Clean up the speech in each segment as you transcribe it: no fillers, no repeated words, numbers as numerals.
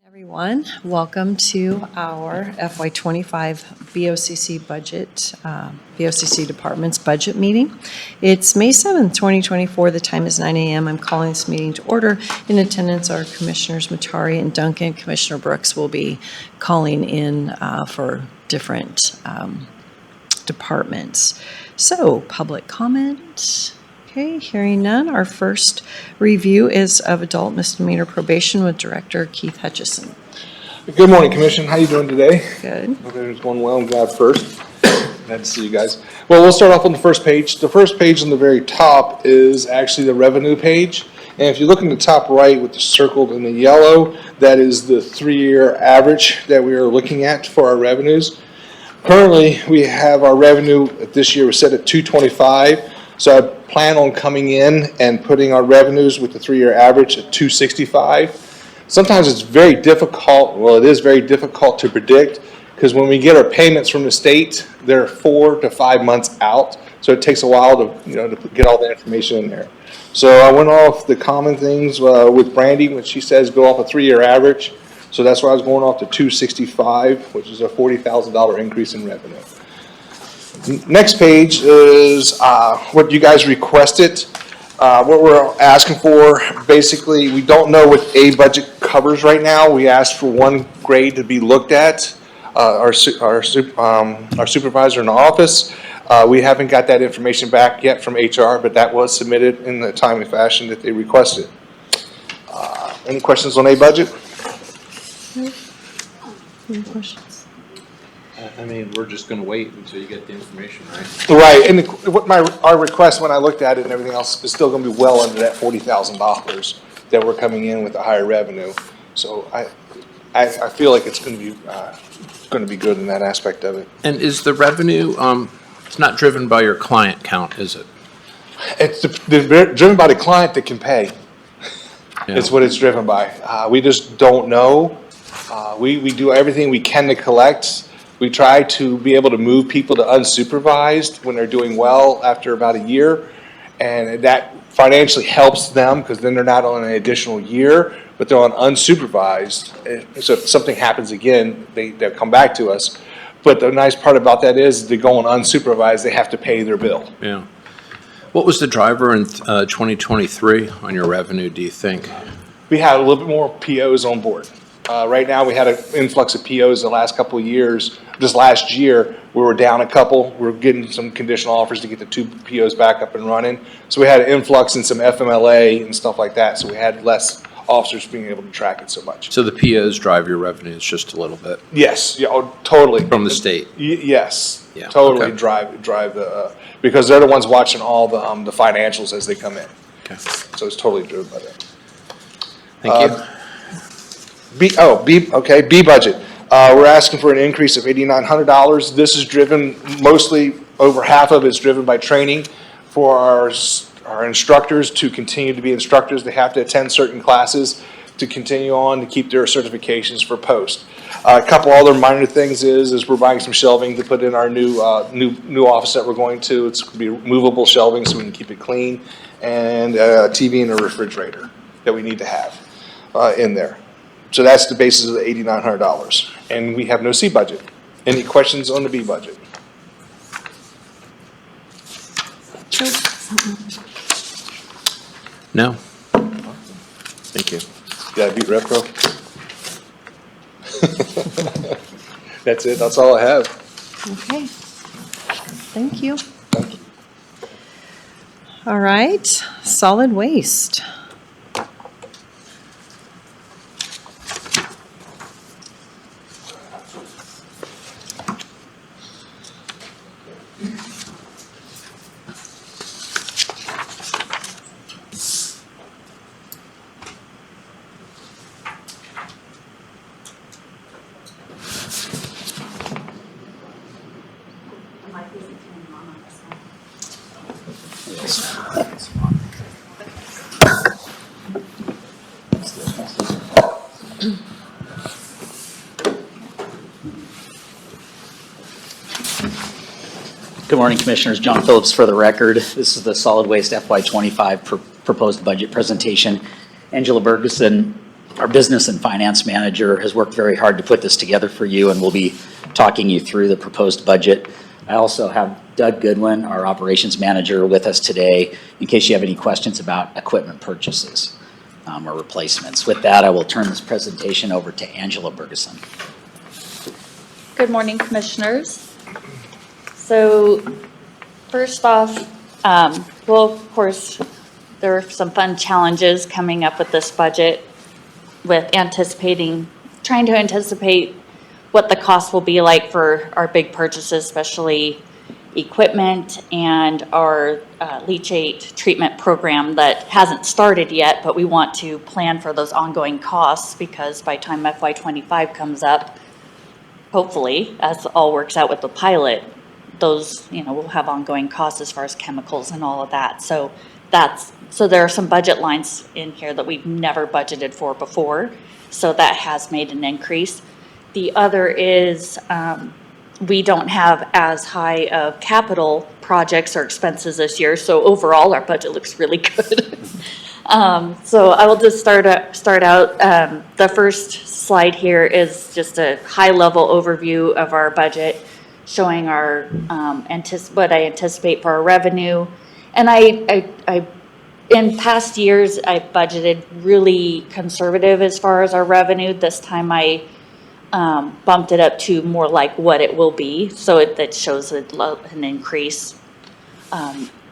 Everyone, welcome to our FY25 BOCC budget, BOCC Department's budget meeting. It's May 7th, 2024. The time is 9 a.m. I'm calling this meeting to order. In attendance are Commissioners Matari and Duncan. Commissioner Brooks will be calling in for different departments. So, public comment. Okay, hearing none. Our first review is of adult misdemeanor probation with Director Keith Hutchison. Good morning, Commission. How you doing today? Good. Hope everything's going well. I'm glad first. Glad to see you guys. Well, we'll start off on the first page. The first page on the very top is actually the revenue page. And if you look in the top right with the circled in the yellow, that is the 3-year average that we are looking at for our revenues. Currently, we have our revenue this year was set at $225. So I plan on coming in and putting our revenues with the 3-year average at $265. Sometimes it's very difficult, well, it is very difficult to predict because when we get our payments from the state, they're 4 to 5 months out. So it takes a while to, to get all the information in there. So I went off the common things with Brandy when she says go off a 3-year average. So that's why I was going off to $265, which is a $40,000 increase in revenue. Next page is what you guys requested. What we're asking for, basically, we don't know what A budget covers right now. We asked for one grade to be looked at, our supervisor in the office. We haven't got that information back yet from HR, but that was submitted in the timely fashion that they requested. Any questions on A budget? Any questions? I mean, we're just gonna wait until you get the information, right? Right, and our request when I looked at it and everything else is still going to be well under that $40,000 that we're coming in with the higher revenue. So I feel like it's going to be good in that aspect of it. And is the revenue, it's not driven by your client count, is it? It's driven by the client that can pay. Yeah. It's what it's driven by. We just don't know. We do everything we can to collect. We try to be able to move people to unsupervised when they're doing well after about a year. And that financially helps them because then they're not on an additional year, but they're on unsupervised. So if something happens again, they'll come back to us. But the nice part about that is they go on unsupervised, they have to pay their bill. Yeah. What was the driver in 2023 on your revenue, do you think? We had a little bit more POs on board. Right now, we had an influx of POs the last couple of years. This last year, we were down a couple. We're getting some conditional offers to get the 2 POs back up and running. So we had an influx in some FMLA and stuff like that. So we had less officers being able to track it so much. So the POs drive your revenues just a little bit? Yes, yeah, oh, totally. From the state? Yes, Yeah, totally okay. drive the because they're the ones watching all the financials as they come in. Okay. So it's totally driven by that. Thank you. B budget. We're asking for an increase of $8,900. This is driven, mostly over half of it is driven by training for our instructors to continue to be instructors. They have to attend certain classes to continue on to keep their certifications for post. A couple other minor things is we're buying some shelving to put in our new office that we're going to. It's going to be movable shelving so we can keep it clean, and a TV and a refrigerator that we need to have in there. So that's the basis of the $8,900. And we have no C budget. Any questions on the B budget? No? Thank you. Did I beat Repro? That's it. That's all I have. Okay. Thank you. All right, solid waste. Good morning, Commissioners. John Phillips for the record. This is the solid waste FY25 proposed budget presentation. Angela Bergeson Our business and finance manager has worked very hard to put this together for you, and we'll be talking you through the proposed budget. I also have Doug Goodwin, our operations manager, with us today in case you have any questions about equipment purchases or replacements. With that, I will turn this presentation over to Angela Bergeson. Good morning, Commissioners. So first off, well, of course, there are some fun challenges coming up with this budget with trying to anticipate what the cost will be like for our big purchases, especially equipment and our leachate treatment program that hasn't started yet, but we want to plan for those ongoing costs because by the time FY25 comes up, hopefully, as all works out with the pilot, those, will have ongoing costs as far as chemicals and all of that. So there are some budget lines in here that we've never budgeted for before. So that has made an increase. The other is we don't have as high of capital projects or expenses this year. So overall, our budget looks really good. So I will just start out. The first slide here is just a high-level overview of our budget, showing our what I anticipate for our revenue. And I in past years, I budgeted really conservative as far as our revenue. This time I bumped it up to more like what it will be. So that shows an increase,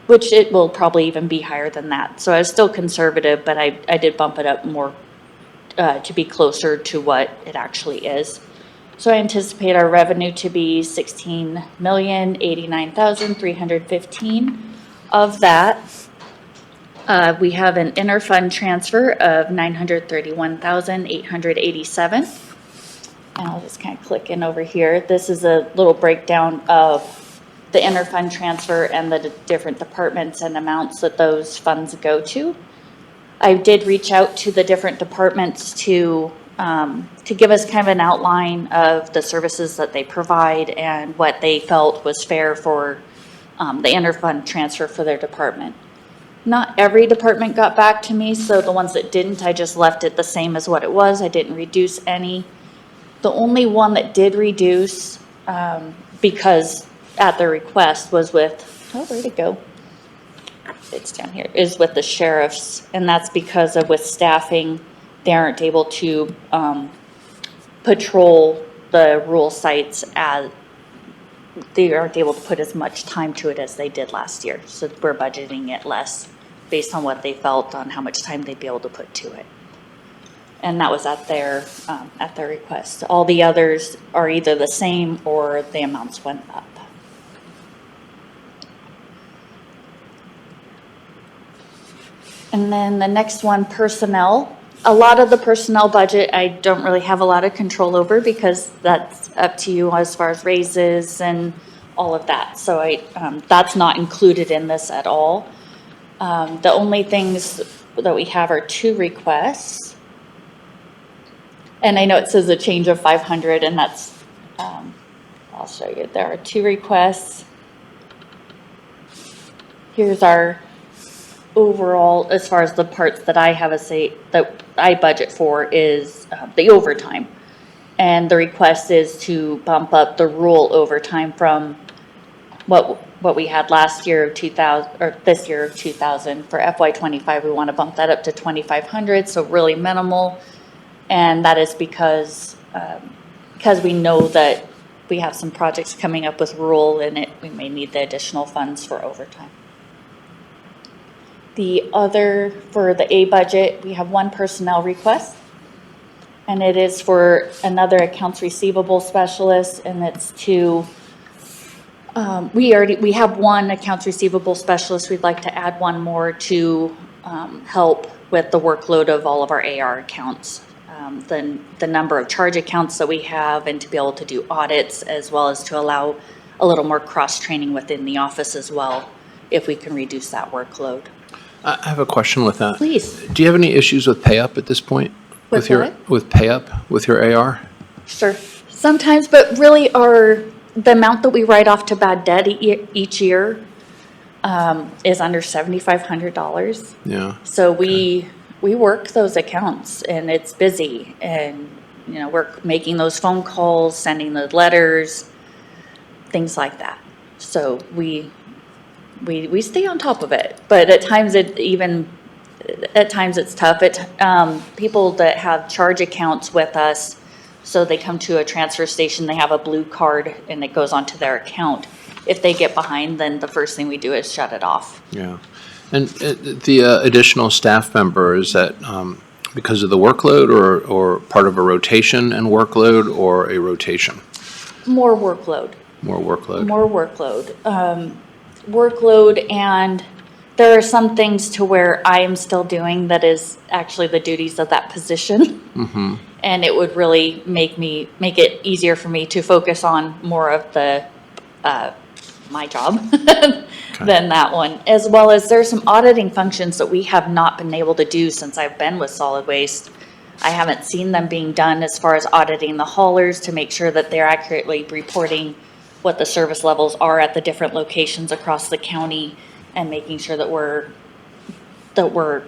which it will probably even be higher than that. So I was still conservative, but I did bump it up more to be closer to what it actually is. So I anticipate our revenue to be $16,089,315. Of that, we have an interfund transfer of $931,887. And I'll just kind of click in over here. This is a little breakdown of the interfund transfer and the different departments and amounts that those funds go to. I did reach out to the different departments to give us kind of an outline of the services that they provide and what they felt was fair for the interfund transfer for their department. Not every department got back to me, so the ones that didn't, I just left it the same as what it was. I didn't reduce any. The only one that did reduce, because at their request, was with, where'd it go? It's down here, is with the sheriffs, and that's because of with staffing, they aren't able to patrol the rural sites as they aren't able to put as much time to it as they did last year. So we're budgeting it less based on what they felt on how much time they'd be able to put to it. And that was at their request. All the others are either the same or the amounts went up. And then the next one, personnel. A lot of the personnel budget, I don't really have a lot of control over because that's up to you as far as raises and all of that. So that's not included in this at all. The only things that we have are 2 requests. And I know it says a change of 500, and that's, I'll show you. There are 2 requests. Here's our overall, as far as the parts that I have that I budget for is the overtime. And the request is to bump up the rural overtime from what we had last year of 2,000, or this year of 2,000. For FY25, we want to bump that up to 2,500, so really minimal. And that is because we know that we have some projects coming up with rural and we may need the additional funds for overtime. The other, for the A budget, we have 1 personnel request, and it is for another accounts receivable specialist, and it's to, we have 1 accounts receivable specialist. We'd like to add 1 more to help with the workload of all of our AR accounts. The number of charge accounts that we have, and to be able to do audits, as well as to allow a little more cross-training within the office as well, if we can reduce that workload. I have a question with that. Please. Do you have any issues with pay up at this point? With what? With pay up with your AR? Sure. Sometimes, but really the amount that we write off to bad debt each year is under $7,500. Yeah. So we we work those accounts and it's busy and, we're making those phone calls, sending the letters, things like that. So we stay on top of it, but at times it's tough. People that have charge accounts with us, so they come to a transfer station, they have a blue card and it goes onto their account. If they get behind, then the first thing we do is shut it off. Yeah. And the additional staff member, is that because of the workload or part of a rotation and workload or a rotation? More workload. More workload. More workload. Workload, and there are some things to where I am still doing that is actually the duties of that position. Mm-hmm. And it would really make it easier for me to focus on more of the my job than that one. As well as there's some auditing functions that we have not been able to do since I've been with solid waste. I haven't seen them being done as far as auditing the haulers to make sure that they're accurately reporting what the service levels are at the different locations across the county, and making sure that we're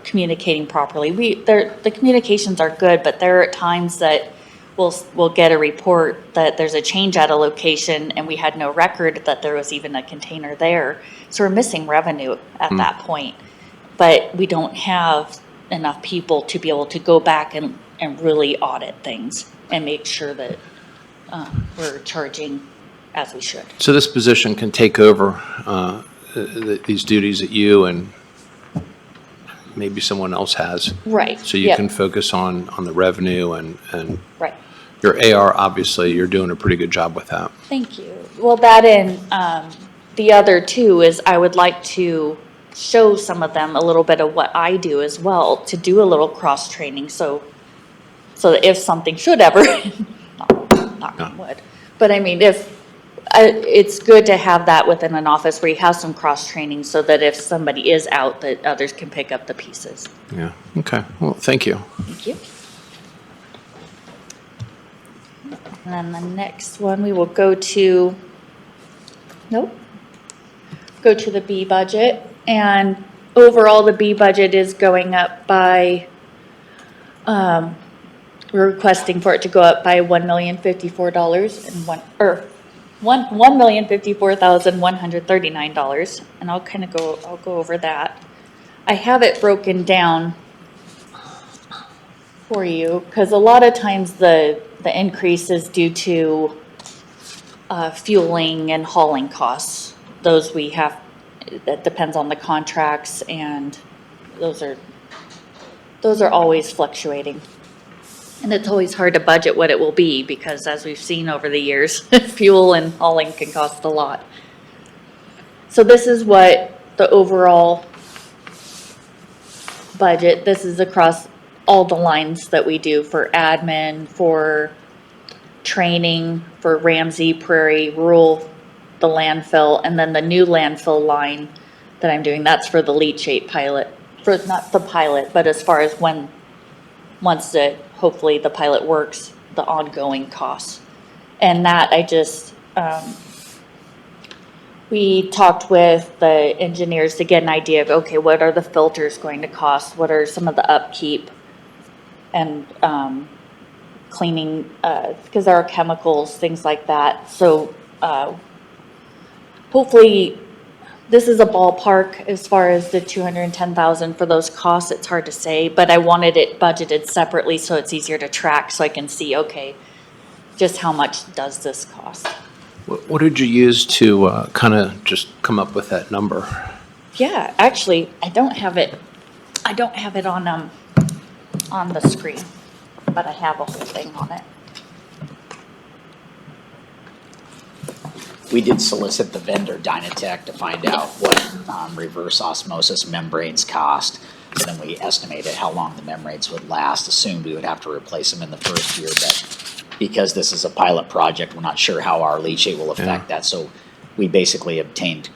communicating properly. The communications are good, but there are times that we'll get a report that there's a change at a location and we had no record that there was even a container there. So we're missing revenue at that point, but we don't have enough people to be able to go back and really audit things and make sure that we're charging as we should. So this position can take over these duties that you and maybe someone else has. Right. So you can focus on the revenue and Right. your AR, obviously, you're doing a pretty good job with that. Thank you. Well, that and the other two is I would like to show some of them a little bit of what I do as well, to do a little cross training. So that if something should ever, knock on wood, but I mean, it's good to have that within an office where you have some cross training so that if somebody is out, that others can pick up the pieces. Yeah. Okay. Well, thank you. Thank you. And then the next one, we will go to the B budget. And overall, the B budget is going up by, we're requesting for it to go up by $1,054,139. And I'll go over that. I have it broken down for you, because a lot of times the increase is due to fueling and hauling costs. Those we have, that depends on the contracts, and those are always fluctuating. And it's always hard to budget what it will be, because as we've seen over the years, fuel and hauling can cost a lot. So this is what the overall budget, this is across all the lines that we do for admin, for training, for Ramsey, Prairie, rural, the landfill, and then the new landfill line that I'm doing, that's for the leachate pilot, for not the pilot, but as far as once hopefully the pilot works, the ongoing costs. And that I just, we talked with the engineers to get an idea of, okay, what are the filters going to cost? What are some of the upkeep and cleaning, because there are chemicals, things like that. So hopefully this is a ballpark as far as the 210,000 for those costs. It's hard to say, but I wanted it budgeted separately so it's easier to track, so I can see, okay, just how much does this cost? What did you use to kind of just come up with that number? Yeah, actually, I don't have it on the screen, but I have a whole thing on it. We did solicit the vendor Dynatech to find out what reverse osmosis membranes cost. And then we estimated how long the membranes would last, assumed we would have to replace them in the first year, but because this is a pilot project, we're not sure how our leachate will affect that. So we basically obtained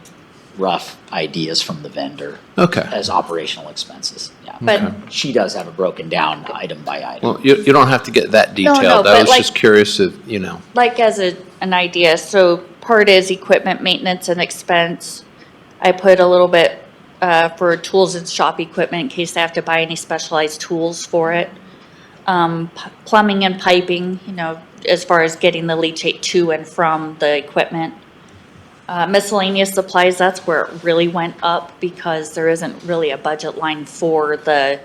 rough ideas from the vendor as operational expenses. Yeah, But she does have it broken down item by item. Well, you don't have to get that detailed. No, I but was just curious if, like as an idea, so part is equipment maintenance and expense. I put a little bit for tools and shop equipment in case they have to buy any specialized tools for it. Plumbing and piping, as far as getting the leachate to and from the equipment. Miscellaneous supplies, that's where it really went up because there isn't really a budget line for the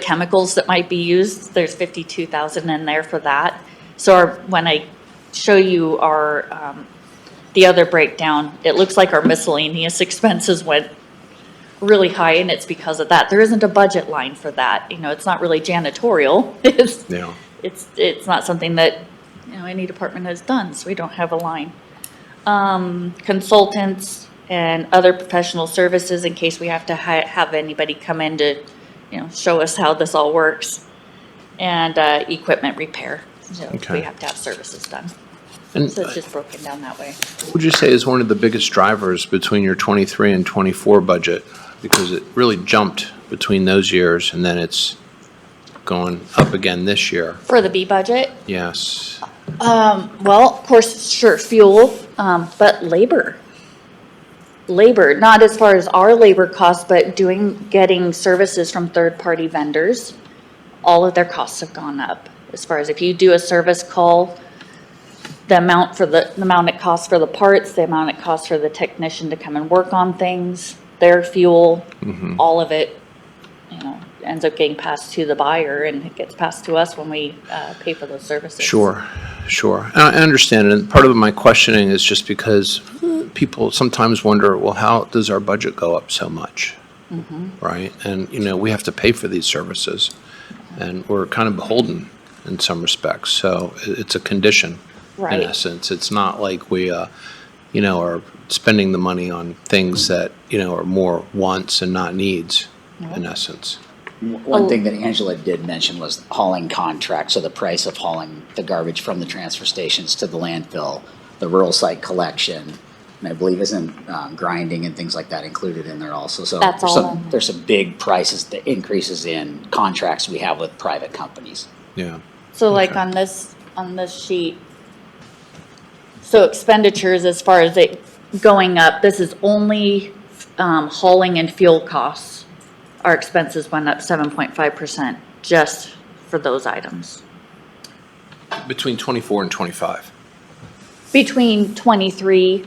chemicals that might be used. There's 52,000 in there for that. So when I show you our, the other breakdown, it looks like our miscellaneous expenses went really high, and it's because of that. There isn't a budget line for that. It's not really janitorial. It's not something that, any department has done, so we don't have a line. Consultants and other professional services in case we have to have anybody come in to, show us how this all works. And equipment repair, Okay. we have to have services done. And So it's just broken down that way. what would you say is one of the biggest drivers between your 23 and 24 budget? Because it really jumped between those years, and then it's going up again this year. For the B budget, Yes. well, of course, sure, fuel, but labor. Labor, not as far as our labor costs, but getting services from third-party vendors. All of their costs have gone up. As far as if you do a service call, the amount it costs for the parts, the amount it costs for the technician to come and work on things, their fuel, all of it, ends up getting passed to the buyer, and it gets passed to us when we pay for those services. Sure. And I understand, and part of my questioning is just because people sometimes wonder, well, how does our budget go up so much? Right? And, we have to pay for these services, and we're kind of beholden in some respects. So it's a condition, Right. in essence. It's not like we, are spending the money on things that, are more wants and not needs, in essence. One thing that Angela did mention was hauling contracts, so the price of hauling the garbage from the transfer stations to the landfill, the rural site collection, and I believe isn't grinding and things like that included in there also. So That's all in there. there's some big prices, the increases in contracts we have with private companies. Yeah. So like Okay. on this sheet, so expenditures as far as it going up, this is only hauling and fuel costs. Our expenses went up 7.5% just for those items. Between 24 and 25. Between 23,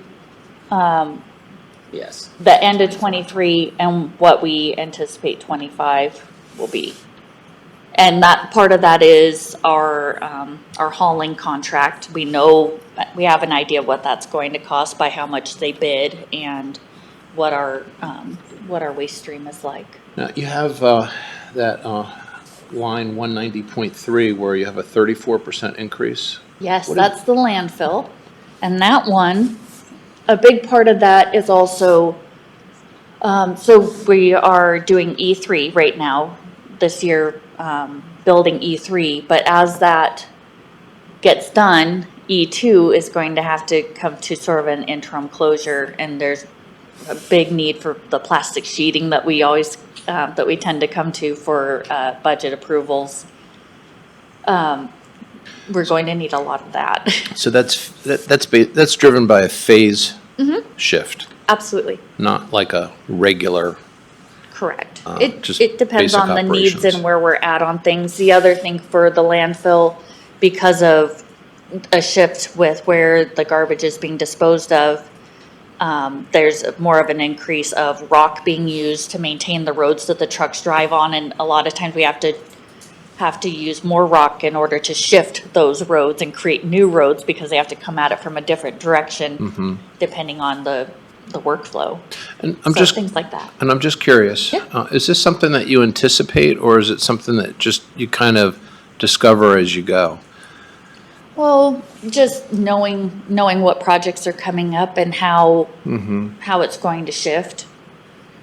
Yes. the end of 23 and what we anticipate 25 will be. And that, part of that is our hauling contract. We know, we have an idea what that's going to cost by how much they bid and what our waste stream is like. Now, you have that line 190.3 where you have a 34% increase. Yes, What is- that's the landfill. And that one, a big part of that is also, so we are doing E3 right now, this year, building E3. But as that gets done, E2 is going to have to come to sort of an interim closure. And there's a big need for the plastic sheeting that we always, that we tend to come to for budget approvals. We're going to need a lot of that. So that's driven by a phase shift, Absolutely, not like a regular. correct. Just It depends basic on the needs operations. and where we're at on things. The other thing for the landfill, because of a shift with where the garbage is being disposed of, there's more of an increase of rock being used to maintain the roads that the trucks drive on, and a lot of times we have to use more rock in order to shift those roads and create new roads because they have to come at it from a different direction depending on the workflow. And I'm So just things like that. And I'm just curious, Yeah. Is this something that you anticipate, or is it something that just you kind of discover as you go? Well, just knowing what projects are coming up and how it's going to shift.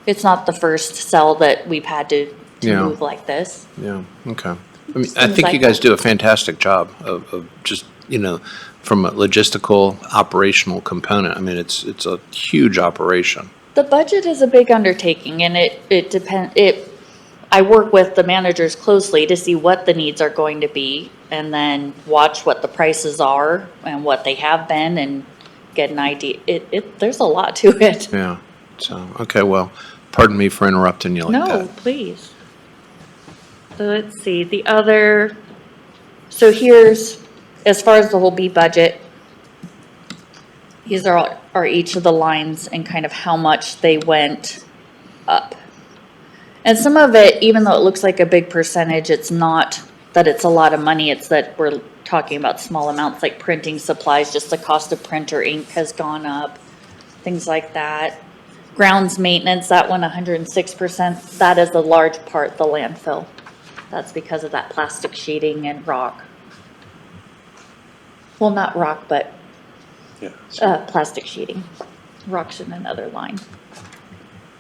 It's not the first cell that we've had to Yeah. move like this. Yeah, okay. I mean, I Things think like you guys that. do a fantastic job of just, from a logistical, operational component. I mean, it's a huge operation. The budget is a big undertaking, and it depends, I work with the managers closely to see what the needs are going to be, and then watch what the prices are and what they have been, and get an idea. There's a lot to it. Yeah, so, okay, well, Pardon me for interrupting you like No, that. please. So let's see, the other, so here's, as far as the whole B budget, these are each of the lines and kind of how much they went up. And some of it, even though it looks like a big percentage, it's not that it's a lot of money, it's that we're talking about small amounts like printing supplies, just the cost of printer ink has gone up, things like that. Grounds maintenance, that one 106%, that is a large part, the landfill. That's because of that plastic sheeting and rock. Well, not rock, but plastic sheeting. Rock's in another line.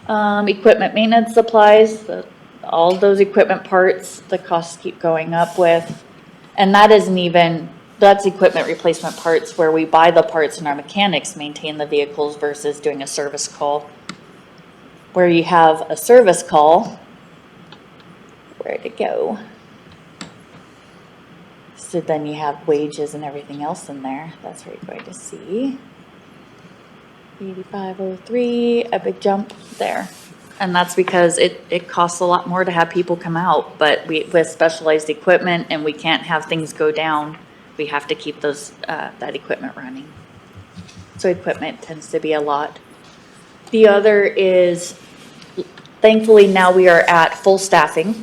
Equipment maintenance supplies, all those equipment parts, the costs keep going up with. And that isn't even, that's equipment replacement parts where we buy the parts and our mechanics maintain the vehicles versus doing a service call. Where you have a service call, where'd it go? So then you have wages and everything else in there. That's where you're going to see. 8503, a big jump there. And that's because it costs a lot more to have people come out, but with specialized equipment and we can't have things go down, we have to keep those, that equipment running. So equipment tends to be a lot. The other is, thankfully now we are at full staffing,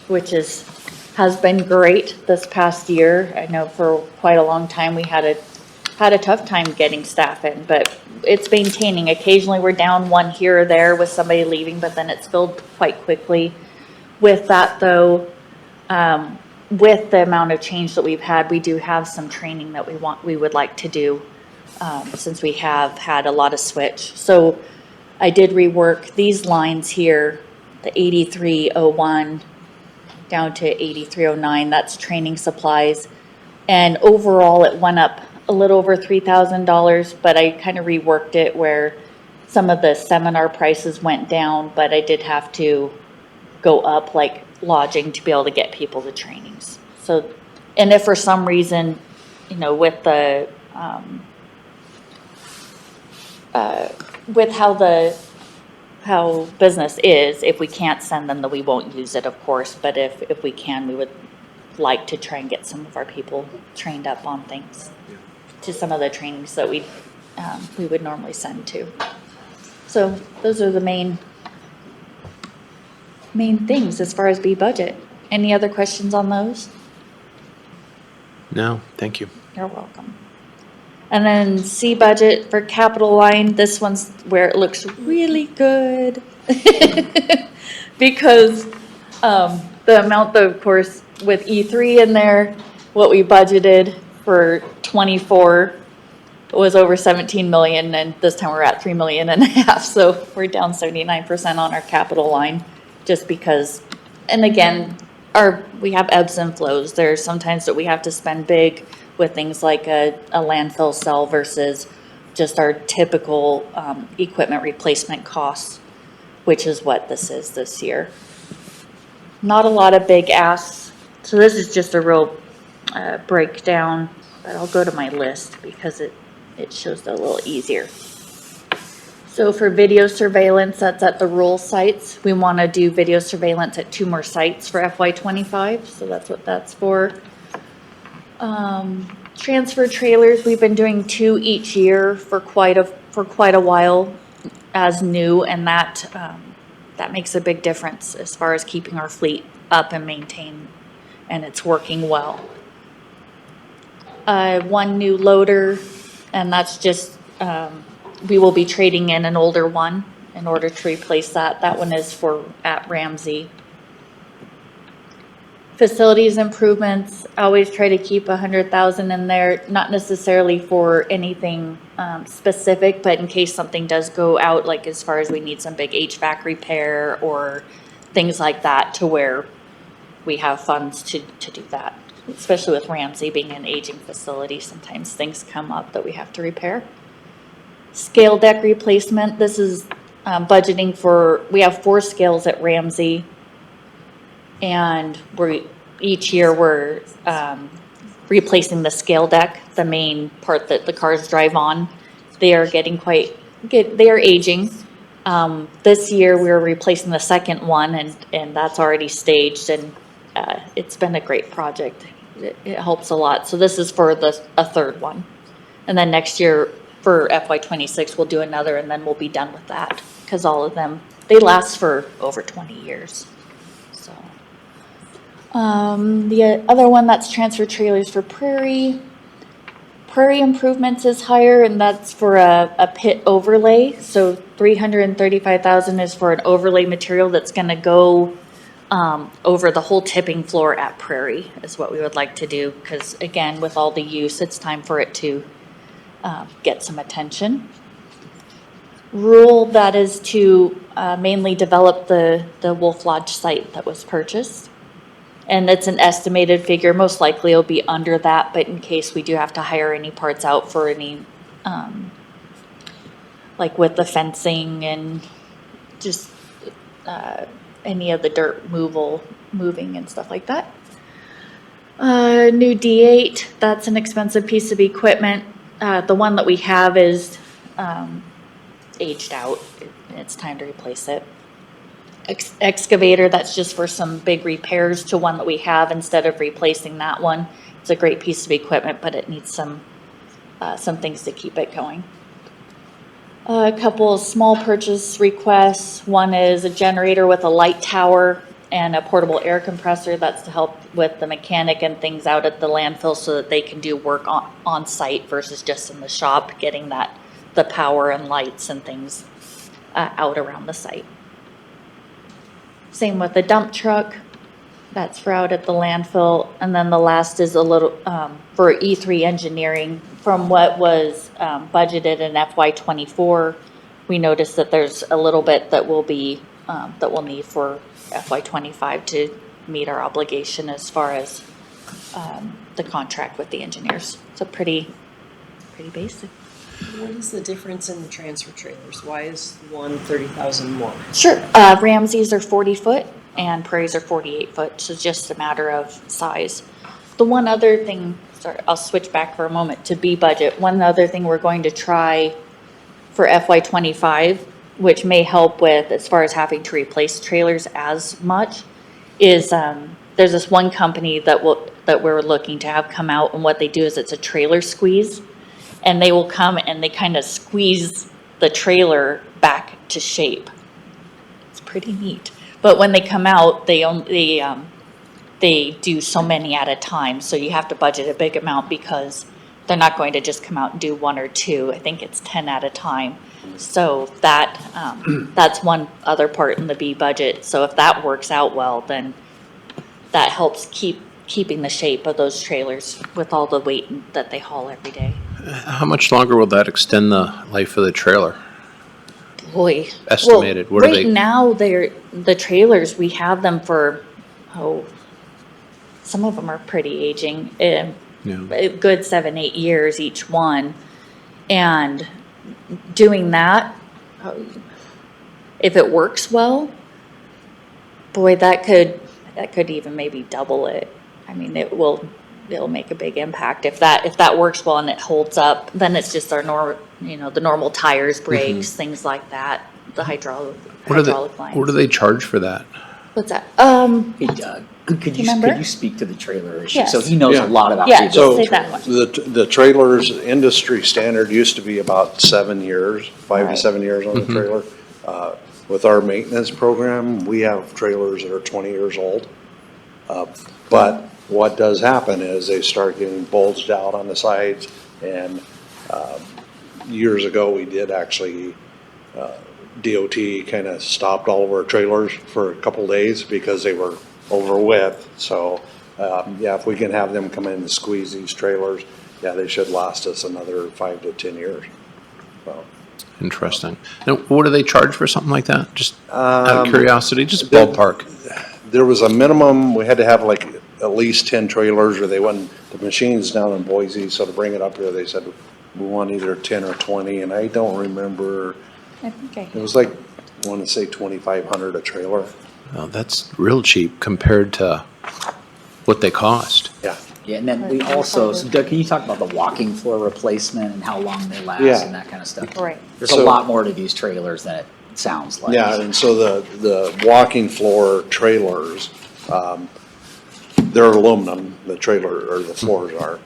which has been great this past year. I know for quite a long time we had a tough time getting staff in, but it's maintaining. Occasionally we're down one here or there with somebody leaving, but then it's filled quite quickly. With that though, with the amount of change that we've had, we do have some training that we would like to do, since we have had a lot of switch. So I did rework these lines here, the 8301 down to 8309, that's training supplies. And overall it went up a little over $3,000, but I kind of reworked it where some of the seminar prices went down, but I did have to go up like lodging to be able to get people to trainings. So, and if for some reason, you know, with the, with how business is, if we can't send them, then we won't use it, of course, but if we can, we would like to try and get some of our people trained up on things, to some of the trainings that we would normally send to. So those are the main things as far as B budget. Any other questions on those? No, thank you. You're welcome. And then C budget for capital line, this one's where it looks really good. Because the amount, of course, with E3 in there, what we budgeted for 24 was over 17 million, and this time we're at 3.5 million. So we're down 79% on our capital line, just because, and again, we have ebbs and flows. There's sometimes that we have to spend big with things like a landfill cell versus just our typical equipment replacement costs, which is what this is this year. Not a lot of big asks. So this is just a real breakdown, but I'll go to my list because it shows it a little easier. So for video surveillance, that's at the rural sites. We want to do video surveillance at 2 more sites for FY25, so that's what that's for. Transfer trailers, we've been doing 2 each year for quite a while as new, and that makes a big difference as far as keeping our fleet up and maintained, and it's working well. 1 new loader, and that's just, we will be trading in an older one in order to replace that. That one is at Ramsey. Facilities improvements, I always try to keep 100,000 in there, not necessarily for anything specific, but in case something does go out, like as far as we need some big HVAC repair or things like that, to where we have funds to do that. Especially with Ramsey being an aging facility, sometimes things come up that we have to repair. Scale deck replacement, this is budgeting for, we have 4 scales at Ramsey, and each year we're replacing the scale deck, the main part that the cars drive on. They are they are aging. This year, we were replacing the second one, and that's already staged, and it's been a great project. It helps a lot. So this is for a third one. And then next year, for FY26, we'll do another, and then we'll be done with that, because all of them, they last for over 20 years. So, the other one, that's transfer trailers for Prairie. Prairie Improvements is higher, and that's for a pit overlay. So 335,000 is for an overlay material that's gonna go over the whole tipping floor at Prairie is what we would like to do. Because again, with all the use, it's time for it to get some attention. Rural, that is to mainly develop the Wolf Lodge site that was purchased. And it's an estimated figure, most likely it'll be under that, but in case we do have to hire any parts out for any, like with the fencing and just any of the dirt moving and stuff like that. New D8, that's an expensive piece of equipment. The one that we have is aged out. It's time to replace it. Excavator, that's just for some big repairs to one that we have instead of replacing that one. It's a great piece of equipment, but it needs some things to keep it going. A couple of small purchase requests. One is a generator with a light tower and a portable air compressor. That's to help with the mechanic and things out at the landfill so that they can do work on site versus just in the shop, getting the power and lights and things out around the site. Same with the dump truck, that's for out at the landfill. And then the last is a little, for E3 engineering, from what was budgeted in FY24, we noticed that there's a little bit that will be, that we'll need for FY25 to meet our obligation as far as the contract with the engineers. So pretty basic. What is the difference in the transfer trailers? Why is one 30,000 more? Sure. Ramsey's are 40 foot and Prairie's are 48 foot. So it's just a matter of size. The one other thing, sorry, I'll switch back for a moment to B budget. One other thing we're going to try for FY25, which may help with as far as having to replace trailers as much, is there's this one company that we're looking to have come out, and what they do is it's a trailer squeeze. And they will come and they kind of squeeze the trailer back to shape. It's pretty neat. But when they come out, they do so many at a time. So you have to budget a big amount because they're not going to just come out and do one or two. I think it's 10 at a time. So that's one other part in the B budget. So if that works out well, then that helps keeping the shape of those trailers with all the weight that they haul every day. How much longer will that extend the life of the trailer? Boy. Estimated. Well, right now, the trailers, we have them for, some of them are pretty aging. A good 7-8 years each one. And doing that, if it works well, boy, that could even maybe double it. I mean, it'll make a big impact. If that works well and it holds up, then it's just our the normal tires, brakes, things like that, the hydraulic lines. What do they charge for that? What's that? Hey Doug, could you speak to the trailer issue? Yes. So he knows a lot about Yeah, vehicles. just say that one. The trailers industry standard used to be about 7 years, 5 to 7 years on the trailer. With our maintenance program, we have trailers that are 20 years old. But what does happen is they start getting bulged out on the sides, and years ago we did actually, DOT kind of stopped all of our trailers for a couple days because they were over width. So if we can have them come in and squeeze these trailers, they should last us another 5 to 10 years. So. Interesting. Now, what do they charge for something like that? Just out of curiosity, just ballpark. There was a minimum, we had to have like at least 10 trailers, or they wouldn't, the machine's down in Boise, so to bring it up here, they said, we want either 10 or 20, and I don't remember, I think it was like, I want to say 2,500 a trailer. Oh, that's real cheap compared to what they cost. Yeah. Yeah, and then we also, so Doug, can you talk about the walking floor replacement and how long they last Yeah. and that kind of stuff? Right. There's a So- lot more to these trailers than it it sounds like. Yeah, and so the walking floor trailers, they're aluminum, the trailer, or the floors are.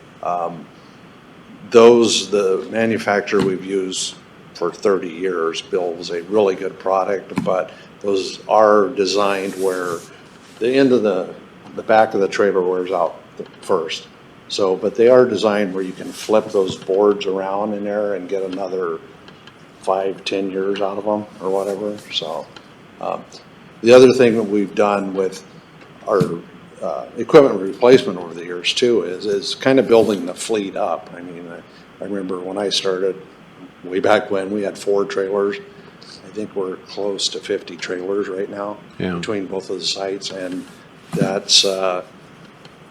Those, the manufacturer we've used for 30 years builds a really good product, but those are designed where the end of the back of the trailer wears out first. So, but they are designed where you can flip those boards around in there and get another 5-10 years out of them or whatever. So the other thing that we've done with our equipment replacement over the years too is kind of building the fleet up. I mean, I remember when I started way back when we had 4 trailers. I think we're close to 50 trailers right now between both of the sites, and that's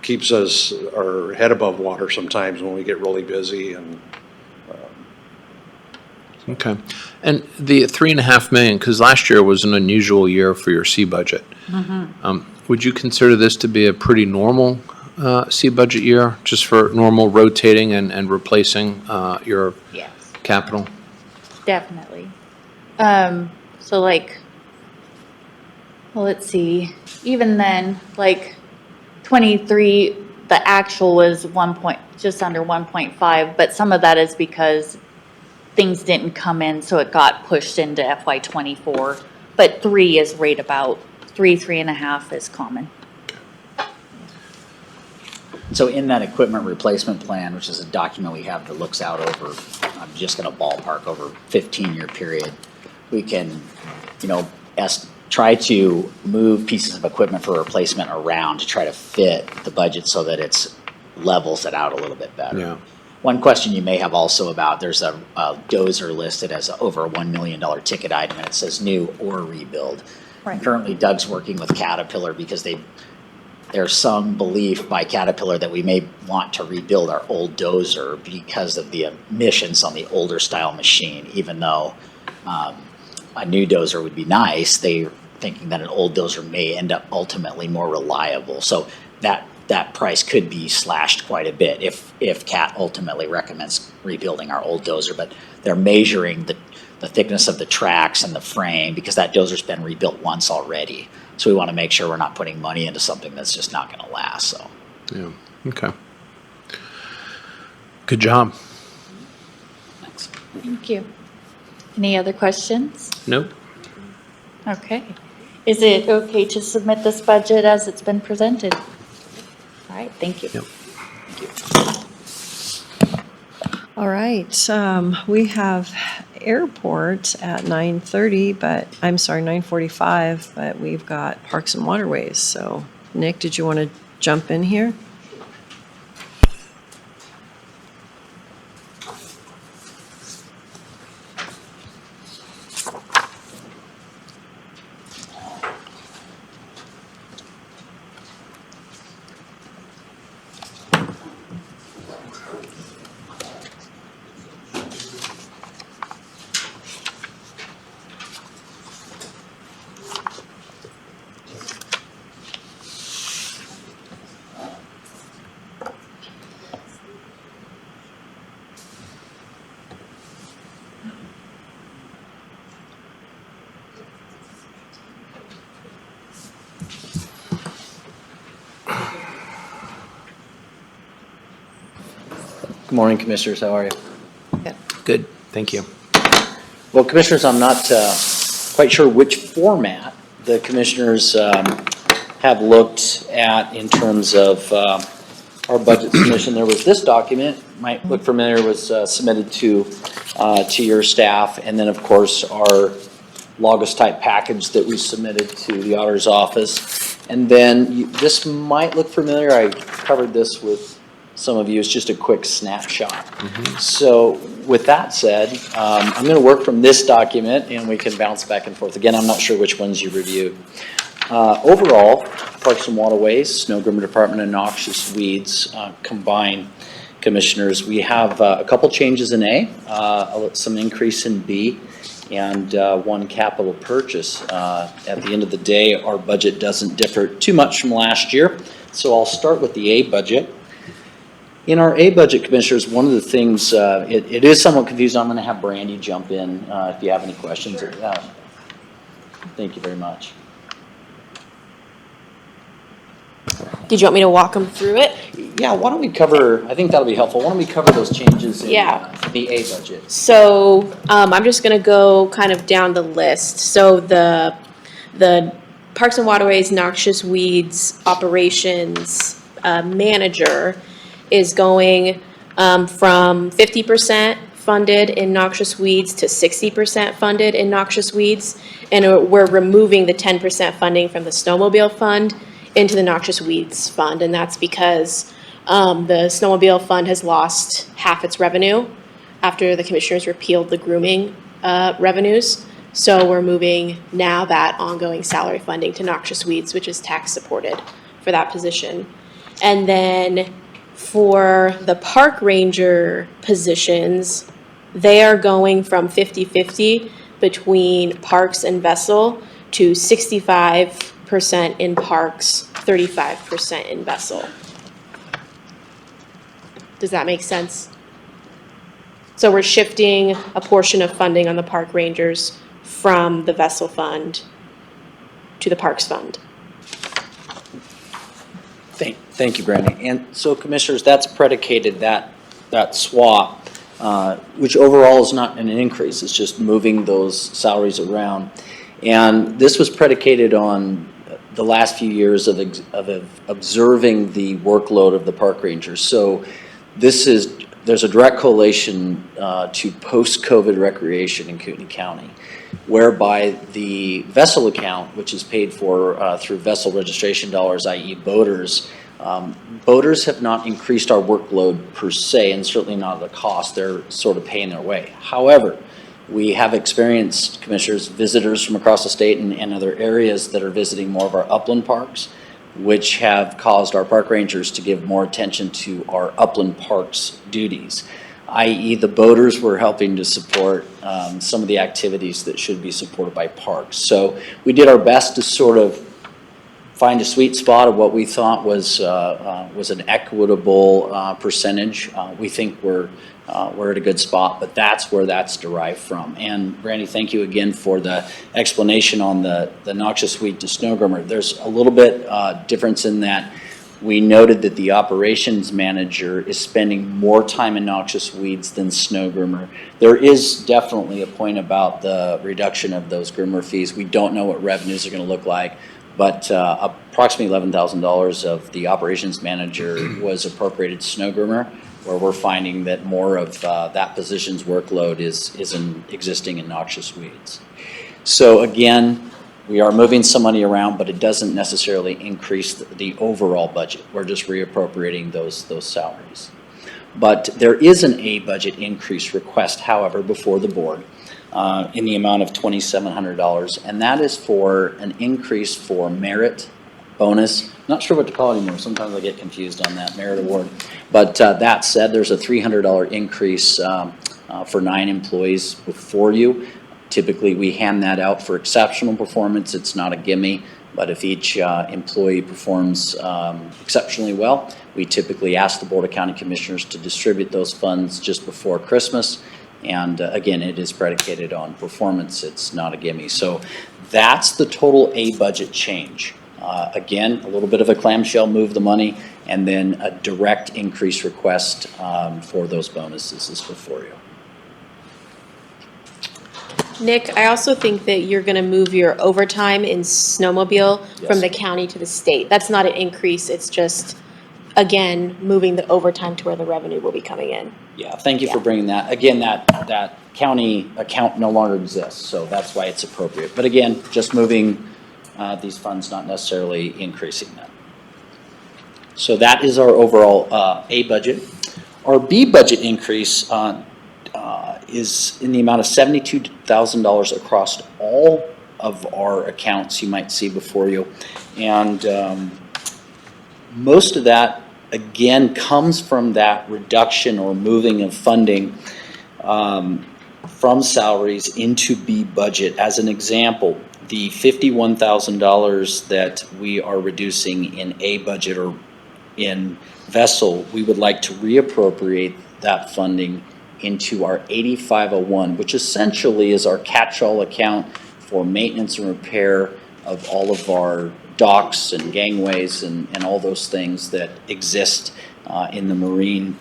keeps us our head above water sometimes when we get really busy. And Okay. And the 3.5 million, because last year was an unusual year for your C budget. Would you consider this to be a pretty normal C budget year, just for normal rotating and replacing your Yes, capital? definitely. So like, well, let's see, even then, like 23, the actual was just under 1.5, but some of that is because things didn't come in, so it got pushed into FY24. But 3 is right about, 3.5 is common. So in that equipment replacement plan, which is a document we have that looks out over, I'm just gonna ballpark, over 15-year period, we can, try to move pieces of equipment for replacement around to try to fit the budget so that it's levels it out a little bit better. Yeah. One question you may have also about, there's a dozer listed as over a $1 million ticket item, and it says new or rebuild. Right. Currently, Doug's working with Caterpillar because there's some belief by Caterpillar that we may want to rebuild our old dozer because of the emissions on the older style machine, even though a new dozer would be nice. They're thinking that an old dozer may end up ultimately more reliable. So that price could be slashed quite a bit if CAT ultimately recommends rebuilding our old dozer. But they're measuring the thickness of the tracks and the frame because that dozer's been rebuilt once already. So we want to make sure we're not putting money into something that's just not going to last. So. Yeah. Okay. Good job. Thanks. Thank you. Any other questions? Nope. Okay. Is it okay to submit this budget as it's been presented? All right, thank you. Yep. All right, we have airport at 9:30, but, I'm sorry, 9:45, but we've got Parks and Waterways. So, Nick, did you want to jump in here? Good morning, Commissioners. How are you? Good. Thank you. Well, Commissioners, I'm not quite sure which format the Commissioners have looked at in terms of our budget submission. There was this document, might look familiar, was submitted to your staff, and then, of course, our Logos type package that we submitted to the auditor's office. And then this might look familiar. I covered this with some of you. It's just a quick snapshot. So with that said, I'm going to work from this document and we can bounce back and forth. Again, I'm not sure which ones you reviewed. Overall, Parks and Waterways, Snow Groomer Department, and Noxious Weeds combined, Commissioners, we have a couple changes in A, some increase in B, and one capital purchase. At the end of the day, our budget doesn't differ too much from last year. So I'll start with the A budget. In our A budget, Commissioners, one of the things, it is somewhat confusing. I'm going to have Brandy jump in if you have any questions. Thank you very much. Did you want me to walk them through it? Yeah, why don't we cover, I think that'll be helpful. Why don't we cover those changes in Yeah. the A budget? So I'm just gonna go kind of down the list. So the Parks and Waterways Noxious Weeds Operations Manager is going from 50% funded in noxious weeds to 60% funded in noxious weeds. And we're removing the 10% funding from the snowmobile fund into the noxious weeds fund. And that's because the snowmobile fund has lost half its revenue after the commissioners repealed the grooming revenues. So we're moving now that ongoing salary funding to noxious weeds, which is tax supported for that position. And then for the park ranger positions, they are going from 50-50 between parks and vessel to 65% in parks, 35% in vessel. Does that make sense? So we're shifting a portion of funding on the park rangers from the vessel fund to the parks fund. Thank you, Brandy. And so commissioners, that's predicated, that swap, which overall is not an increase, it's just moving those salaries around. And this was predicated on the last few years of observing the workload of the park rangers. So there's a direct correlation to post-COVID recreation in Kootenai County, whereby the vessel account, which is paid for through vessel registration dollars, i.e. boaters, boaters have not increased our workload per se, and certainly not at a cost. They're sort of paying their way. However, we have experienced, commissioners, visitors from across the state and other areas that are visiting more of our upland parks, which have caused our park rangers to give more attention to our upland parks duties, i.e. the boaters were helping to support some of the activities that should be supported by parks. So we did our best to sort of find a sweet spot of what we thought was an equitable percentage. We think we're at a good spot, but that's where that's derived from. And Brandy, thank you again for the explanation on the noxious weed to snow groomer. There's a little bit difference in that we noted that the operations manager is spending more time in noxious weeds than snow groomer. There is definitely a point about the reduction of those groomer fees. We don't know what revenues are going to look like, but approximately $11,000 of the operations manager was appropriated to snow groomer, where we're finding that more of that position's workload is existing in noxious weeds. So again, we are moving some money around, but it doesn't necessarily increase the overall budget. We're just reappropriating those salaries. But there is an A budget increase request, however, before the board in the amount of $2,700, and that is for an increase for merit bonus. Not sure what to call it anymore. Sometimes I get confused on that merit award. But that said, there's a $300 increase for 9 employees before you. Typically, we hand that out for exceptional performance. It's not a gimme, but if each employee performs exceptionally well, we typically ask the Board of County Commissioners to distribute those funds just before Christmas. And again, it is predicated on performance. It's not a gimme. So that's the total A budget change. Again, a little bit of a clamshell move the money, and then a direct increase request for those bonuses is before you. Nick, I also think that you're gonna move your overtime in snowmobile from Yes. the county to the state. That's not an increase, it's just, again, moving the overtime to where the revenue will be coming in. Yeah, thank you for bringing that. Again, that county account no longer exists, so that's why it's appropriate. But again, just moving these funds, not necessarily increasing them. So that is our overall A budget. Our B budget increase is in the amount of $72,000 across all of our accounts you might see before you. And most of that, again, comes from that reduction or moving of funding from salaries into B budget. As an example, the $51,000 that we are reducing in A budget or in vessel, we would like to reappropriate that funding into our 8501, which essentially is our catch-all account for maintenance and repair of all of our docks and gangways and all those things that exist in the marine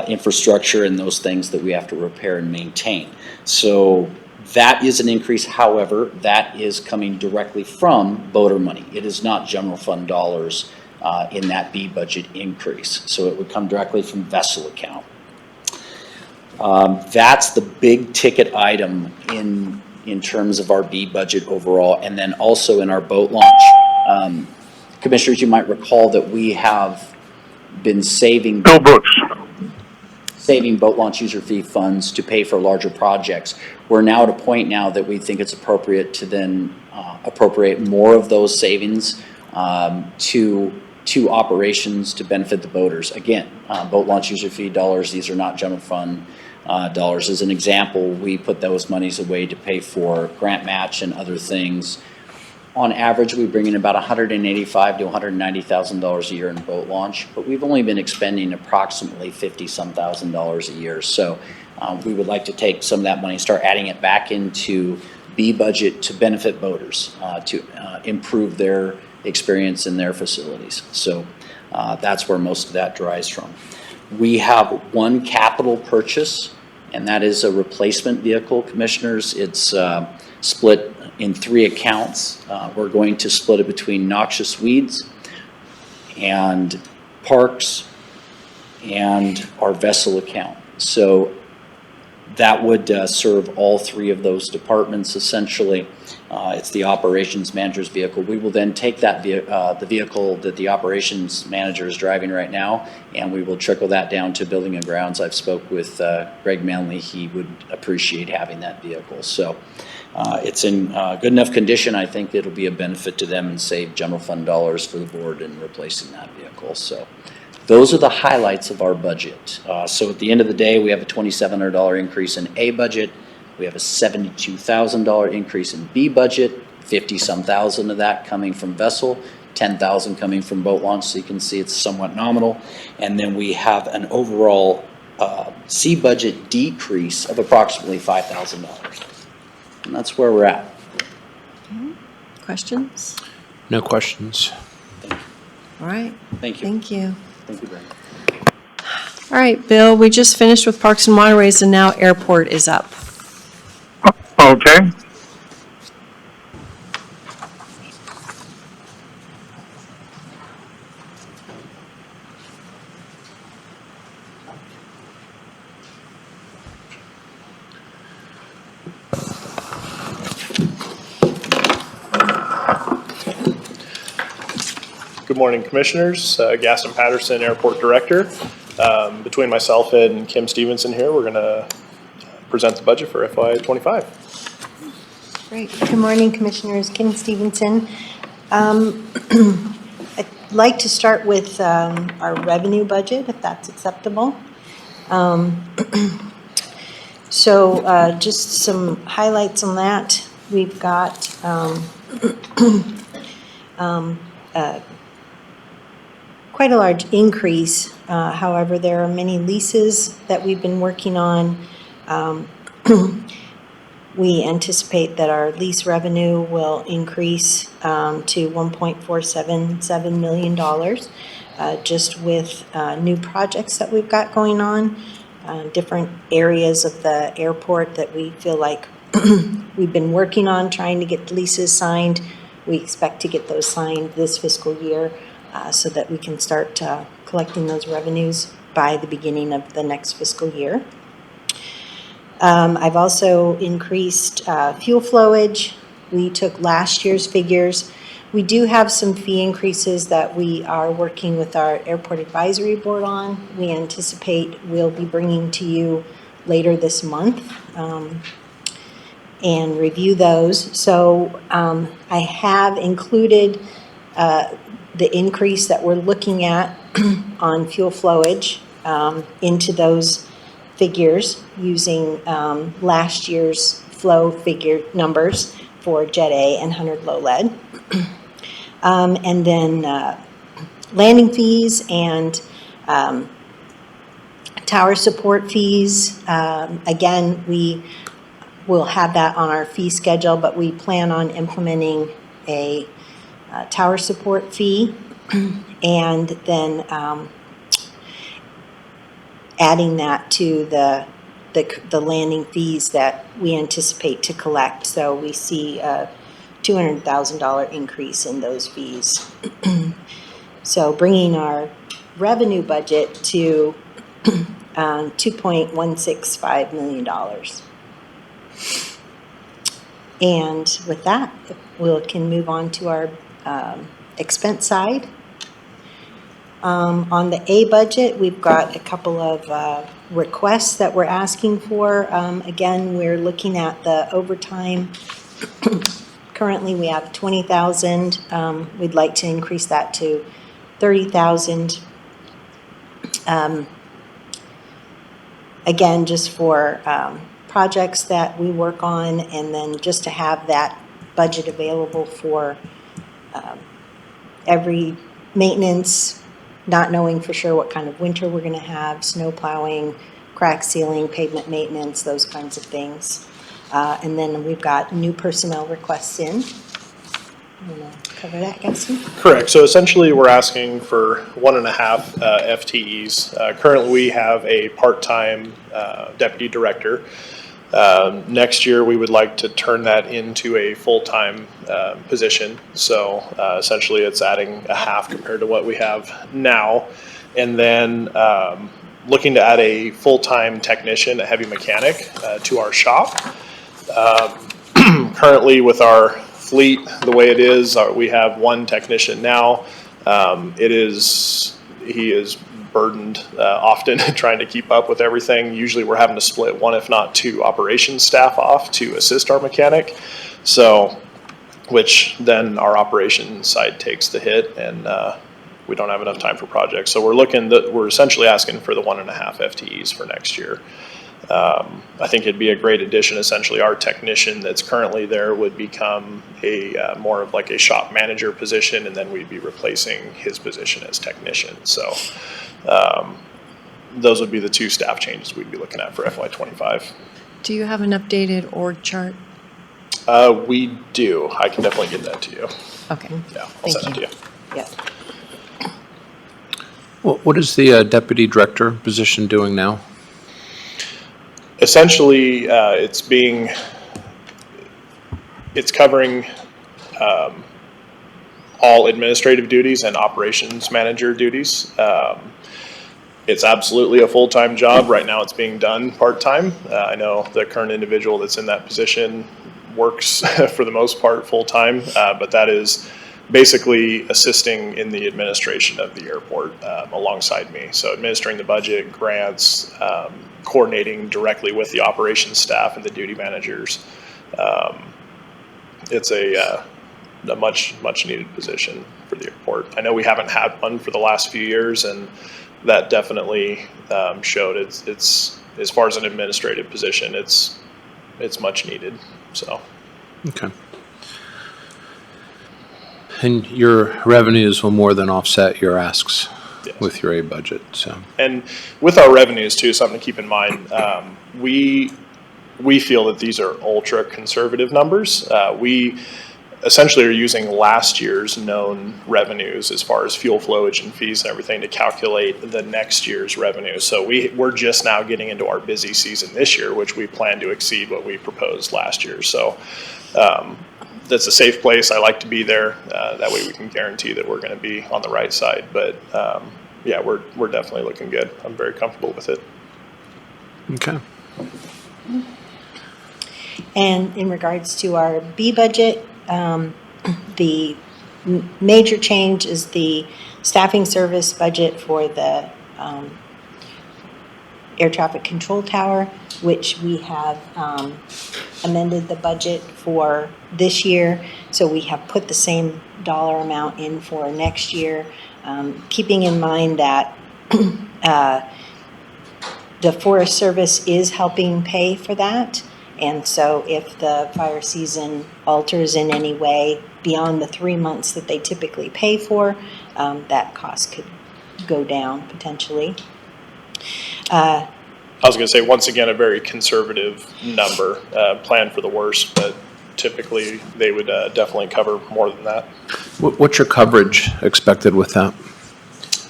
infrastructure and those things that we have to repair and maintain. So that is an increase. However, that is coming directly from boater money. It is not general fund dollars in that B budget increase. So it would come directly from vessel account. That's the big ticket item in terms of our B budget overall, and then also in our boat launch. Commissioners, you might recall that we have been saving boat launch user fee funds to pay for larger projects. We're now at a point now that we think it's appropriate to then appropriate more of those savings to operations to benefit the boaters. Again, boat launch user fee dollars, these are not general fund dollars. As an example, we put those monies away to pay for grant match and other things. On average, we bring in about $185,000 to $190,000 a year in boat launch, but we've only been expending approximately $50-some thousand a year. So we would like to take some of that money and start adding it back into B budget to benefit boaters, to improve their experience in their facilities. So that's where most of that derives from. We have one capital purchase, and that is a replacement vehicle, Commissioners. It's split in 3 accounts. We're going to split it between noxious weeds and parks and our vessel account. So that would serve all 3 of those departments essentially. It's the operations manager's vehicle. We will then take that the vehicle that the operations manager is driving right now, and we will trickle that down to building and grounds. I've spoke with Greg Manley. He would appreciate having that vehicle. So it's in good enough condition. I think it'll be a benefit to them and save general fund dollars for the board in replacing that vehicle. So those are the highlights of our budget. So at the end of the day, we have a $2,700 increase in A budget. We have a $72,000 increase in B budget, 50-some thousand of that coming from vessel, 10,000 coming from boat launch, so you can see it's somewhat nominal. And then we have an overall C budget decrease of approximately $5,000. And that's where we're at. Questions? No questions. All right. Thank you. Thank you. Thank you, Brenda. All right, Bill, we just finished with Parks and Waterways, and now Airport is up. Okay. Good morning, Commissioners. Gaston Patterson, Airport Director. Between myself and Kim Stevenson here, we're going to present the budget for FY25. Great. Good morning, Commissioners. Kim Stevenson. I'd like to start with our revenue budget, if that's acceptable. So just some highlights on that. We've got quite a large increase. However, there are many leases that we've been working on. We anticipate that our lease revenue will increase to $1.477 million just with new projects that we've got going on, different areas of the airport that we feel like we've been working on trying to get leases signed. We expect to get those signed this fiscal year so that we can start collecting those revenues by the beginning of the next fiscal year. I've also increased fuel flowage. We took last year's figures. We do have some fee increases that we are working with our Airport Advisory Board on. We anticipate we'll be bringing to you later this month and review those. So I have included the increase that we're looking at on fuel flowage into those figures using last year's flow figure numbers for Jet A and 100 low lead. And then landing fees and tower support fees. Again, we we'll have that on our fee schedule, but we plan on implementing a tower support fee and then adding that to the landing fees that we anticipate to collect. So we see a $200,000 increase in those fees. So bringing our revenue budget to $2.165 million. And with that, we can move on to our expense side. On the A budget, we've got a couple of requests that we're asking for. Again, we're looking at the overtime. Currently, we have 20,000. We'd like to increase that to 30,000. Again, just for projects that we work on, and then just to have that budget available for every maintenance, not knowing for sure what kind of winter we're going to have, snow plowing, crack sealing, pavement maintenance, those kinds of things. And then we've got new personnel requests in. You want to cover that, Gaston? Correct. So essentially, we're asking for 1.5 FTEs. Currently, we have a part-time deputy director. Next year, we would like to turn that into a full-time position. So essentially, it's adding a half compared to what we have now. And then looking to add a full-time technician, a heavy mechanic, to our shop. Currently, with our fleet the way it is, we have one technician now. He is burdened often trying to keep up with everything. Usually we're having to split one, if not two, operations staff off to assist our mechanic. So, which then our operations side takes the hit, and we don't have enough time for projects. So we're essentially asking for the 1.5 FTEs for next year. I think it'd be a great addition. Essentially, our technician that's currently there would become a more of like a shop manager position, and then we'd be replacing his position as technician. So those would be the two staff changes we'd be looking at for FY25. Do you have an updated org chart? We do. I can definitely get that to you. Okay. Yeah, I'll send it to you. Yeah. What is the deputy director position doing now? Essentially, it's covering all administrative duties and operations manager duties. It's absolutely a full-time job. Right now it's being done part-time. I know the current individual that's in that position works for the most part full-time, but that is basically assisting in the administration of the airport alongside me. So administering the budget, grants, coordinating directly with the operations staff and the duty managers. It's a much needed position for the airport. I know we haven't had one for the last few years, and that definitely showed. It's as far as an administrative position, it's much needed. So. Okay. And your revenues will more than offset your asks. Yes. With your A budget, so. And with our revenues too, something to keep in mind, we feel that these are ultra conservative numbers. We essentially are using last year's known revenues as far as fuel flowage and fees and everything to calculate the next year's revenue. So we're just now getting into our busy season this year, which we plan to exceed what we proposed last year. So that's a safe place. I like to be there. That way we can guarantee that we're going to be on the right side. But yeah, we're definitely looking good. I'm very comfortable with it. Okay. And in regards to our B budget, the major change is the staffing service budget for the air traffic control tower, which we have amended the budget for this year. So we have put the same dollar amount in for next year, keeping in mind that the Forest Service is helping pay for that. And so if the fire season alters in any way beyond the 3 months that they typically pay for, that cost could go down potentially. I was gonna say, once again, a very conservative number, plan for the worst, but typically they would definitely cover more than that. What's your coverage expected with that?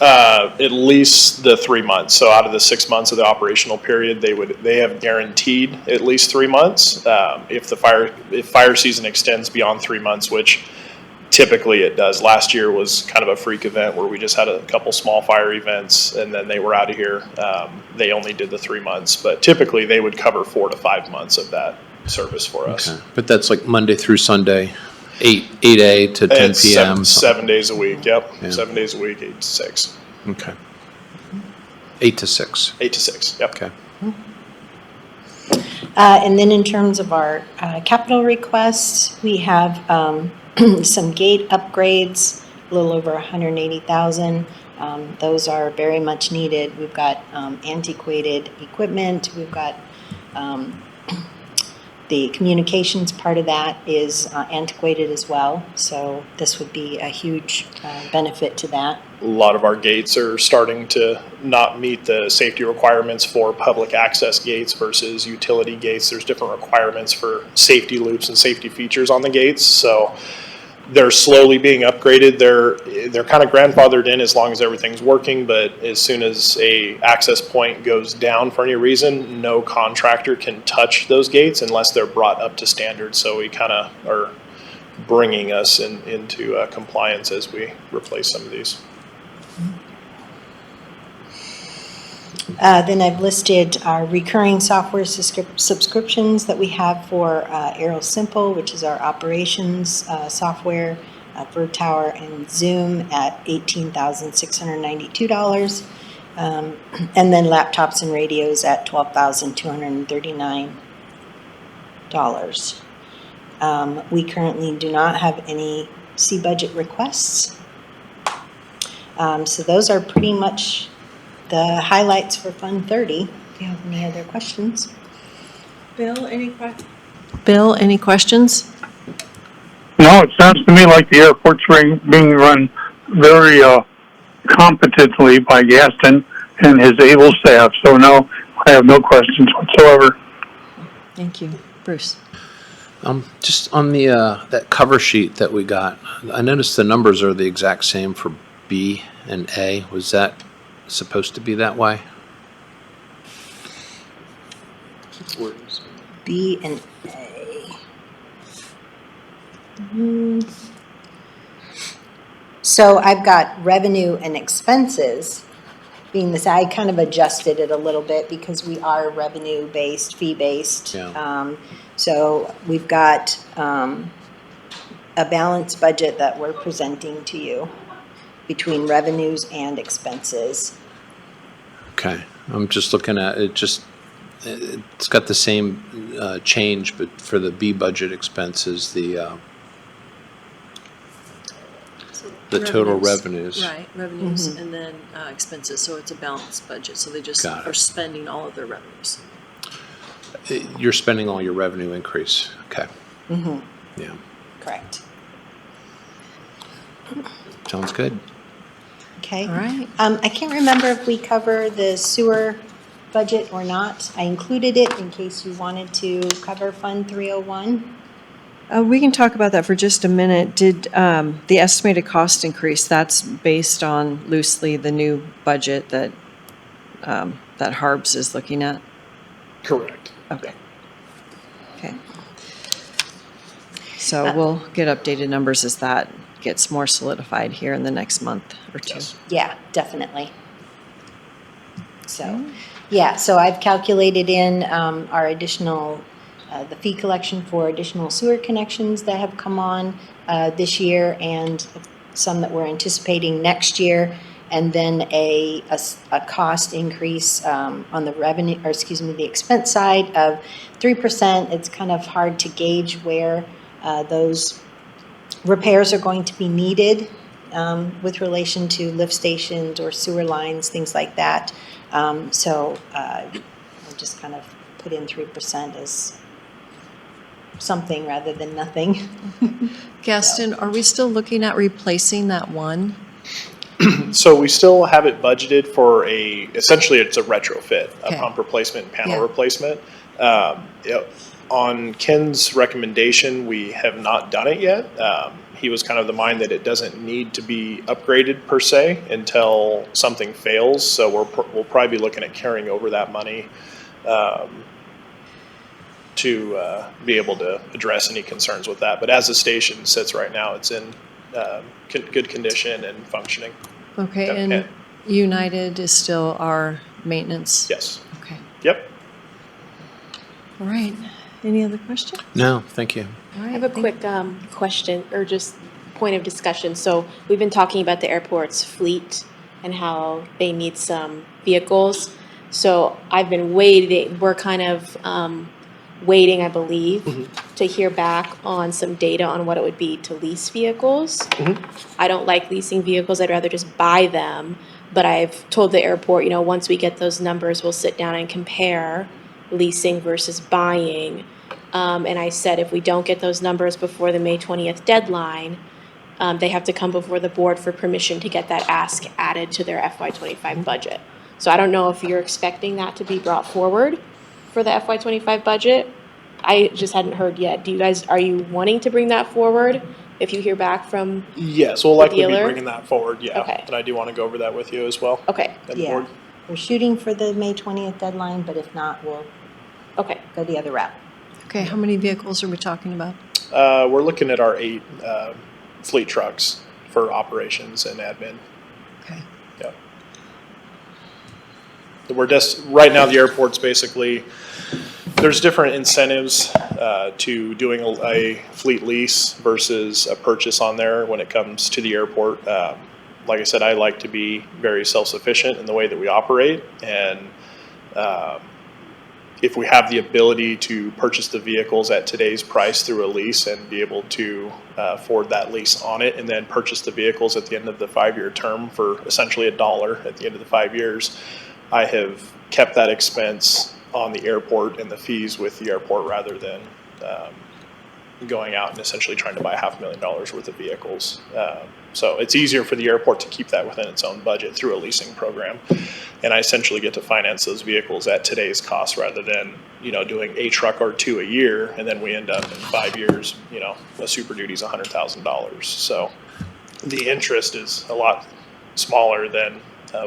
At least the 3 months. So out of the 6 months of the operational period, they have guaranteed at least 3 months. If fire season extends beyond 3 months, which typically it does. Last year was kind of a freak event where we just had a couple small fire events and then they were out of here. They only did the 3 months, but typically they would cover 4 to 5 months of that service for us. Okay. But that's like Monday through Sunday, 8 to 10 It's p.m. seven days a week. Yep. Yeah. 7 days a week, 8 to 6. Okay. 8 to 6. 8 to 6. Yep. Okay. And then in terms of our capital requests, we have some gate upgrades, a little over 180,000. Those are very much needed. We've got antiquated equipment. We've got the communications part of that is antiquated as well. So this would be a huge benefit to that. A lot of our gates are starting to not meet the safety requirements for public access gates versus utility gates. There's different requirements for safety loops and safety features on the gates. So they're slowly being upgraded. They're kind of grandfathered in as long as everything's working, but as soon as a access point goes down for any reason, no contractor can touch those gates unless they're brought up to standard. So we kind of are bringing us into compliance as we replace some of these. Then I've listed our recurring software subscriptions that we have for Aero Simple, which is our operations software, Tower and Zoom at $18,692. And then laptops and radios at $12,239. We currently do not have any C-budget requests. So those are pretty much the highlights for Fund 30. If you have any other questions. Bill, any questions? No, it sounds to me like the airport's being run very competently by Gaston and his able staff. So no, I have no questions whatsoever. Thank you. Bruce? Just on the that cover sheet that we got, I noticed the numbers are the exact same for B and A. Was that supposed to be that way? B and A. So I've got revenue and expenses being this. I kind of adjusted it a little bit because we are revenue-based, fee-based. Yeah. So we've got a balanced budget that we're presenting to you between revenues and expenses. Okay. I'm just looking at it. It's got the same change, but for the B budget expenses, the total revenues. Right, revenues and then expenses, so it's a balanced budget, so they just Got it. are spending all of their revenues. You're spending all your revenue increase. Okay. Yeah. Correct. Sounds good. Okay. All right. I can't remember if we cover the sewer budget or not. I included it in case you wanted to cover Fund 301. We can talk about that for just a minute. Did the estimated cost increase, that's based on loosely the new budget that Harbs is looking at? Correct. Okay. Okay. So we'll get updated numbers as that gets more solidified here in the next month or two. Yes. Yeah, definitely. So, yeah, so I've calculated in our additional, the fee collection for additional sewer connections that have come on this year and some that we're anticipating next year. And then a cost increase on the revenue, or excuse me, the expense side of 3%. It's kind of hard to gauge where those repairs are going to be needed with relation to lift stations or sewer lines, things like that. So I'll just kind of put in 3% as something rather than nothing. Gaston, are we still looking at replacing that one? So we still have it budgeted for essentially it's a retrofit, Okay. a pump replacement and panel Yeah. replacement. On Ken's recommendation, we have not done it yet. He was kind of the mind that it doesn't need to be upgraded per se until something fails. So we'll probably be looking at carrying over that money to be able to address any concerns with that. But as the station sits right now, it's in good condition and functioning. Okay, Yep, and United is still our maintenance? Yes. Okay, Yep. all right. Any other questions? No, thank you. All right, I have a quick question, or just point of discussion. So we've been talking about the airport's fleet and how they need some vehicles. So I've been waiting, we're kind of waiting, I believe, to hear back on some data on what it would be to lease vehicles. I don't like leasing vehicles, I'd rather just buy them. But I've told the airport, you know, once we get those numbers, we'll sit down and compare leasing versus buying. And I said, if we don't get those numbers before the May 20th deadline, they have to come before the board for permission to get that ask added to their FY25 budget. So I don't know if you're expecting that to be brought forward for the FY25 budget. I just hadn't heard yet. Are you wanting to bring that forward if you hear back from? Yes, we'll likely be dealer? bringing that forward, yeah. Okay. And I do want to go over that with you as well. Okay, And the Yeah. board. We're shooting for the May 20th deadline, but if not, we'll okay. go the other route. Okay, how many vehicles are we talking about? We're looking at our 8 fleet trucks for operations and admin. Okay. Yep. We're just, right now, the airport's basically, there's different incentives to doing a fleet lease versus a purchase on there when it comes to the airport. Like I said, I like to be very self-sufficient in the way that we operate, and if we have the ability to purchase the vehicles at today's price through a lease and be able to forward that lease on it and then purchase the vehicles at the end of the 5-year term for essentially $1 at the end of the 5 years, I have kept that expense on the airport and the fees with the airport rather than going out and essentially trying to buy $500,000 worth of vehicles. So it's easier for the airport to keep that within its own budget through a leasing program. And I essentially get to finance those vehicles at today's cost rather than, you know, doing a truck or 2 a year. And then we end up in 5 years, you know, a Super Duty's $100,000. So the interest is a lot smaller than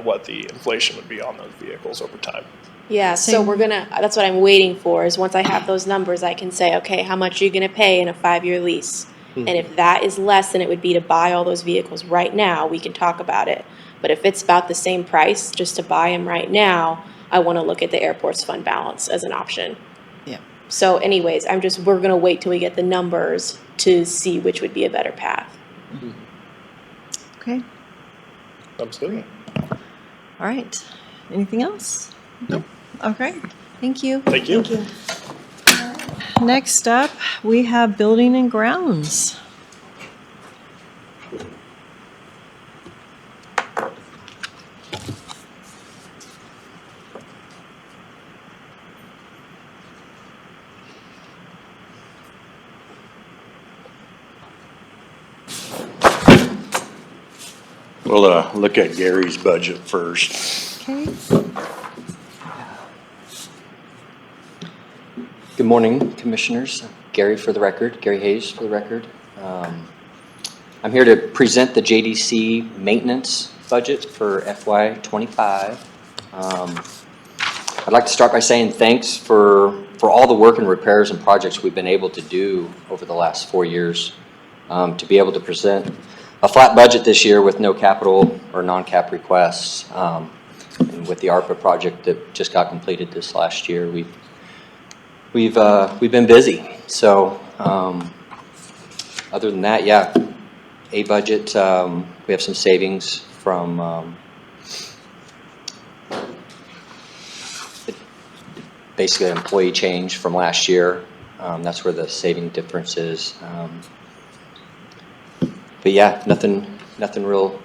what the inflation would be on those vehicles over time. Yeah, so that's what I'm waiting for, is once I have those numbers, I can say, okay, how much are you gonna pay in a 5-year lease? And if that is less than it would be to buy all those vehicles right now, we can talk about it. But if it's about the same price, just to buy them right now, I wanna look at the airport's fund balance as an option. Yeah. So anyways, we're gonna wait till we get the numbers to see which would be a better path. Okay, Absolutely. all right. Anything else? Nope. Okay, thank you. Thank you. Thank you. Next up, we have building and grounds. We'll look at Gary's budget first. Okay, Good morning, Commissioners. Gary for the record, Gary Hayes for the record. I'm here to present the JDC maintenance budget for FY25. I'd like to start by saying thanks for all the work and repairs and projects we've been able to do over the last 4 years. To be able to present a flat budget this year with no capital or non-cap requests. And with the ARPA project that just got completed this last year, we've been busy. So other than that, yeah, a budget. We have some savings from basically an employee change from last year. That's where the saving difference is. But yeah, nothing real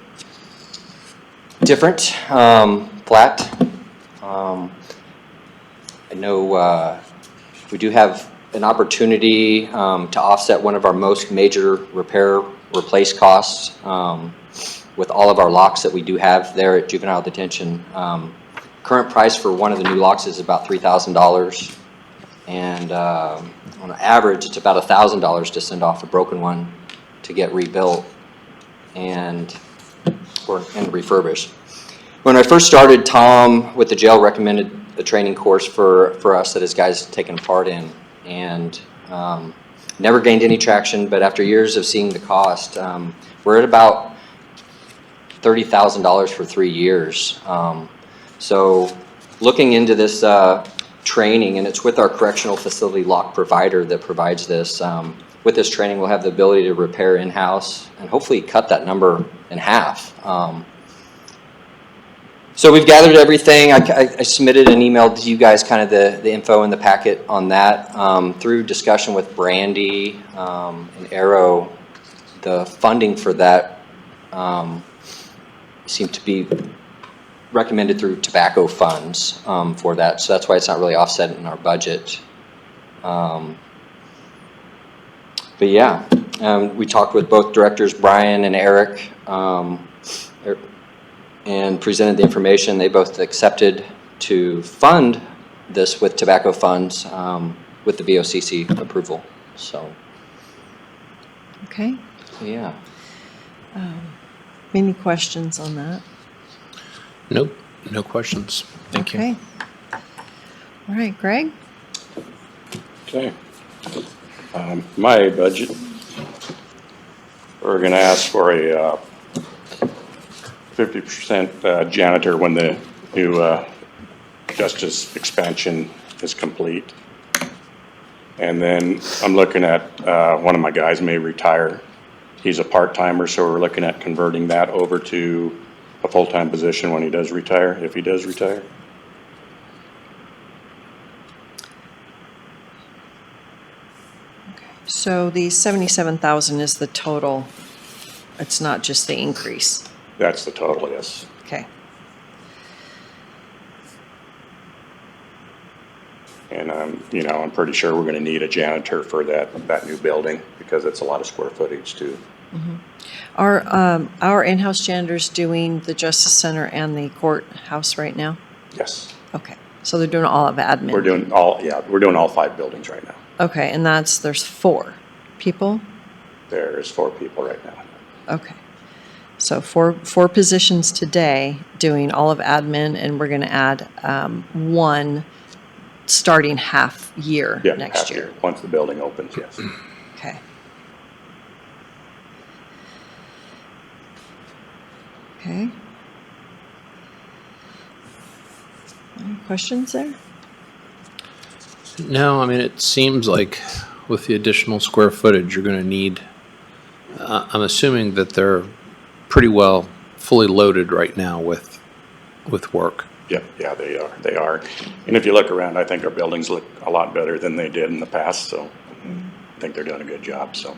different. Flat. I know we do have an opportunity to offset one of our most major repair replace costs with all of our locks that we do have there at Juvenile Detention. Current price for one of the new locks is about $3,000. And on average, it's about $1,000 to send off a broken one to get rebuilt and refurbished. When I first started, Tom with the jail recommended a training course for us that his guys taken part in, and never gained any traction. But after years of seeing the cost, we're at about $30,000 for 3 years. So looking into this training, and it's with our correctional facility lock provider that provides this. With this training, we'll have the ability to repair in-house and hopefully cut that number in half. So we've gathered everything. I submitted an email to you guys, kind of the info in the packet on that. Through discussion with Brandy and Arrow, the funding for that seemed to be recommended through tobacco funds for that. So that's why it's not really offset in our budget. But yeah, we talked with both directors, Brian and Eric, and presented the information. They both accepted to fund this with tobacco funds with the BOCC approval. So, Okay. yeah. Any questions on that? Nope, no questions. Thank you. Okay. All right, Greg? Okay. My budget, we're gonna ask for a 50% janitor when the new justice expansion is complete. And then I'm looking at, one of my guys may retire. He's a part-timer, so we're looking at converting that over to a full-time position when he does retire, if he does retire. So the 77,000 is the total. It's not just the increase. That's the total, yes. Okay. And I'm pretty sure we're gonna need a janitor for that new building because it's a lot of square footage too. Are our in-house janitors doing the Justice Center and the courthouse right now? Yes. Okay, so they're doing all of admin? We're doing all 5 buildings right now. Okay, and there's 4 people? There's 4 people right now. Okay. So four positions today doing all of admin, and we're gonna add 1 starting half year Yeah, next half year. once the building opens, yes. Okay. Okay. Any questions there? No, I mean, it seems like with the additional square footage, you're going to need, I'm assuming that they're pretty well fully loaded right now with work. Yeah, they are. And if you look around, I think our buildings look a lot better than they did in the past, so I think they're doing a good job, so.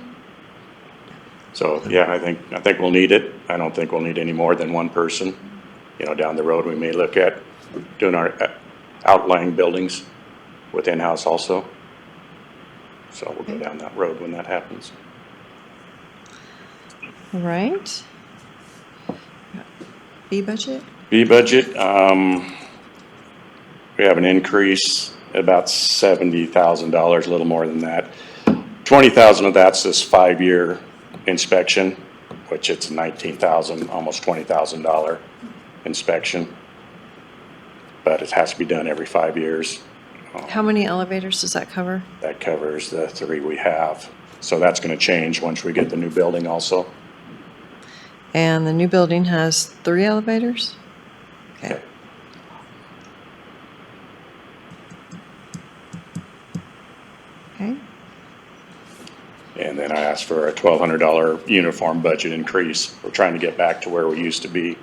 So, yeah, I think we'll need it. I don't think we'll need any more than 1 person. Down the road, we may look at doing our outlying buildings with in-house also. So we'll go down that road when that happens. All right. B budget? B budget, we have an increase about $70,000, a little more than that. 20,000 of that's this 5-year inspection, which it's $19,000, almost $20,000 inspection. But it has to be done every 5 years. How many elevators does that cover? That covers the 3 we have. So that's gonna change once we get the new building also. And the new building has 3 elevators? Okay. Okay. And then I asked for a $1,200 uniform budget increase. We're trying to get back to where we used to be.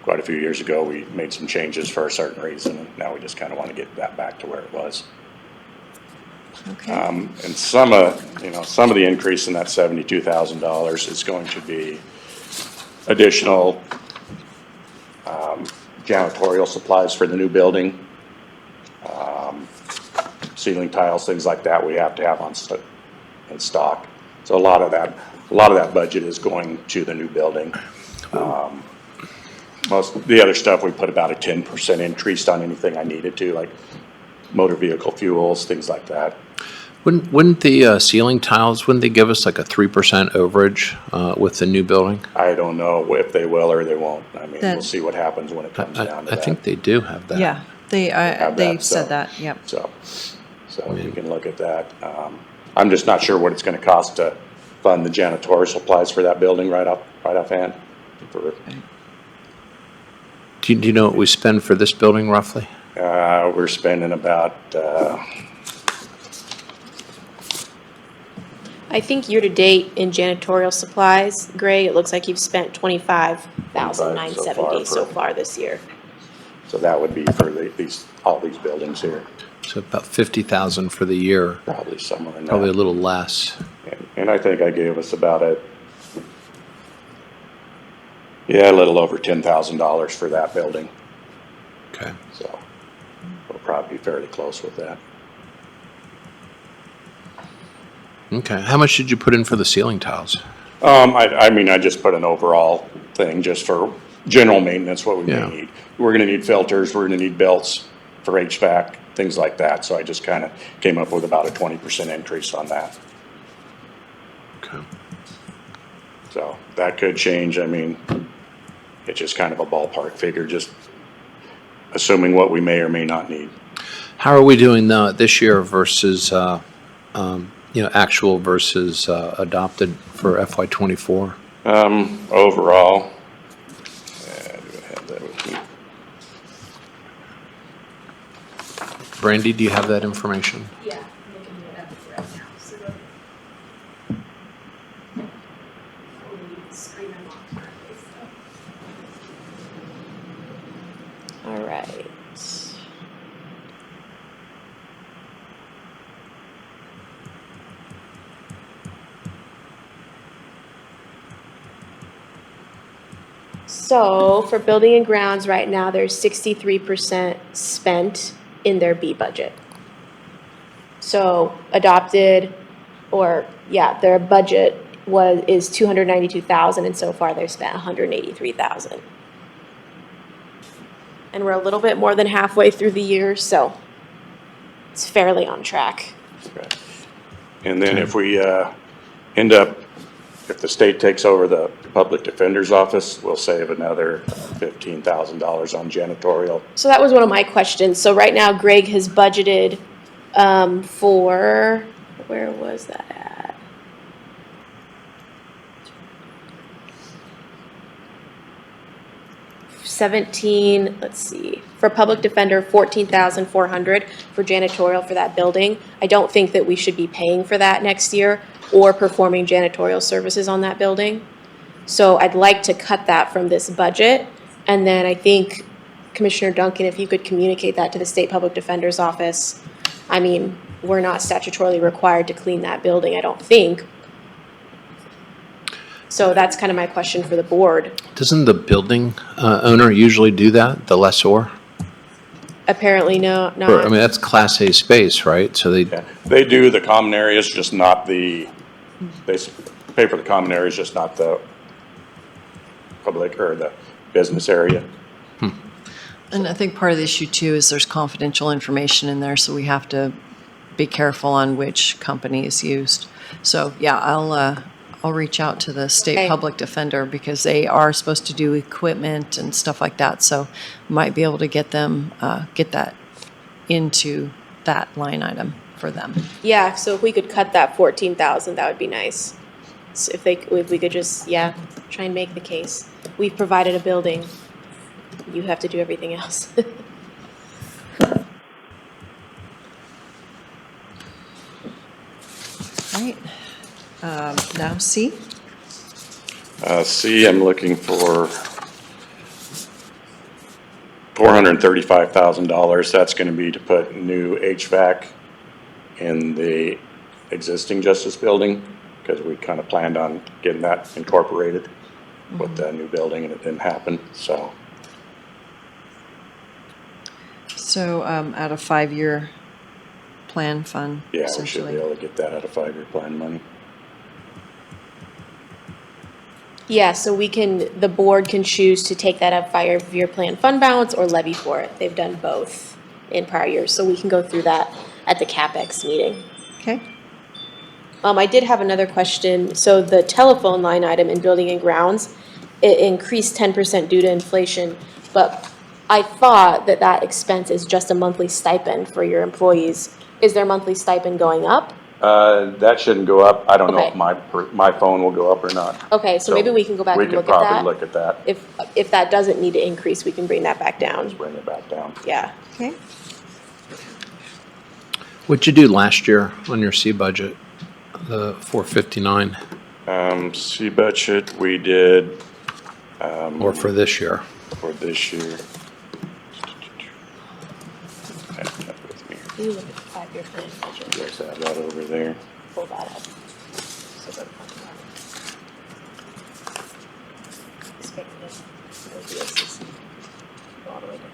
Quite a few years ago, we made some changes for a certain reason, and now we just kind of want to get that back to where it was. Okay. And some of the increase in that $72,000 is going to be additional janitorial supplies for the new building, ceiling tiles, things like that we have to have in stock. So a lot of that budget is going to the new building. Most, the other stuff, we put about a 10% increase on anything I needed to, like motor vehicle fuels, things like that. Wouldn't the ceiling tiles, wouldn't they give us like a 3% overage with the new building? I don't know if they will or they won't. I mean, That- we'll see what happens when it comes down to I that. think they do have that. Yeah, Have they've that, said so- that, yep. So we can look at that. I'm just not sure what it's gonna cost to fund the janitorial supplies for that building right offhand. Do you know what we spend for this building roughly? We're spending about, I think year-to-date in janitorial supplies, Greg, it looks like you've spent 25,970 so far this year. so that would be for all these buildings here, So about 50,000 for the year, probably somewhere in probably a that. little less. And I think I gave us about a little over $10,000 for that building, Okay. so we'll probably be fairly close with that. Okay. How much did you put in for the ceiling tiles? I mean, I just put an overall thing just for general maintenance, what we Yeah. may need. We're gonna need filters, we're gonna need belts for HVAC, things like that, so I just kinda came up with about a 20% increase on that. Okay. So that could change, I mean, it's just kind of a ballpark figure, just assuming what we may or may not need. How are we doing this year versus, actual versus adopted for FY24? Overall, do I have that with me? Brandy, do you have that information? Yeah, I'm looking it up right now, so all right. So for building and grounds right now, there's 63% spent in their B budget. So adopted, their budget is 292,000, and so far they've spent 183,000. And we're a little bit more than halfway through the year, so it's fairly on track. Okay. And then if we end up, if the state takes over the public defender's office, we'll save another $15,000 on janitorial. So that was one of my questions. So right now Greg has budgeted for, where was that at? 17, let's see, for public defender, 14,400 for janitorial for that building. I don't think that we should be paying for that next year or performing janitorial services on that building. So I'd like to cut that from this budget. And then I think, Commissioner Duncan, if you could communicate that to the State Public Defender's Office. I mean, we're not statutorily required to clean that building, I don't think. So that's kind of my question for the board. Doesn't the building owner usually do that, the lessor? Apparently, no, Or, I not. mean, that's Class A space, right? So they, Yeah, they do the common areas, just not they pay for the common areas, just not the public or the business area. And I think part of the issue too is there's confidential information in there, so we have to be careful on which company is used. So, yeah, I'll reach out to the state Okay. public defender because they are supposed to do equipment and stuff like that. So might be able to get them, get that into that line item for them. Yeah, so if we could cut that 14,000, that would be nice. So if we could just, try and make the case. We've provided a building. You have to do everything else. Right. Now C. C, I'm looking for $435,000. That's gonna be to put new HVAC in the existing Justice Building, because we kind of planned on getting that incorporated with the new building, and it didn't happen, so. So out of 5-year plan fund, Yeah, we should essentially. be able to get that out of 5-year plan money. Yeah, so the board can choose to take that up five-year plan fund balance or levy for it. They've done both in prior years, so we can go through that at the CapEx meeting. Okay. I did have another question. So the telephone line item in building and grounds, it increased 10% due to inflation, but I thought that that expense is just a monthly stipend for your employees. Is their monthly stipend going up? That shouldn't go up. I don't know if Okay. my phone will go up or not. Okay, so maybe we can go back and look at that. We could probably look at that, If that doesn't need to increase, we can bring that back down. bring it back down. Yeah. Okay. What'd you do last year on your C budget, the 459, C budget, we did, or for this year? for this year. I have that with me. You look at the five-year plan budget. Just have that over there. Pull that up. So that- All the way down.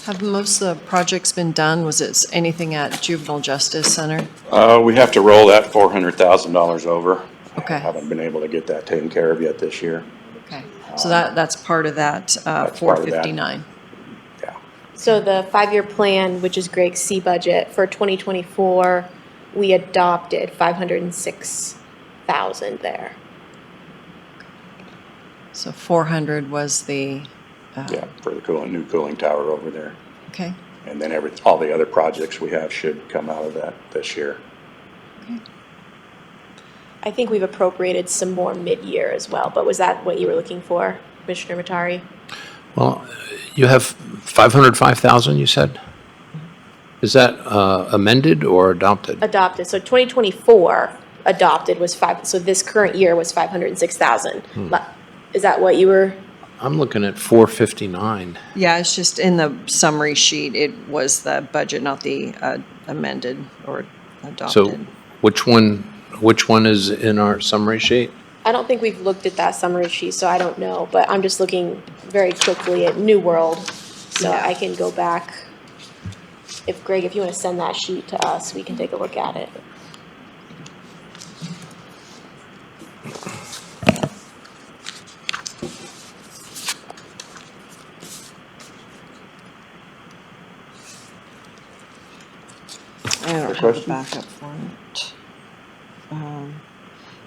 Have most of the projects been done? Was it anything at Juvenile Justice Center? We have to roll that $400,000 over. Okay. Haven't been able to get that taken care of yet this year. Okay. So that's part of that part of that. 459. Yeah. So the five-year plan, which is Greg's C budget, for 2024, we adopted 506,000 there. So 400 was the, Yeah, for the new cooling tower over there. okay. And then all the other projects we have should come out of that this year. I think we've appropriated some more mid-year as well, but was that what you were looking for, Commissioner Matari? Well, you have 505,000, you said? Is that amended or adopted? Adopted, so 2024 adopted was so this current year was 506,000. Is that what you were? I'm looking at 459. Yeah, it's just in the summary sheet, it was the budget, not the amended or adopted. So which one is in our summary sheet? I don't think we've looked at that summary sheet, so I don't know, but I'm just looking very quickly at New World, so Yeah. I can go back. If Greg, if you want to send that sheet to us, we can take a look at it. I don't have a question? backup for it.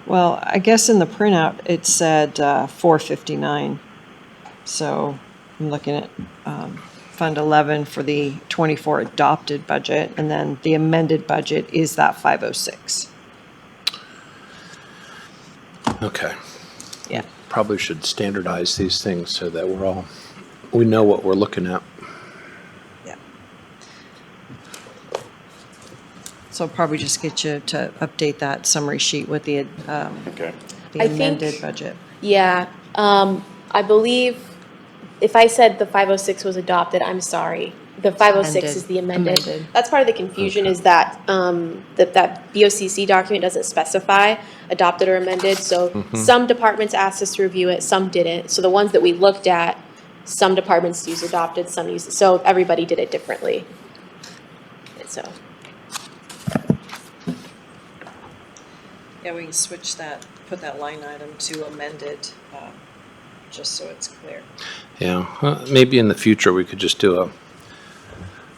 Well, I guess in the printout, it said 459. So I'm looking at Fund 11 for the 24 adopted budget, and then the amended budget is that 506. Okay. Yeah. Probably should standardize these things so that we know what we're looking at. Yeah. So I'll probably just get you to update that summary sheet with the Okay. I think- amended budget. Yeah, I believe if I said the 506 was adopted, I'm sorry. The 506 is the amended. Amended. That's part of the confusion is that, that BOCC document doesn't specify adopted or amended. So some departments asked us to review it, some didn't. So the ones that we looked at, some departments use adopted, some use, so everybody did it differently. And so, Yeah, we can switch that, put that line item to amended, just so it's clear. Yeah, maybe in the future, we could just do a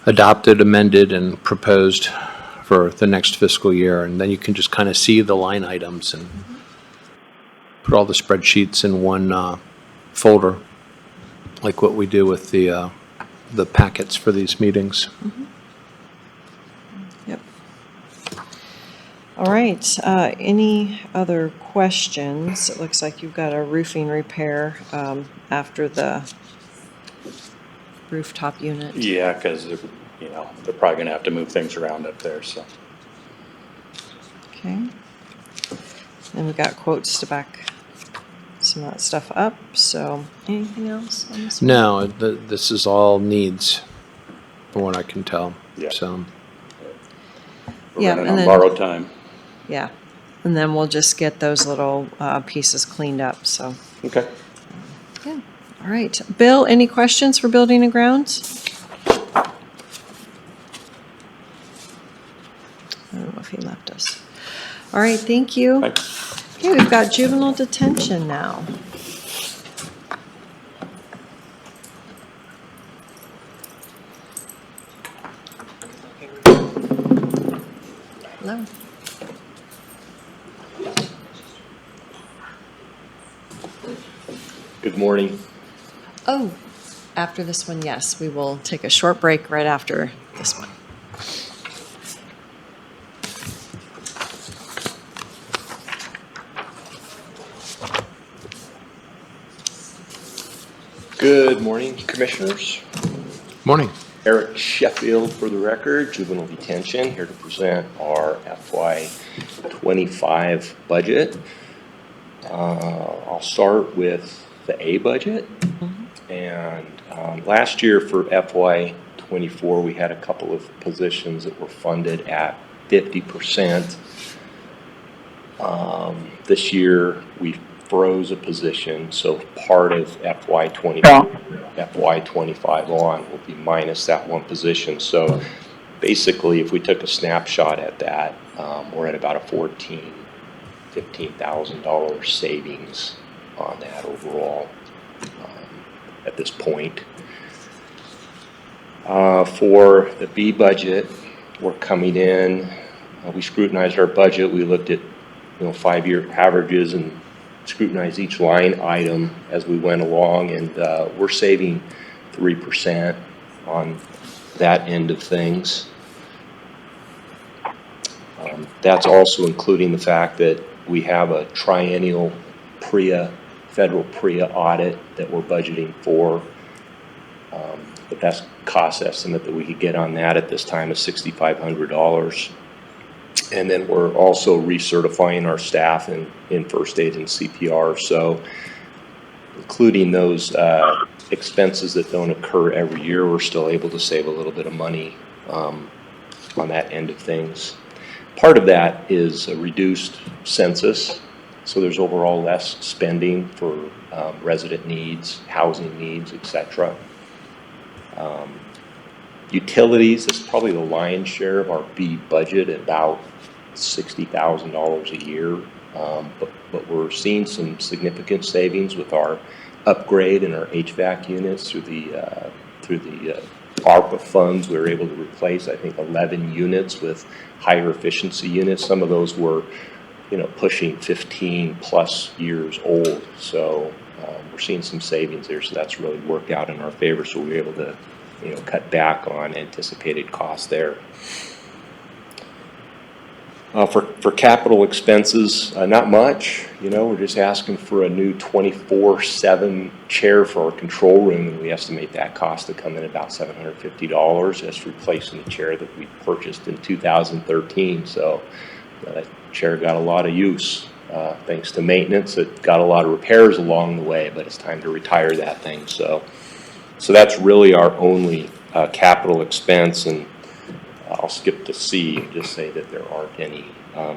adopted, amended, and proposed for the next fiscal year, and then you can just kind of see the line items and put all the spreadsheets in one folder, like what we do with the packets for these meetings. Yep. All right, any other questions? It looks like you've got a roofing repair after the rooftop unit. Yeah, because, they're probably gonna have to move things around up there, so. Okay. And we've got quotes to back some of that stuff up, so anything else on this one? No, this is all needs, from what I can tell. Yeah. So, We're Yeah, running and on then- borrowed time. Yeah, and then we'll just get those little pieces cleaned up, so. Okay. Good. All right. Bill, any questions for Building and Grounds? I don't know if he left us. All right, thank you. Thanks. Okay, we've got juvenile detention now. Hello. Good morning. Oh, after this one, yes, we will take a short break right after this one. Good morning, Commissioners. Morning. Eric Sheffield for the record, Juvenile Detention, here to present our FY25 budget. I'll start with the A budget. And last year for FY24, we had a couple of positions that were funded at 50%. This year, we froze a position, so part of FY25 on will be minus that one position. So basically, if we took a snapshot at that, we're at about a $15,000 savings on that overall at this point. For the B budget, we're coming in, we scrutinized our budget, we looked at 5-year averages and scrutinized each line item as we went along, and we're saving 3% on that end of things. That's also including the fact that we have a triennial federal PREA audit that we're budgeting for. The best cost estimate that we could get on that at this time is $6,500. And then we're also recertifying our staff in first aid and CPR. So including those expenses that don't occur every year, we're still able to save a little bit of money on that end of things. Part of that is a reduced census. So there's overall less spending for resident needs, housing needs, etc. Utilities is probably the lion's share of our B budget, at about $60,000 a year. But we're seeing some significant savings with our upgrade in our HVAC units through the ARPA funds. We were able to replace, I think, 11 units with higher efficiency units. Some of those were pushing 15 plus years old. So we're seeing some savings there. So that's really worked out in our favor. So we were able to, cut back on anticipated costs there. For capital expenses, not much. We're just asking for a new 24/7 chair for our control room, and we estimate that cost to come in about $750. That's replacing the chair that we purchased in 2013. So that chair got a lot of use thanks to maintenance. It got a lot of repairs along the way, but it's time to retire that thing. So that's really our only capital expense, and I'll skip to C and just say that there aren't any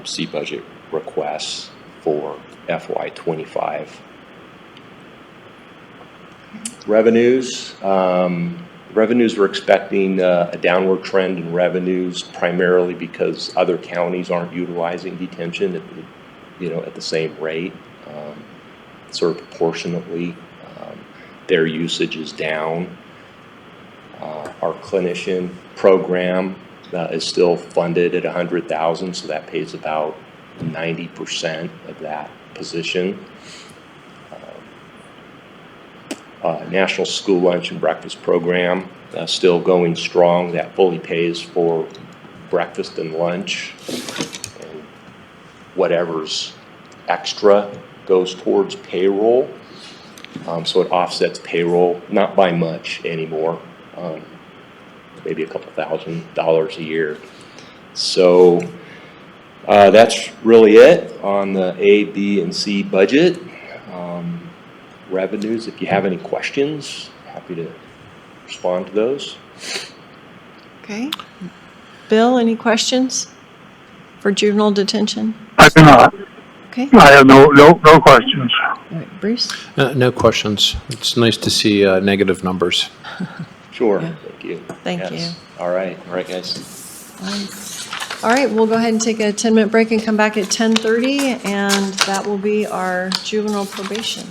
C budget requests for FY25. Revenues. Revenues, we're expecting a downward trend in revenues, primarily because other counties aren't utilizing detention at the same rate, sort of proportionately. Their usage is down. Our clinician program is still funded at $100,000, so that pays about 90% of that position. National School Lunch and Breakfast Program still going strong. That fully pays for breakfast and lunch, and whatever's extra goes towards payroll. So it offsets payroll, not by much anymore, maybe a couple $1,000s a year. So that's really it on the A, B, and C budget. Revenues, if you have any questions, happy to respond to those. Okay. Bill, any questions for juvenile detention? I do not. Okay. I have no questions. All right, Bruce? No questions. It's nice to see negative numbers. Sure. Yeah. Thank you. Thank Yes. you. All right, guys. All right. All right, we'll go ahead and take a 10-minute break and come back at 10:30, and that will be our juvenile probation.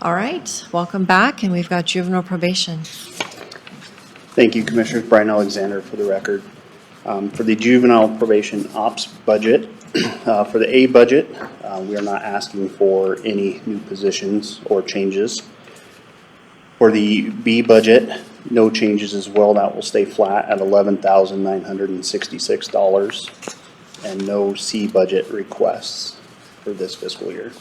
All right, welcome back, and we've got juvenile probation. Thank you, Commissioners. Brian Alexander for the record. For the juvenile probation ops budget, for the A budget, we are not asking for any new positions or changes. For the B budget, no changes as well. That will stay flat at $11,966, and no C budget requests for this fiscal year.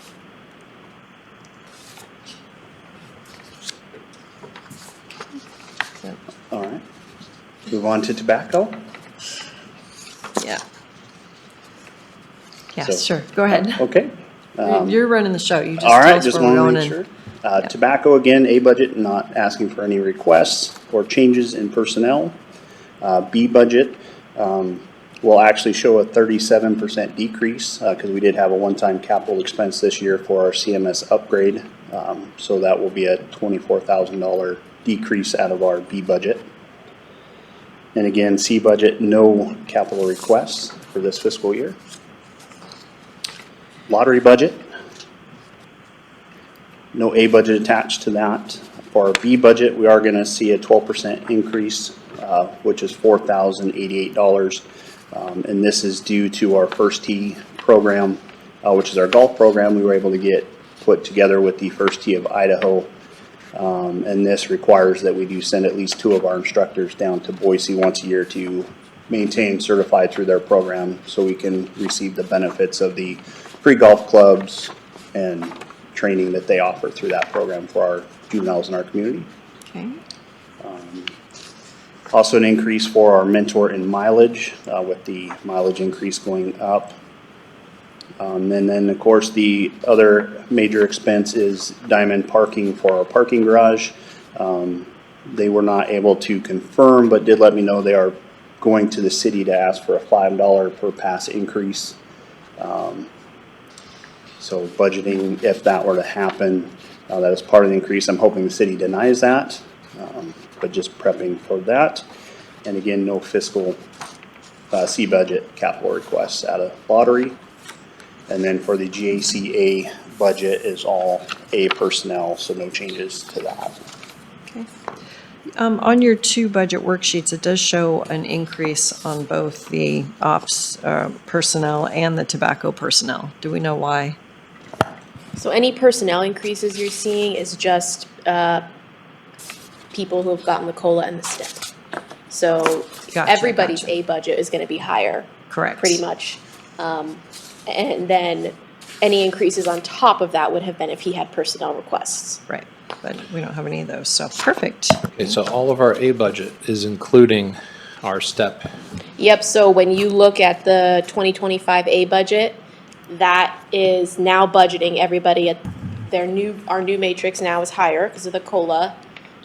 All right. Move on to tobacco. Yeah. Yeah, So- sure, go ahead. Okay. You're running the show, you just All tell right, us just where we're want to going. make And sure. Tobacco, again, A budget, not asking for any requests or changes in personnel. B budget will actually show a 37% decrease because we did have a one-time capital expense this year for our CMS upgrade. So that will be a $24,000 decrease out of our B budget. And again, C budget, no capital requests for this fiscal year. Lottery budget, no A budget attached to that. For our B budget, we are going to see a 12% increase, which is $4,088. And this is due to our First Tee program, which is our golf program we were able to get put together with the First Tee of Idaho. And this requires that we do send at least 2 of our instructors down to Boise once a year to maintain certified through their program so we can receive the benefits of the free golf clubs and training that they offer through that program for our juveniles in our community. Okay. Also an increase for our mentor in mileage, with the mileage increase going up. And then, of course, the other major expense is diamond parking for our parking garage. They were not able to confirm, but did let me know they are going to the city to ask for a $5 per pass increase. So budgeting, if that were to happen, that is part of the increase. I'm hoping the city denies that, but just prepping for that. And again, no fiscal C budget capital requests out of lottery. And then for the GACA budget is all A personnel, so no changes to that. Okay. On your 2 budget worksheets, it does show an increase on both the ops personnel and the tobacco personnel. Do we know why? So any personnel increases you're seeing is just people who have gotten the COLA and the STEP. So Gotcha, everybody's gotcha. A budget is going to be higher. Correct. Pretty much. And then any increases on top of that would have been if he had personnel requests. Right, but we don't have any of those, so perfect. Okay, so all of our A budget is including our step. Yep, so when you look at the 2025 A budget, that is now budgeting everybody at our new matrix now is higher because of the COLA.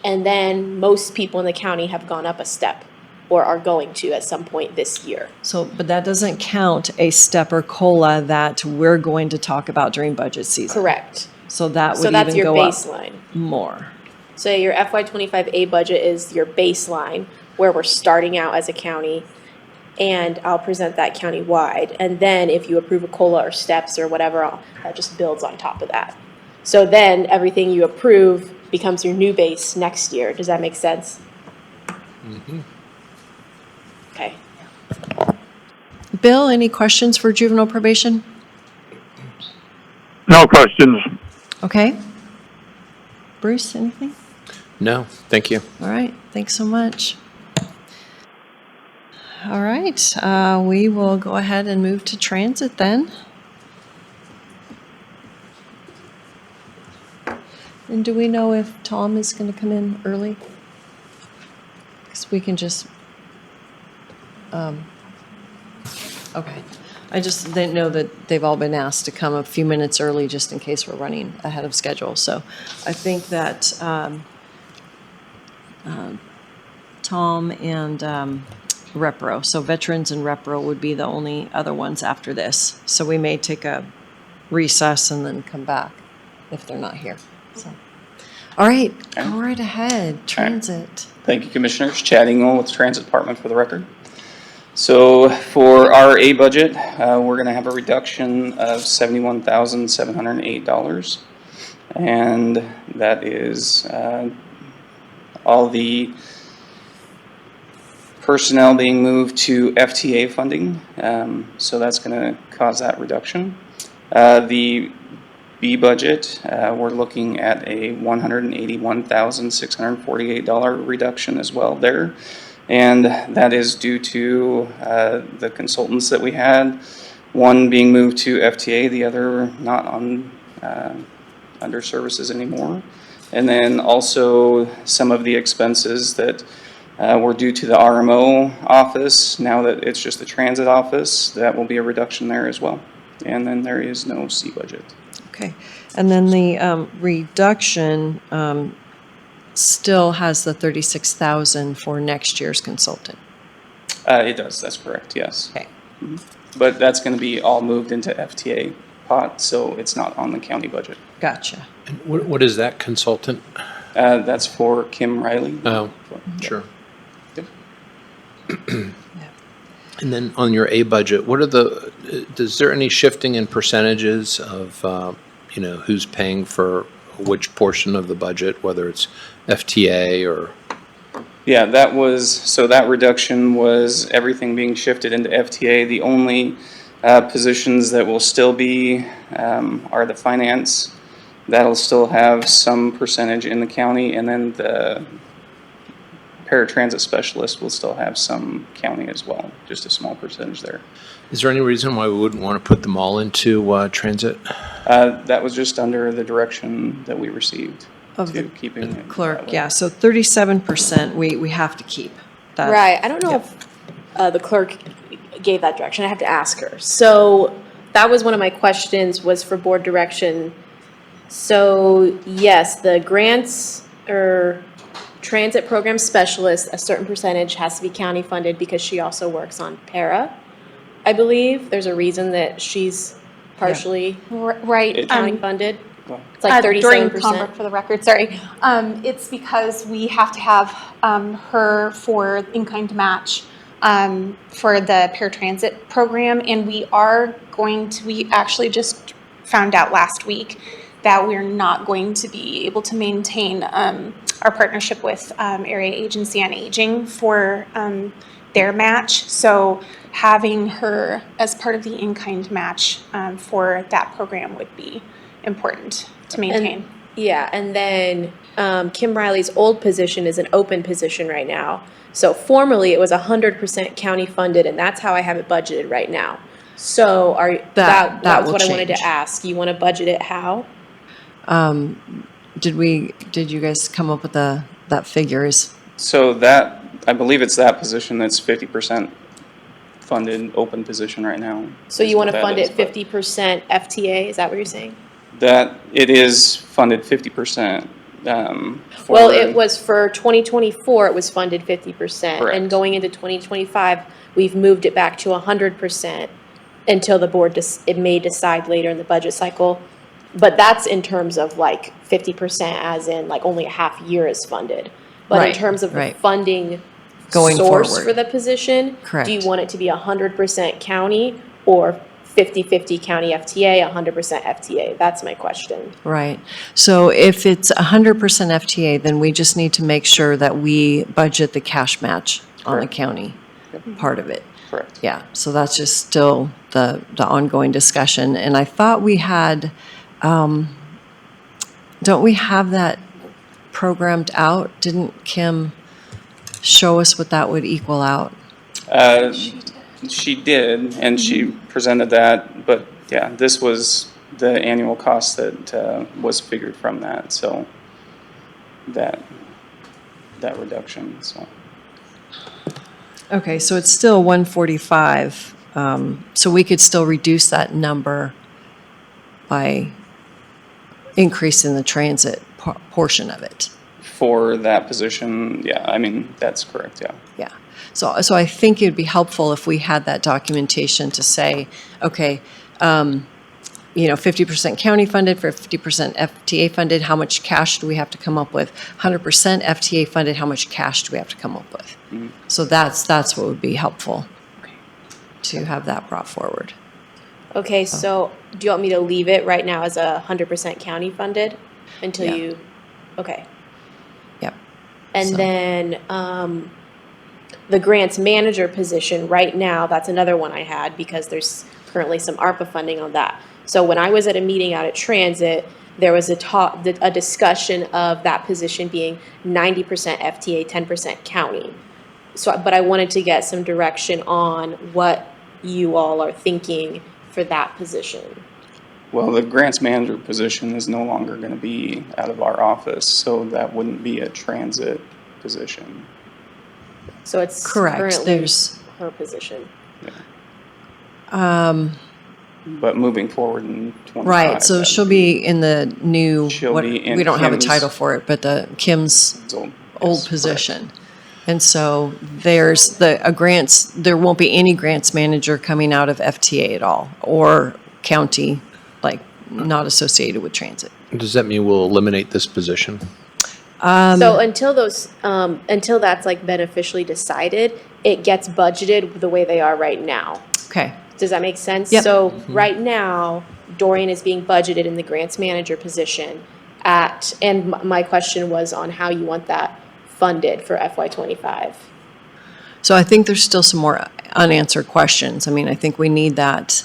And then most people in the county have gone up a step or are going to at some point this year. So, but that doesn't count a step or COLA that we're going to talk about during budget season. Correct. So that So would that's even your go up baseline. more. So your FY25 A budget is your baseline where we're starting out as a county, and I'll present that county-wide. And then if you approve a COLA or steps or whatever, that just builds on top of that. So then everything you approve becomes your new base next year. Does that make sense? Mm-hmm. Okay. Bill, any questions for juvenile probation? No questions. Okay. Bruce, anything? No, thank you. All right, thanks so much. All right, we will go ahead and move to transit then. And do we know if Tom is going to come in early? Because we can just, okay. I just didn't know that they've all been asked to come a few minutes early just in case we're running ahead of schedule. So I think that Tom and Repro, so veterans and Repro would be the only other ones after this. So we may take a recess and then come back if they're not here. So, all right, go right ahead, transit. Thank you, Commissioners. Chad Engel with the Transit Department for the record. So for our A budget, we're going to have a reduction of $71,708. And that is all the personnel being moved to FTA funding. So that's going to cause that reduction. The B budget, we're looking at a $181,648 reduction as well there. And that is due to the consultants that we had, one being moved to FTA, the other not on under services anymore. And then also some of the expenses that were due to the RMO office. Now that it's just the transit office, that will be a reduction there as well. And then there is no C budget. Okay. And then the reduction still has the 36,000 for next year's consultant. It does, that's correct, yes. Okay. But that's going to be all moved into FTA pot, so it's not on the county budget. Gotcha. And what is that consultant? That's for Kim Riley. Oh, sure. Yep. And then on your A budget, what are is there any shifting in percentages of, who's paying for which portion of the budget, whether it's FTA or? Yeah, that reduction was everything being shifted into FTA. The only positions that will still be are the finance. That'll still have some percentage in the county, and then the paratransit specialist will still have some county as well, just a small percentage there. Is there any reason why we wouldn't want to put them all into transit? That was just under the direction that we received Of to the keeping it that clerk, way. yeah, so 37% we have to keep. That- Right, I don't know if the clerk gave that direction, I have to ask her. So that was one of my questions, was for board direction. So yes, the grants or transit program specialist, a certain percentage has to be county funded because she also works on para, I believe. There's a reason that she's partially Right. county funded. It's like 37%. For the record, sorry. It's because we have to have her for in-kind match for the paratransit program, and we actually just found out last week that we're not going to be able to maintain our partnership with Area Agency on Aging for their match. So having her as part of the in-kind match for that program would be important to maintain. And then Kim Riley's old position is an open position right now. So formerly it was 100% county funded, and that's how I have it budgeted right now. So that was will what I wanted change. to ask. You want to budget it how? Did you guys come up with that figure? So that, I believe it's that position that's 50% funded, open position right now. So you want to fund it but 50% FTA, is that what you're saying? That, it is funded 50%. Well, it was for 2024, it was funded 50%. Correct. And going into 2025, we've moved it back to 100% until the board, it may decide later in the budget cycle. But that's in terms of like 50% as in like only a half year is funded. But in Right, terms of the right. funding Going source forward. for the position, Correct. do you want it to be 100% county or 50-50 county FTA, 100% FTA? That's my question. Right. So if it's 100% FTA, then we just need to make sure that we budget the cash match on the Correct. county part of it. Correct. Yeah, so that's just still the ongoing discussion. And I thought we had, don't we have that programmed out? Didn't Kim show us what that would equal out? She did, and she presented that, but yeah, this was the annual cost that was figured from that, so that reduction, so. Okay, so it's still 145. So we could still reduce that number by increasing the transit portion of it. For that position, yeah, I mean, that's correct, yeah. Yeah. So I think it'd be helpful if we had that documentation to say, okay, 50% county funded, for 50% FTA funded, how much cash do we have to come up with? 100% FTA funded, how much cash do we have to come up with? Mm-hmm. So that's what would be helpful to have that brought forward. Okay, so do you want me to leave it right now as 100% county funded? until Yeah. you, okay. Yep. And So- then, the grants manager position, right now, that's another one I had because there's currently some ARPA funding on that. So when I was at a meeting out at Transit, there was a discussion of that position being 90% FTA, 10% county. So, but I wanted to get some direction on what you all are thinking for that position. Well, the grants manager position is no longer going to be out of our office, so that wouldn't be a transit position. So it's Correct. currently There's- her position. But moving forward in 25. Right, so that she'll would be in the new, She'll what, be in we don't have a Kim's- title for it, but the Kim's old- old yes, position. And so there's there won't be any grants manager coming out of FTA at all, or county, like, not associated with transit. Does that mean we'll eliminate this position? So until until that's like beneficially decided, it gets budgeted the way they are right now. Okay, Does that make sense? Yep. So right now, Dorian is being budgeted in the grants manager position and my question was on how you want that funded for FY25. so I think there's still some more unanswered questions. I mean, I think we need that.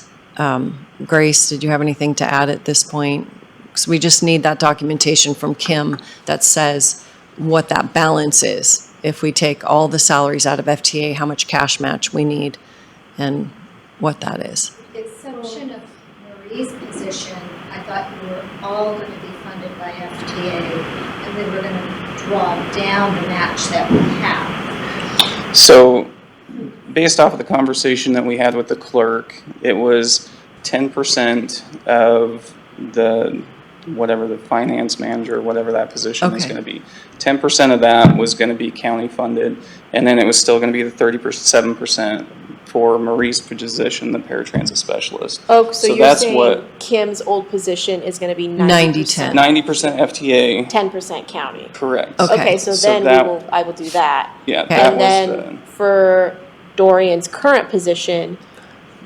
Grace, did you have anything to add at this point? Because we just need that documentation from Kim that says what that balance is. If we take all the salaries out of FTA, how much cash match we need, and what that is. The exception of Marie's position, I thought you were all going to be funded by FTA, and then we're going to draw down the match that we have. So, based off of the conversation that we had with the clerk, it was 10% of whatever the finance manager, whatever that position was Okay. going to be. 10% of that was going to be county funded, and then it was still going to be the 37% for Marie's position, the paratransit specialist. Oh, so you're that's saying what Kim's old position is gonna be 90-10. 90% FTA, 10% county. correct. Okay. Okay, so So then that- I will do that. Yeah, Okay. that And was then for Dorian's current position,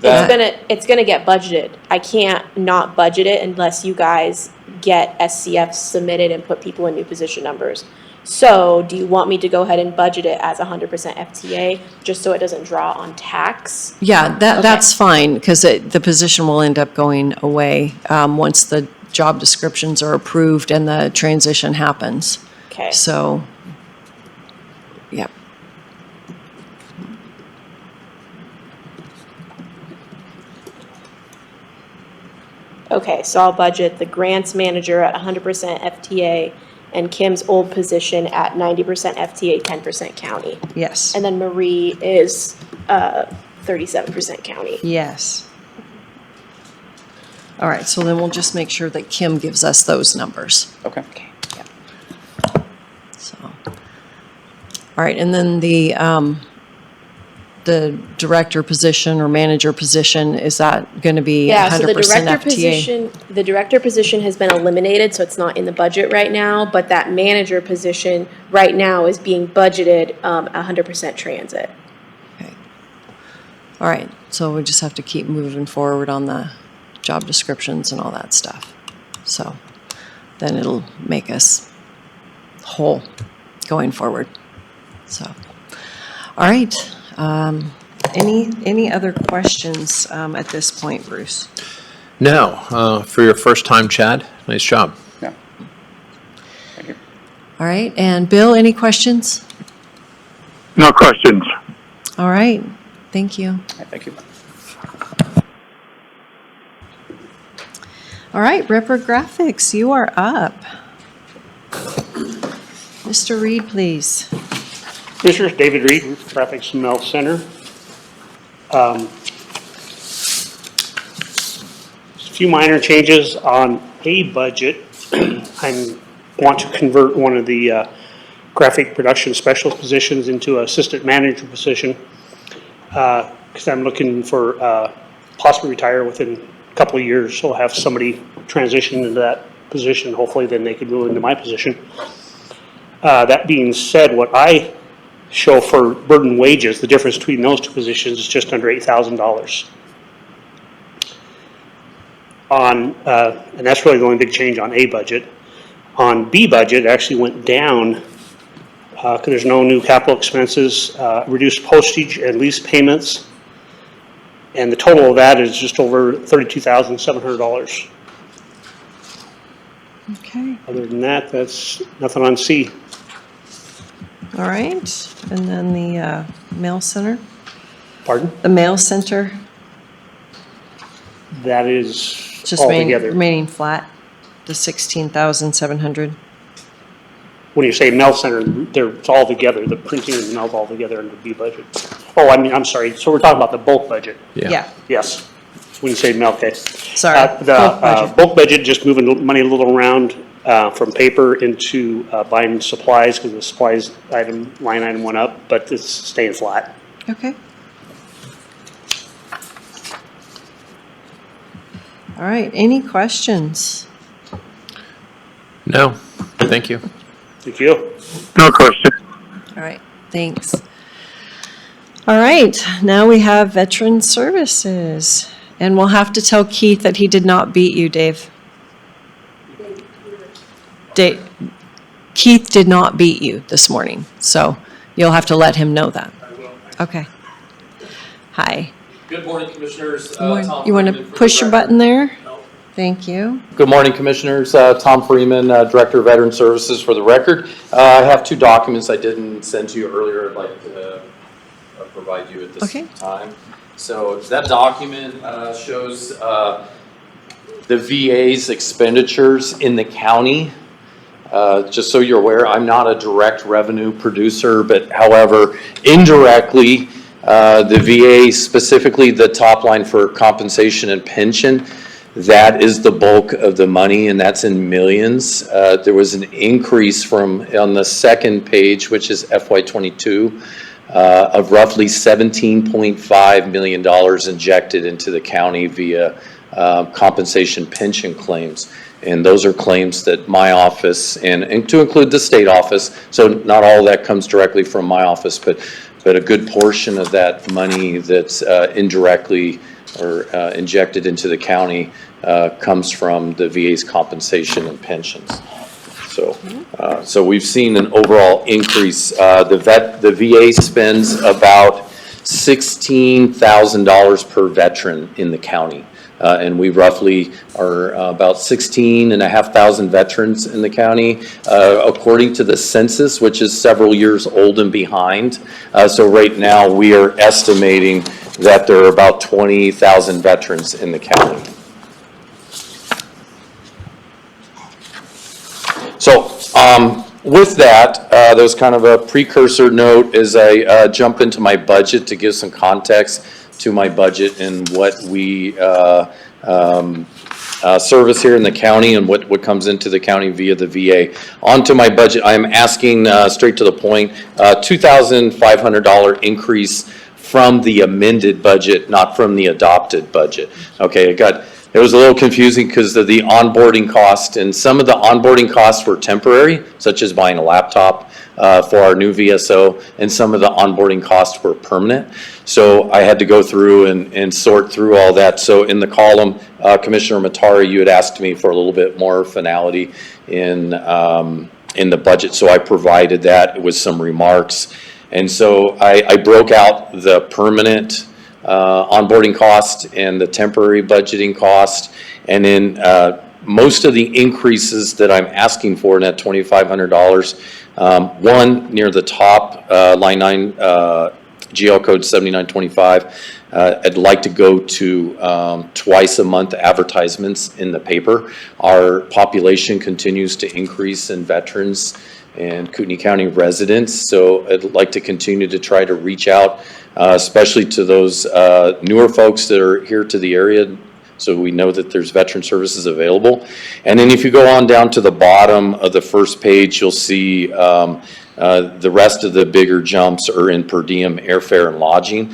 That- it's gonna get budgeted. I can't not budget it unless you guys get SCF submitted and put people in new position numbers. So do you want me to go ahead and budget it as 100% FTA, just so it doesn't draw on tax? Yeah, Okay. that's fine, because the position will end up going away once the job descriptions are approved and the transition happens. Okay. So, yeah. Okay, so I'll budget the grants manager at 100% FTA and Kim's old position at 90% FTA, 10% county. Yes. And then Marie is 37% county. Yes. All right, so then we'll just make sure that Kim gives us those numbers. Okay. So, all right, and then the director position or manager position, is that going to be 100% Yeah, so the FTA? the director position has been eliminated, so it's not in the budget right now, but that manager position right now is being budgeted 100% transit. Okay. All right, so we just have to keep moving forward on the job descriptions and all that stuff. So then it'll make us whole going forward. So, all right. Any other questions at this point, Bruce? No, for your first time, Chad, nice job. Yeah. Thank you. All right, and Bill, any questions? No questions. All right, thank you. Thank you. All right, Reprographics, you are up. Mr. Reed, please. Commissioners, David Reed, Reprographics Mel Center. Just a few minor changes on a budget. I want to convert one of the graphic production specialist positions into assistant manager position because I'm looking for possibly retire within a couple of years. So I'll have somebody transition into that position. Hopefully then they could move into my position. That being said, what I show for burden wages, the difference between those two positions is just under $8,000. And that's really the only big change on a budget. On B budget, it actually went down, because there's no new capital expenses, reduced postage and lease payments. And the total of that is just over $32,700. Okay, Other than that, that's nothing on C. all right. And then the mail center, Pardon? the mail center, That is just all together. remaining flat, the 16,700. When you say mail center, it's all together, the printing and mail's all together under B budget. Oh, I mean, I'm sorry, so we're talking about the bulk budget? Yeah. Yes, when you say mail, okay. Sorry, The bulk budget. bulk budget, just moving money a little around from paper into buying supplies, because the supplies line item went up, but it's staying flat. Okay. All right, any questions? No, thank you. Thank you. No question. All right, thanks. All right, now we have veteran services. And we'll have to tell Keith that he did not beat you, Dave. Keith did not beat you this morning, so you'll have to let him know that. Okay. Hi. Good morning, Commissioners. You want to push your button there? Thank you. Good morning, Commissioners. Tom Freeman, Director of Veteran Services for the record. I have two documents I didn't send to you earlier I'd like to provide you at this time. So that document shows the VA's expenditures in the county. Just so you're aware, I'm not a direct revenue producer, but however, indirectly, the VA, specifically the top line for compensation and pension, that is the bulk of the money, and that's in millions. There was an increase from, on the second page, which is FY22, of roughly $17.5 million injected into the county via compensation pension claims. And those are claims that my office, and to include the state office, so not all of that comes directly from my office, but a good portion of that money that's indirectly or injected into the county comes from the VA's compensation and pensions. So we've seen an overall increase. The VA spends about $16,000 per veteran in the county. And we roughly are about 16,500 veterans in the county, according to the census, which is several years old and behind. So right now we are estimating that there are about 20,000 veterans in the county. So with that, there was kind of a precursor note as I jump into my budget to give some context to my budget and what we service here in the county and what comes into the county via the VA. Onto my budget, I am asking straight to the point, $2,500 increase from the amended budget, not from the adopted budget. Okay, it was a little confusing because of the onboarding cost, and some of the onboarding costs were temporary, such as buying a laptop for our new VSO, and some of the onboarding costs were permanent. So I had to go through and sort through all that. So in the column, Commissioner Matari, you had asked me for a little bit more finality in the budget, so I provided that with some remarks. And so I broke out the permanent onboarding cost and the temporary budgeting cost, and then most of the increases that I'm asking for in that $2,500, one near the top, line 9, GL code 7925, I'd like to go to twice a month advertisements in the paper. Our population continues to increase in veterans and Kootenai County residents, so I'd like to continue to try to reach out, especially to those newer folks that are here to the area, so we know that there's veteran services available. And then if you go on down to the bottom of the first page, you'll see the rest of the bigger jumps are in per diem, airfare, and lodging.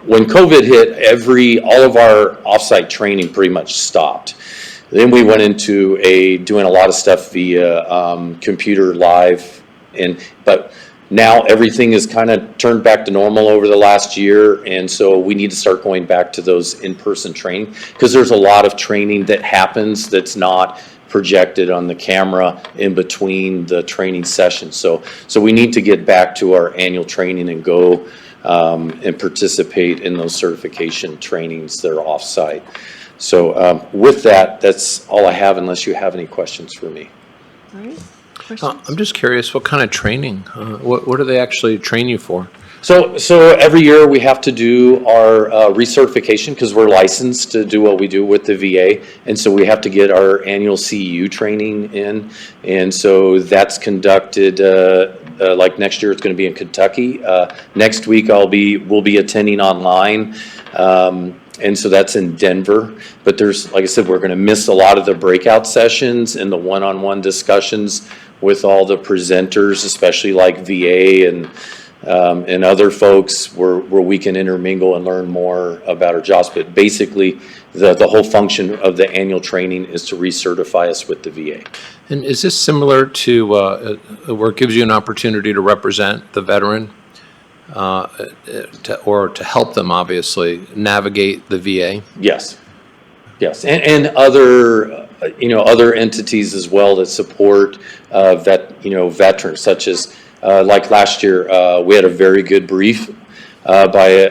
When COVID hit, all of our offsite training pretty much stopped. Then we went into doing a lot of stuff via computer live, but Now, everything is kind of turned back to normal over the last year, and so we need to start going back to those in-person training, because there's a lot of training that happens that's not projected on the camera in between the training sessions. So we need to get back to our annual training and go and participate in those certification trainings that are off-site. So with that, that's all I have, unless you have any questions for me. All right. Questions? I'm just curious, what kind of training? What do they actually train you for? So every year we have to do our recertification, because we're licensed to do what we do with the VA. And so we have to get our annual CEU training in. And so that's conducted, like next year it's going to be in Kentucky. Next week we'll be attending online. And so that's in Denver. But there's, like I said, we're going to miss a lot of the breakout sessions and the one-on-one discussions with all the presenters, especially like VA and other folks where we can intermingle and learn more about our jobs. But basically, the whole function of the annual training is to recertify us with the VA. And is this similar to where it gives you an opportunity to represent the veteran or to help them, obviously, navigate the VA? Yes. Yes, and other, other entities as well that support veterans, such as like last year, we had a very good brief by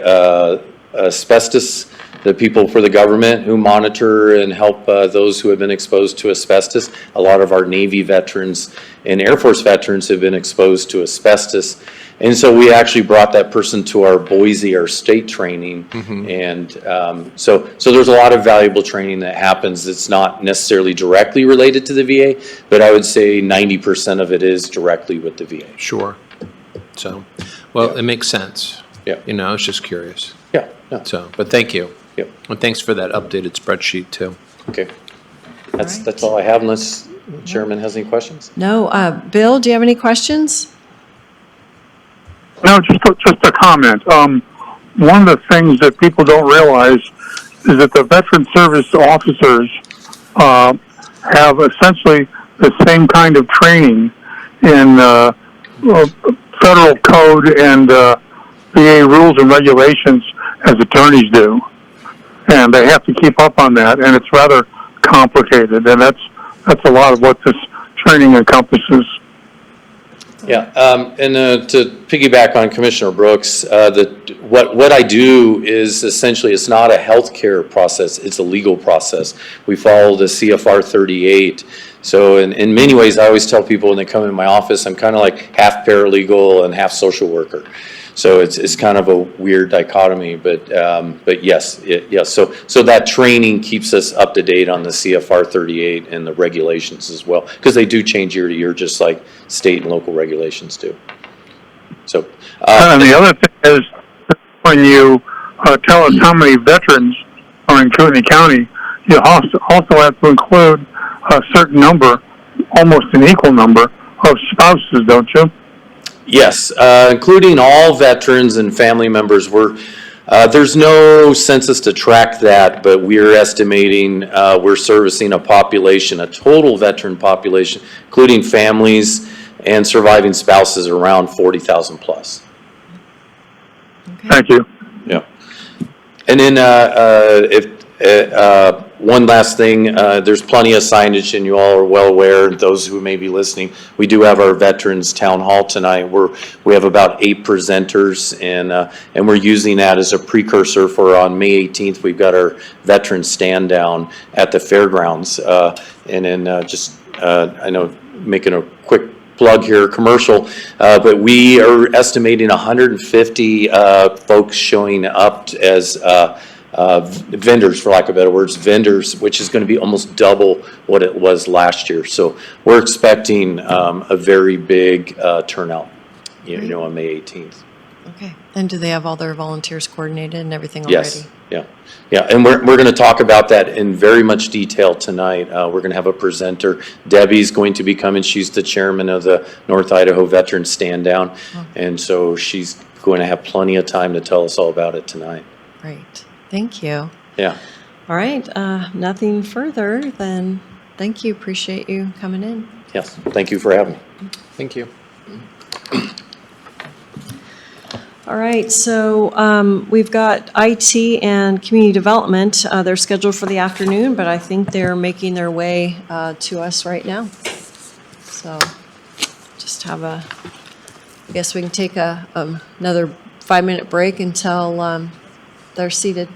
asbestos, the people for the government who monitor and help those who have been exposed to asbestos. A lot of our Navy veterans and Air Force veterans have been exposed to asbestos. And so we actually brought that person to our Boise, our state training. And so there's a lot of valuable training that happens that's not necessarily directly related to the VA, but I would say 90% of it is directly with the VA. Sure. So, well, it makes sense. Yeah. I was just curious. Yeah. So, but thank you. Yep. And thanks for that updated spreadsheet too. Okay. That's all I have, unless the chairman has any questions. No, Bill, do you have any questions? No, just a comment. One of the things that people don't realize is that the veteran service officers have essentially the same kind of training in federal code and VA rules and regulations as attorneys do, and they have to keep up on that, and it's rather complicated, and that's a lot of what this training encompasses. Yeah, and to piggyback on Commissioner Brooks, what I do is essentially, it's not a healthcare process, it's a legal process. We follow the CFR 38. So in many ways, I always tell people when they come in my office, I'm kind of like half paralegal and half social worker. So it's kind of a weird dichotomy, but yes. So that training keeps us up to date on the CFR 38 and the regulations as well, because they do change year to year, just like state and local regulations do. So. And the other thing is, when you tell us how many veterans are in Kootenai County, you also have to include a certain number, almost an equal number, of spouses, don't you? Yes, including all veterans and family members. There's no census to track that, but we're estimating we're servicing a total veteran population, including families and surviving spouses, around 40,000 plus. Okay. Thank you. Yeah. And then one last thing, there's plenty of signage, and you all are well aware, those who may be listening, we do have our Veterans Town Hall tonight. We have about 8 presenters, and we're using that as a precursor for on May 18th, we've got our Veterans Stand Down at the fairgrounds. And then I know, making a quick plug here, commercial, but we are estimating 150 folks showing up as vendors, for lack of better words, which is going to be almost double what it was last year. So we're expecting a very big turnout, on May 18th. Okay. And do they have all their volunteers coordinated and everything already? Yes. Yeah. And we're going to talk about that in very much detail tonight. We're going to have a presenter. Debbie's going to be coming. She's the chairman of the North Idaho Veterans Stand Down. And so she's going to have plenty of time to tell us all about it tonight. Great. Thank you. Yeah. All right. Nothing further than thank you. Appreciate you coming in. Yes. Thank you for having me. Thank you. All right, so we've got IT and community development. They're scheduled for the afternoon, but I think they're making their way to us right now. So just have I guess we can take another 5-minute break until they're seated.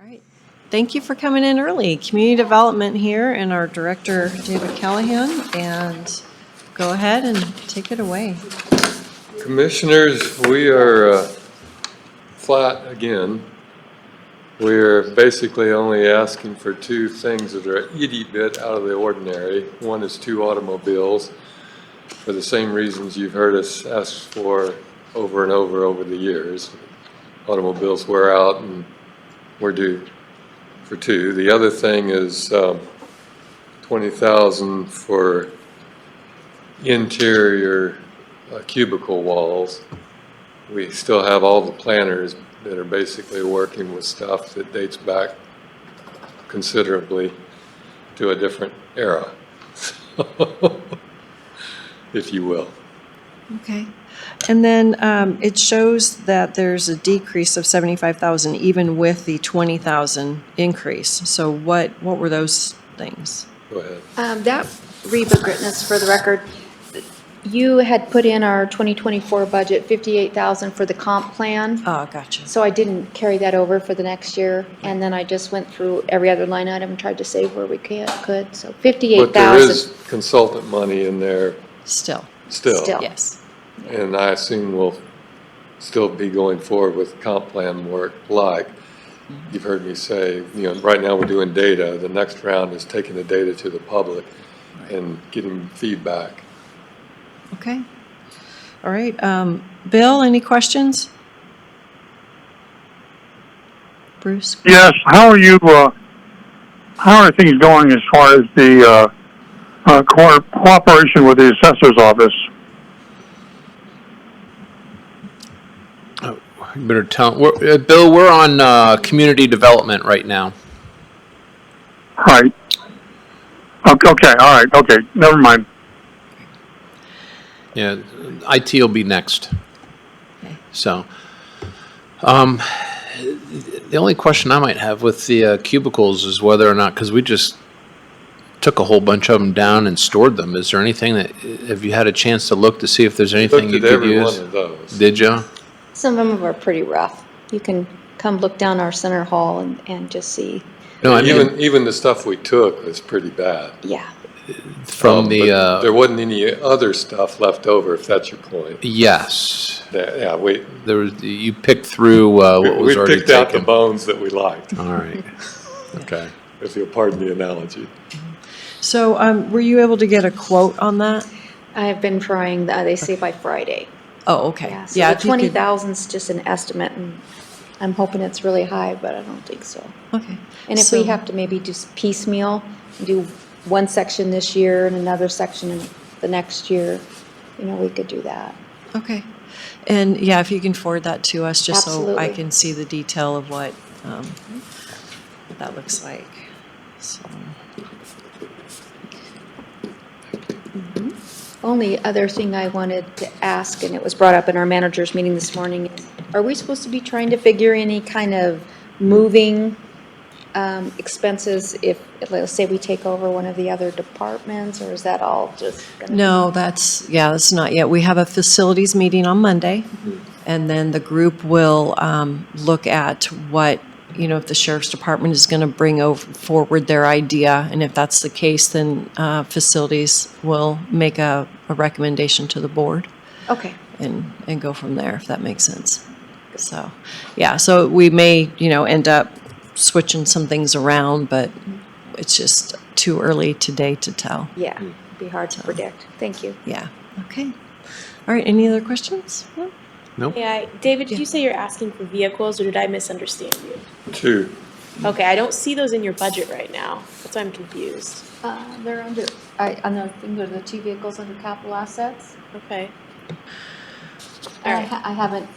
All right. Thank you for coming in early. Community Development here and our Director, David Callahan, and go ahead and take it away. Commissioners, we are flat again. We're basically only asking for two things that are a itty bit out of the ordinary. One is 2 automobiles for the same reasons you've heard us ask for over and over the years. Automobiles wear out and we're due for 2. The other thing is $20,000 for interior cubicle walls. We still have all the planners that are basically working with stuff that dates back considerably to a different era, if you will. Okay. And then it shows that there's a decrease of 75,000 even with the 20,000 increase. So what were those things? Go ahead. That Reprographics, for the record, you had put in our 2024 budget 58,000 for the comp plan. Oh, gotcha. So I didn't carry that over for the next year. And then I just went through every other line item and tried to save where we could. So 58,000. But there is consultant money in there. Still. Yes. And I assume we'll still be going forward with comp plan work like you've heard me say, right now we're doing data. The next round is taking the data to the public and getting feedback. Okay. All right. Bill, any questions? Bruce? Yes, how are things going as far as the cooperation with the assessor's office? You better tell, Bill, we're on community development right now. Right. Okay, all right, okay, never mind. Yeah, IT will be next. So, the only question I might have with the cubicles is whether or not, because we just took a whole bunch of them down and stored them. Is there anything that, have you had a chance to look to see if there's anything you could use? Looked at every one of those. Did you? Some of them are pretty rough. You can come look down our center hall and just see. No, I mean, even the stuff we took was pretty bad. Yeah. From the but there wasn't any other stuff left over, if that's your point. Yes. Yeah, there was. You picked through what was already taken. We picked out the bones that we liked. All right. Okay, if you'll pardon the analogy. So were you able to get a quote on that? I have been trying, they say by Friday. Oh, okay. Yeah, so the 20,000 is just an estimate, and I'm hoping it's really high, but I don't think so. Okay. And if we have to maybe just piecemeal, do one section this year and another section in the next year, we could do that. Okay. And yeah, if you can forward that to us, just so I Absolutely. can see the detail of what that looks like. So. Only other thing I wanted to ask, and it was brought up in our managers meeting this morning, are we supposed to be trying to figure any kind of moving expenses if, let's say, we take over one of the other departments, or is that all just gonna No, that's not yet. We have a facilities meeting on Monday, and then the group will look at what, if the sheriff's department is going to bring forward their idea, and if that's the case, then facilities will make a recommendation to the board. Okay. And go from there, if that makes sense. So, so we may, end up switching some things around, but it's just too early today to tell. Yeah, it'd be hard to predict. Thank you. Yeah, okay. All right, any other questions? No? Nope. Yeah, David, did you say you're asking for vehicles, or did I misunderstand you? 2. Okay, I don't see those in your budget right now. That's why I'm confused. They're under, I think they're the 2 vehicles under capital assets. Okay. I haven't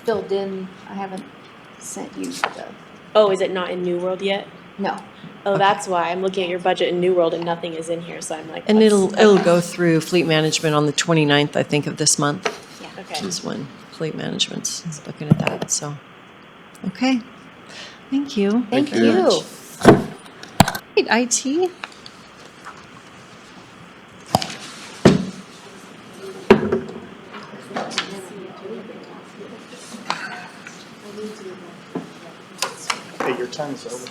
filled in, I haven't sent you the. Oh, is it not in New World yet? No. Oh, that's why. I'm looking at your budget in New World and nothing is in here, so I'm like. And what's- it'll go through fleet management on the 29th, I think, of this month. Yeah, okay. Is when fleet management's looking at that, so. Okay, thank you. Thank very you. much. Right, IT? Hey, your time is over.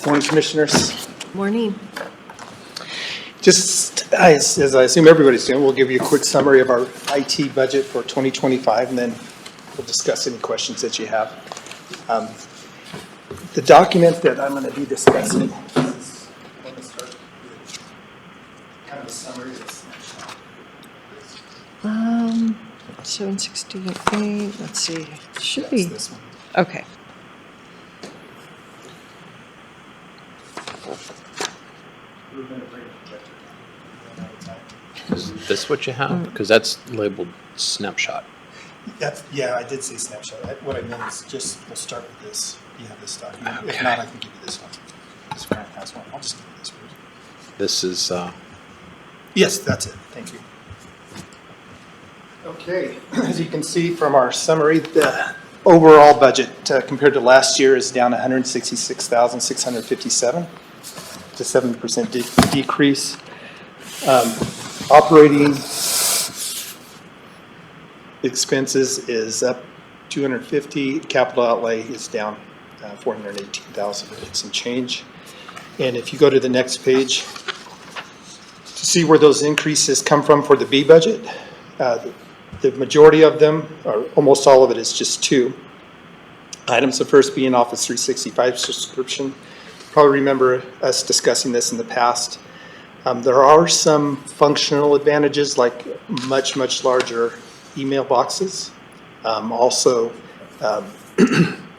Morning, Commissioners. Morning. Just, as I assume everybody's doing, we'll give you a quick summary of our IT budget for 2025, and then we'll discuss any questions that you have. The document that I'm going to be discussing is, let me start with kind of a summary of this. 768, let's see, should That's be, this one. okay. We're going to bring a projector down. Is this what you have? Because that's labeled snapshot. That's, yeah, I did say snapshot. What I meant is just, we'll start with this. You have this document. If Okay. not, I can give you this one. This Grant has one. I'll just give you this one. This is, Yes, that's it. Thank you. Okay, as you can see from our summary, the overall budget compared to last year is down $166,657. It's a 7% decrease. Operating expenses is up 250. Capital outlay is down 418,000 and some change. And if you go to the next page to see where those increases come from for the B budget, the majority of them, or almost all of it, is just two items. The first being Office 365 subscription. Probably remember us discussing this in the past. There are some functional advantages, like much larger email boxes. Also,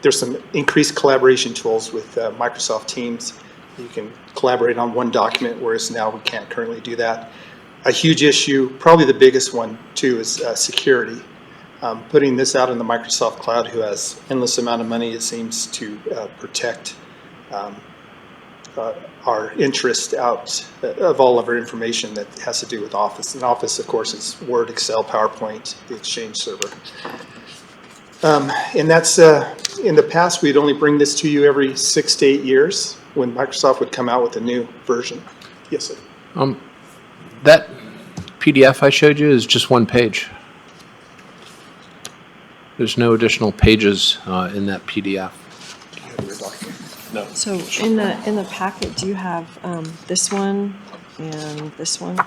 there's some increased collaboration tools with Microsoft Teams. You can collaborate on one document, whereas now we can't currently do that. A huge issue, probably the biggest one too, is security. Putting this out in the Microsoft cloud, who has endless amount of money, it seems, to protect our interest out of all of our information that has to do with Office. And Office, of course, is Word, Excel, PowerPoint, the Exchange server. And that's, in the past, we'd only bring this to you every 6 to 8 years when Microsoft would come out with a new version. Yes, sir. that PDF I showed you is just one page. There's no additional pages in that PDF. No. So in the packet, do you have this one and this one? I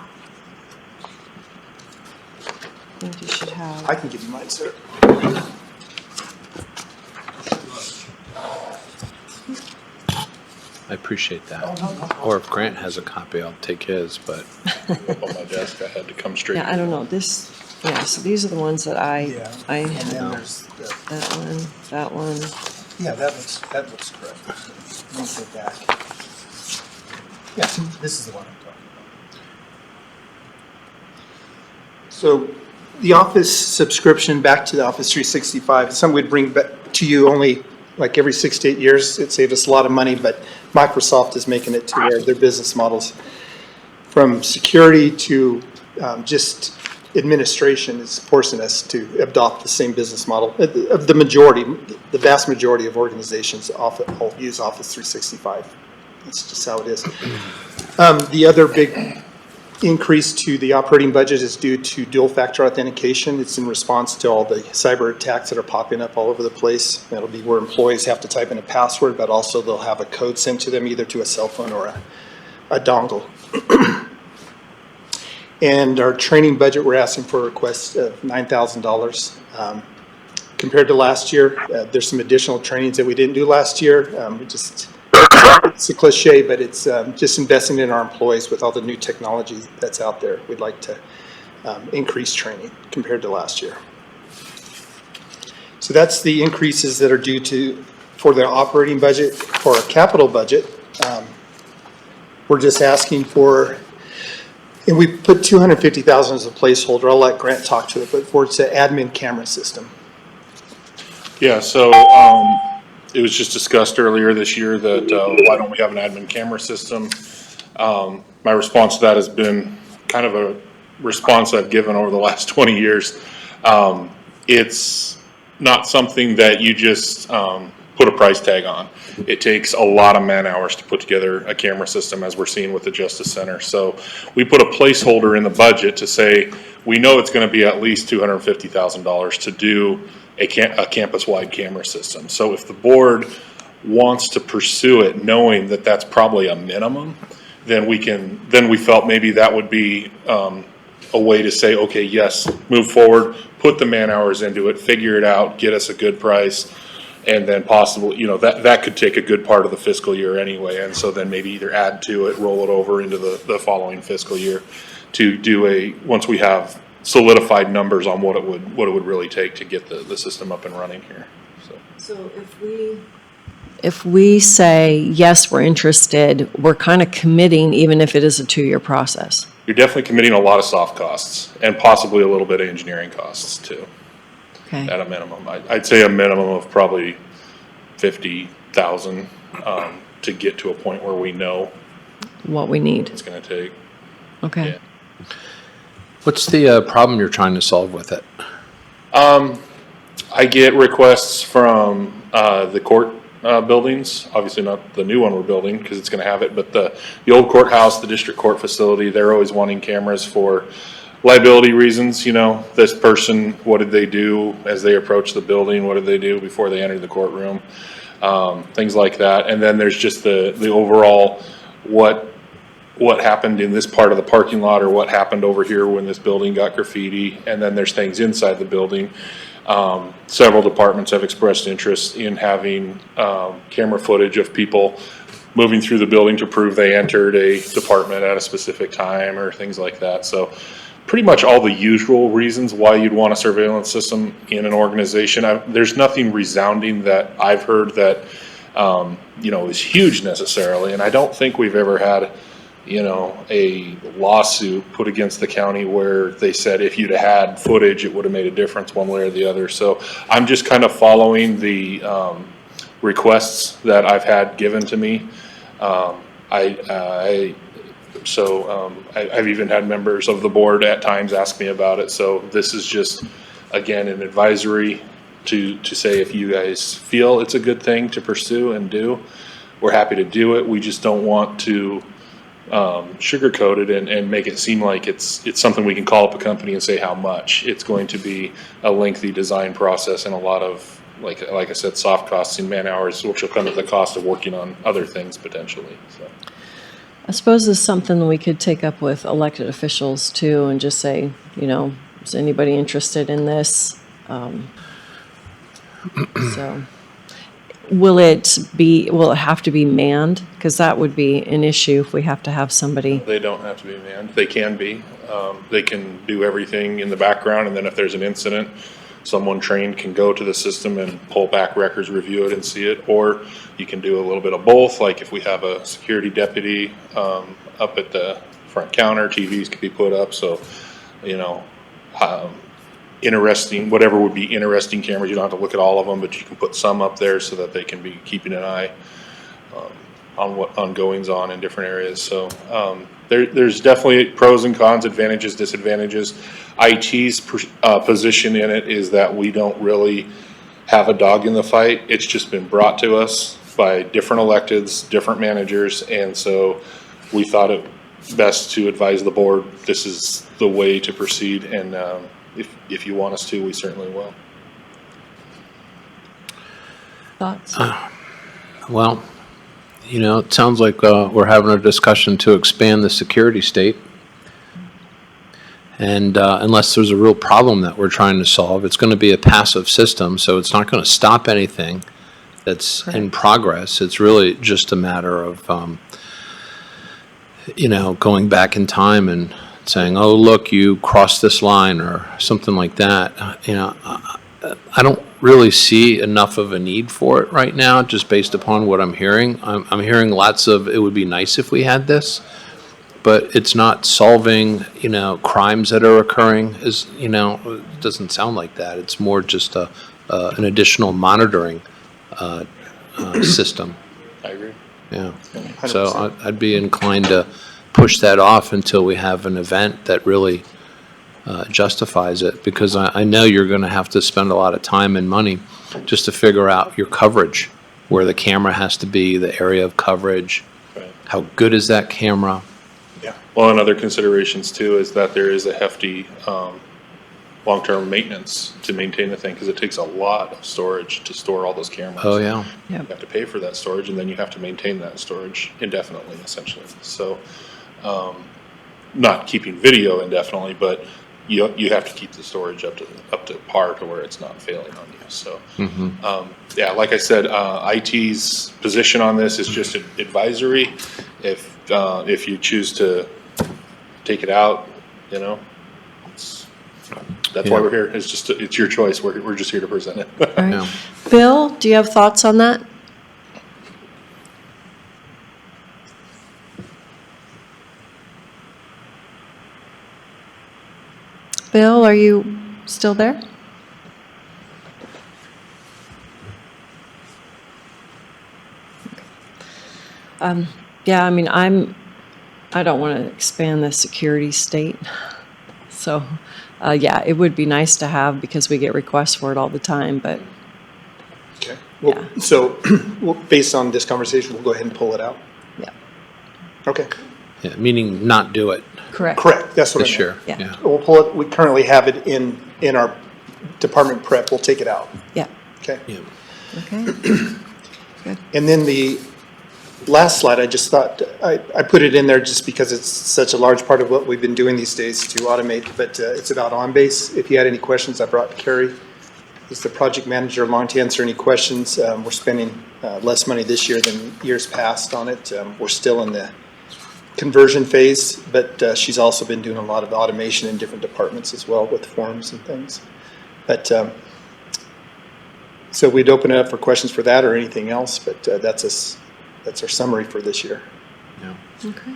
think you should have. I can give you mine, sir. I appreciate that. Or if Grant has a copy, I'll take his, but. Up on my desk, I had to come straight. Yeah, I don't know, this, yeah, so these are the ones that I And then know. there's That one. yeah, that looks correct. Let me go back. Yeah, this is the one I'm talking about. So the Office subscription, back to the Office 365, is something we'd bring back to you only like every 6 to 8 years. It saved us a lot of money, but Microsoft is making it to where their business models, from security to just administration, is forcing us to adopt the same business model. Of the majority, the vast majority of organizations all use Office 365. That's just how it is. The other big increase to the operating budget is due to dual factor authentication. It's in response to all the cyber attacks that are popping up all over the place. That'll be where employees have to type in a password, but also they'll have a code sent to them either to a cell phone or a dongle. And our training budget, we're asking for a request of $9,000. Compared to last year, there's some additional trainings that we didn't do last year. It's a cliche, but it's just investing in our employees with all the new technology that's out there. We'd like to increase training compared to last year. So that's the increases that are due for the operating budget. For our capital budget, we're just asking for, and we put $250,000 as a placeholder. I'll let Grant talk to it, but for it's an admin camera system. Yeah, so it was just discussed earlier this year that why don't we have an admin camera system? My response to that has been kind of a response I've given over the last 20 years. It's not something that you just put a price tag on. It takes a lot of man hours to put together a camera system, as we're seeing with the Justice Center. So we put a placeholder in the budget to say, we know it's gonna be at least $250,000 to do a campus-wide camera system. So if the board wants to pursue it, knowing that that's probably a minimum, then we felt maybe that would be a way to say, okay, yes, move forward, put the man hours into it, figure it out, get us a good price, and then possibly, that could take a good part of the fiscal year anyway, and so then maybe either add to it, roll it over into the following fiscal year to do once we have solidified numbers on what it would really take to get the system up and running here. So if we say, yes, we're interested, we're kind of committing, even if it is a 2-year process. You're definitely committing a lot of soft costs and possibly a little bit of engineering costs too. Okay. At a minimum, I'd say a minimum of probably 50,000 to get to a point where we know what we need. It's going to take. Okay. Yeah. What's the problem you're trying to solve with it? I get requests from the court buildings, obviously not the new one we're building because it's going to have it, but the old courthouse, the district court facility, they're always wanting cameras for liability reasons. This person, what did they do as they approached the building? What did they do before they entered the courtroom? Things like that. And then there's just the overall what happened in this part of the parking lot, or what happened over here when this building got graffiti. And then there's things inside the building. Several departments have expressed interest in having camera footage of people moving through the building to prove they entered a department at a specific time or things like that. So pretty much all the usual reasons why you'd want a surveillance system in an organization. There's nothing resounding that I've heard that is huge necessarily, and I don't think we've ever had a lawsuit put against the county where they said if you'd had footage, it would have made a difference one way or the other. So I'm just kind of following the requests that I've had given to me. I've even had members of the board at times ask me about it. So this is just, again, an advisory to say if you guys feel it's a good thing to pursue and do, we're happy to do it. We just don't want to sugarcoat it and make it seem like it's something we can call up a company and say how much. It's going to be a lengthy design process and a lot of, like I said, soft costs and man hours, which will come at the cost of working on other things potentially. So I suppose it's something we could take up with elected officials too and just say, is anybody interested in this? So will it have to be manned? Because that would be an issue if we have to have somebody. they don't have to be manned. They can be. They can do everything in the background, and then if there's an incident, someone trained can go to the system and pull back records, review it, and see it. Or you can do a little bit of both. Like if we have a security deputy up at the front counter, TVs can be put up. So, interesting, whatever would be interesting cameras. You don't have to look at all of them, but you can put some up there so that they can be keeping an eye on what goings on in different areas. So there's definitely pros and cons, advantages, disadvantages. IT's position in it is that we don't really have a dog in the fight. It's just been brought to us by different electeds, different managers, and so we thought it best to advise the board this is the way to proceed, and if you want us to, we certainly will. Thoughts? Well, it sounds like we're having a discussion to expand the security state. And unless there's a real problem that we're trying to solve, it's going to be a passive system, so it's not going to stop anything that's in progress. It's really just a matter of, going back in time and saying, oh, look, you crossed this line or something like that. I don't really see enough of a need for it right now, just based upon what I'm hearing. I'm hearing lots of, it would be nice if we had this, but it's not solving, crimes that are occurring. It doesn't sound like that. It's more just an additional monitoring system. I agree. Yeah. 100%. So I'd be inclined to push that off until we have an event that really justifies it, because I know you're going to have to spend a lot of time and money just to figure out your coverage where the camera has to be, the area of coverage. Right. How good is that camera? Yeah. Well, and other considerations too is that there is a hefty long-term maintenance to maintain the thing, because it takes a lot of storage to store all those cameras. Oh, yeah. You have to pay for that storage, and then you have to maintain that storage indefinitely, essentially. So, not keeping video indefinitely, but you have to keep the storage up to par to where it's not failing on you. So, yeah, like I said, IT's position on this is just advisory. If you choose to take it out, you know, that's why we're here. It's your choice. We're just here to present it. All right. Bill, do you have thoughts on that? Bill, are you still there? Yeah, I mean, I don't want to expand the security state. So, yeah, it would be nice to have, because we get requests for it all the time, but. Okay. Well, so based on this conversation, we'll go ahead and pull it out. Yeah. Okay. Yeah, meaning not do it. Correct. Correct. That's what I this meant. year. Yeah. We'll pull it. We currently have it in our department prep. We'll take it out. Yeah. Okay. Yeah. Okay. And then the last slide, I just thought, I put it in there just because it's such a large part of what we've been doing these days to automate, but it's about OnBase. If you had any questions, I brought Carrie, who's the project manager along to answer any questions. We're spending less money this year than years past on it. We're still in the conversion phase, but she's also been doing a lot of automation in different departments as well with forms and things. But so we'd open it up for questions for that or anything else, but that's our summary for this year. Yeah. Okay.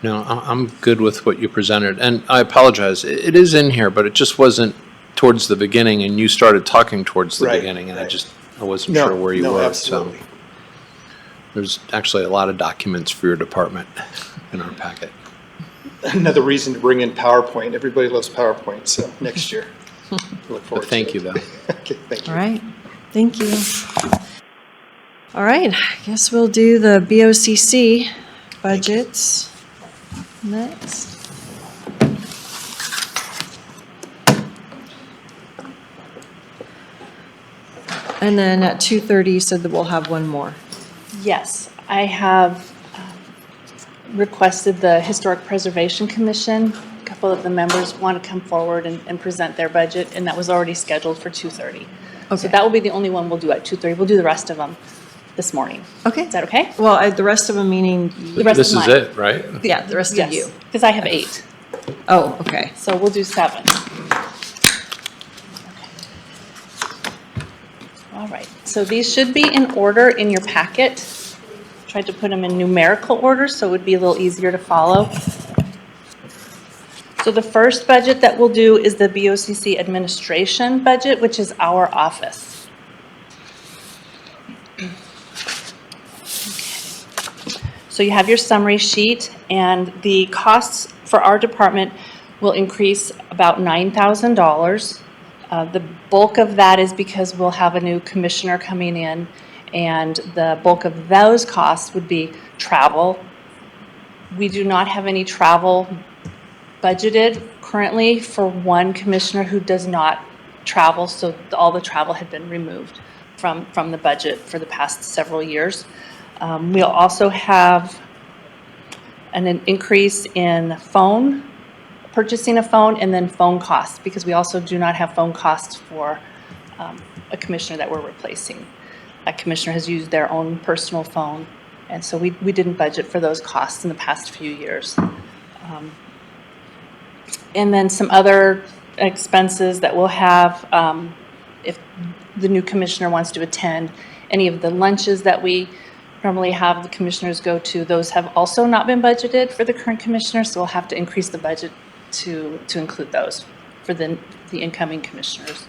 No, I'm good with what you presented, and I apologize. It is in here, but it just wasn't towards the beginning, and you started talking towards the beginning, and I wasn't sure where you were. Absolutely. So there's actually a lot of documents for your department in our packet. Another reason to bring in PowerPoint. Everybody loves PowerPoint, so next year. Look forward to Thank you, though. Okay, thank you. All right. Thank you. All right. I guess we'll do the BOCC budgets next. And then at 2:30, you said that we'll have one more. Yes, I have requested the Historic Preservation Commission. A couple of the members want to come forward and present their budget, and that was already scheduled for 2:30. So Okay. that will be the only one we'll do at 2:30. We'll do the rest of them this morning. Okay. Is that okay? Well, the rest of them meaning. The rest This of is mine. it, right? Yeah, the rest of you. Because I have 8. Oh, okay. So we'll do 7. All right, so these should be in order in your packet. Tried to put them in numerical order so it would be a little easier to follow. So the first budget that we'll do is the BOCC administration budget, which is our office. So you have your summary sheet, and the costs for our department will increase about $9,000. The bulk of that is because we'll have a new commissioner coming in, and the bulk of those costs would be travel. We do not have any travel budgeted currently for one commissioner who does not travel, so all the travel had been removed from the budget for the past several years. We'll also have an increase in purchasing a phone, and then phone costs, because we also do not have phone costs for a commissioner that we're replacing. A commissioner has used their own personal phone, and so we didn't budget for those costs in the past few years. And then some other expenses that we'll have if the new commissioner wants to attend any of the lunches that we normally have the commissioners go to. Those have also not been budgeted for the current commissioner, so we'll have to increase the budget to include those for the incoming commissioners.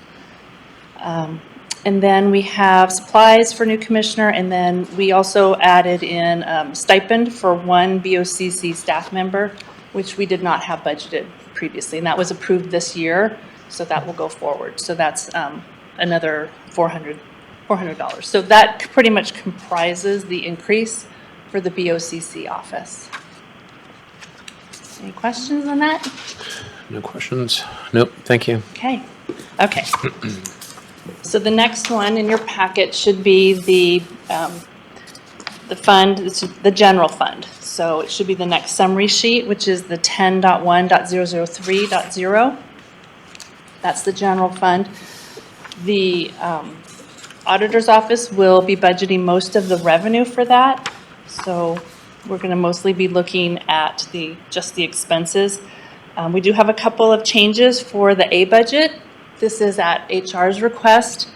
And then we have supplies for new commissioner, and then we also added in stipend for one BOCC staff member, which we did not have budgeted previously, and that was approved this year, so that will go forward. So that's another $400 $400. So that pretty much comprises the increase for the BOCC office. Any questions on that? No questions? Nope, thank you. Okay, okay. So the next one in your packet should be the fund, it's the general fund. So it should be the next summary sheet, which is the 10.1.003.0. That's the general fund. The auditor's office will be budgeting most of the revenue for that. So we're going to mostly be looking at just the expenses. We do have a couple of changes for the A budget. This is at HR's request.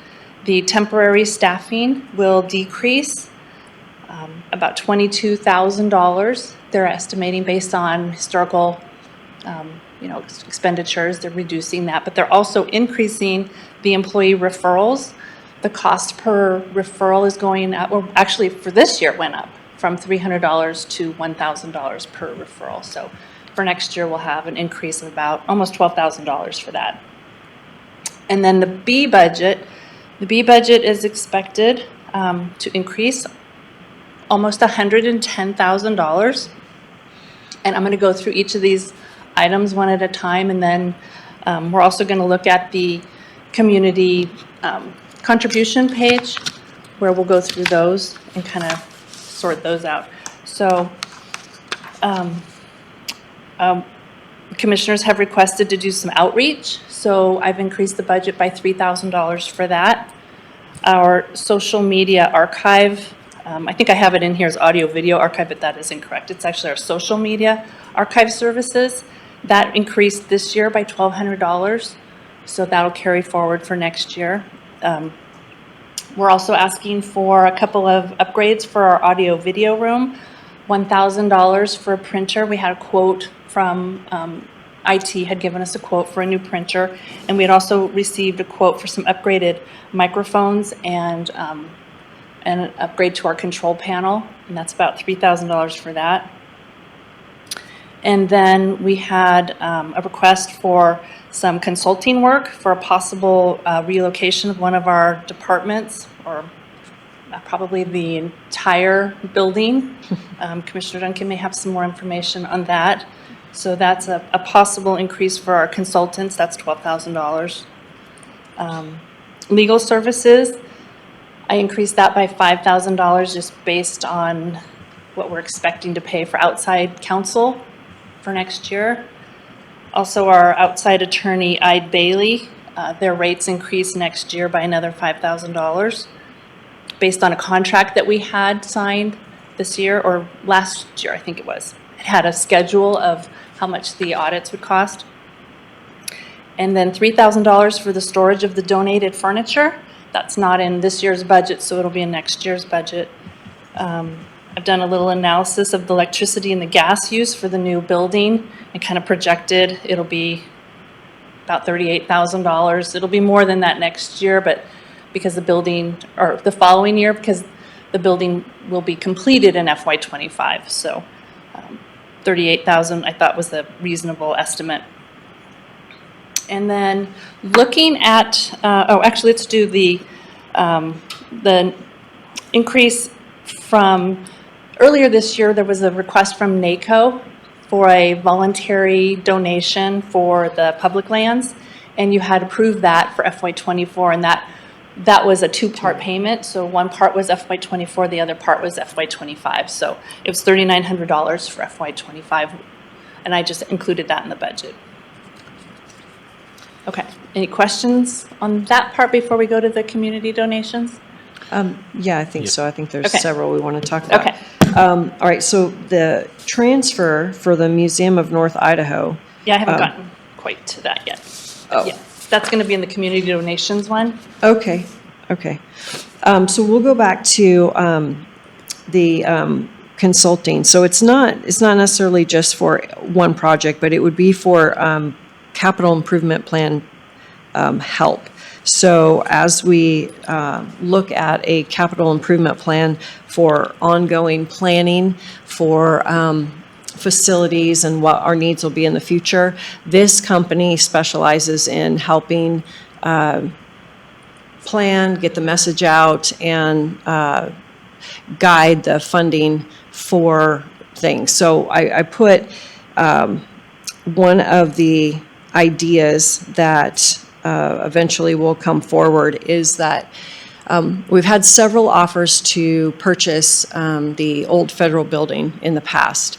The temporary staffing will decrease about $22,000. They're estimating based on historical expenditures. They're reducing that, but they're also increasing the employee referrals. The cost per referral is going up, or actually for this year it went up from $300 to $1,000 per referral. So for next year, we'll have an increase of about almost $12,000 for that. And then the B budget is expected to increase almost $110,000. And I'm going to go through each of these items one at a time, and then we're also going to look at the community contribution page, where we'll go through those and kind of sort those out. So commissioners have requested to do some outreach, so I've increased the budget by $3,000 for that. Our social media archive, I think I have it in here as audio video archive, but that is incorrect. It's actually our social media archive services. That increased this year by $1,200, so that'll carry forward for next year. We're also asking for a couple of upgrades for our audio video room. $1,000 for a printer. We had a quote from IT had given us a quote for a new printer, and we had also received a quote for some upgraded microphones and an upgrade to our control panel, and that's about $3,000 for that. And then we had a request for some consulting work for a possible relocation of one of our departments, or probably the entire building. Commissioner Duncan may have some more information on that. So that's a possible increase for our consultants. That's $12,000. Legal services, I increased that by $5,000 just based on what we're expecting to pay for outside counsel for next year. Also, our outside attorney, Ide Bailey, their rates increase next year by another $5,000 based on a contract that we had signed this year, or last year, I think it was. It had a schedule of how much the audits would cost. And then $3,000 for the storage of the donated furniture. That's not in this year's budget, so it'll be in next year's budget. I've done a little analysis of the electricity and the gas use for the new building and kind of projected it'll be about $38,000. It'll be more than that next year, but because the building, or the following year, because the building will be completed in FY25. So $38,000 I thought was a reasonable estimate. And then looking at, actually let's do the increase from earlier this year. There was a request from NACO for a voluntary donation for the public lands, and you had approved that for FY24, and that was a two-part payment. So one part was FY24, the other part was FY25. So it was $3,900 for FY25, and I just included that in the budget. Okay, any questions on that part before we go to the community donations? Yeah, I think so. I think there's Okay. several we want to talk about. Okay. All right, so the transfer for the Museum of North Idaho. Yeah, I haven't gotten quite to that yet. But yeah, that's going to be in the community donations one. Okay, okay. So we'll go back to the consulting. So it's not necessarily just for one project, but it would be for capital improvement plan help. So as we look at a capital improvement plan for ongoing planning for facilities and what our needs will be in the future, this company specializes in helping plan, get the message out, and guide the funding for things. So I put one of the ideas that eventually will come forward is that we've had several offers to purchase the old federal building in the past.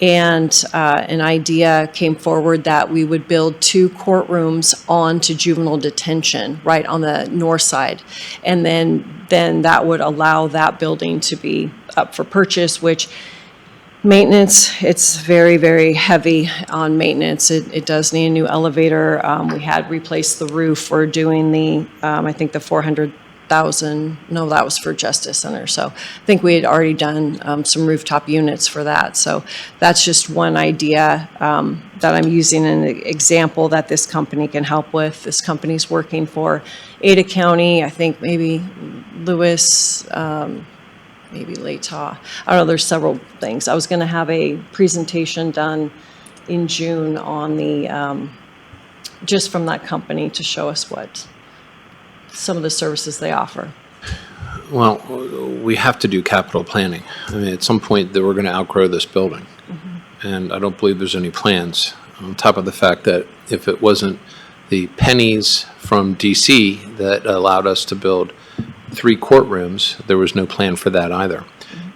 And an idea came forward that we would build 2 courtrooms onto juvenile detention right on the north side. And then that would allow that building to be up for purchase, which maintenance, it's very, very heavy on maintenance. It does need a new elevator. We had replaced the roof. We're doing the, I think the 400,000, no, that was for Justice Center. So I think we had already done some rooftop units for that. So that's just one idea that I'm using an example that this company can help with. This company's working for Ada County, I think maybe Lewis, maybe Latah. I don't know, there's several things. I was going to have a presentation done in June on the, just from that company to show us what some of the services they offer. Well, we have to do capital planning. I mean, at some point, that we're going to outgrow this building. And I don't believe there's any plans, on top of the fact that if it wasn't the pennies from DC that allowed us to build 3 courtrooms, there was no plan for that either.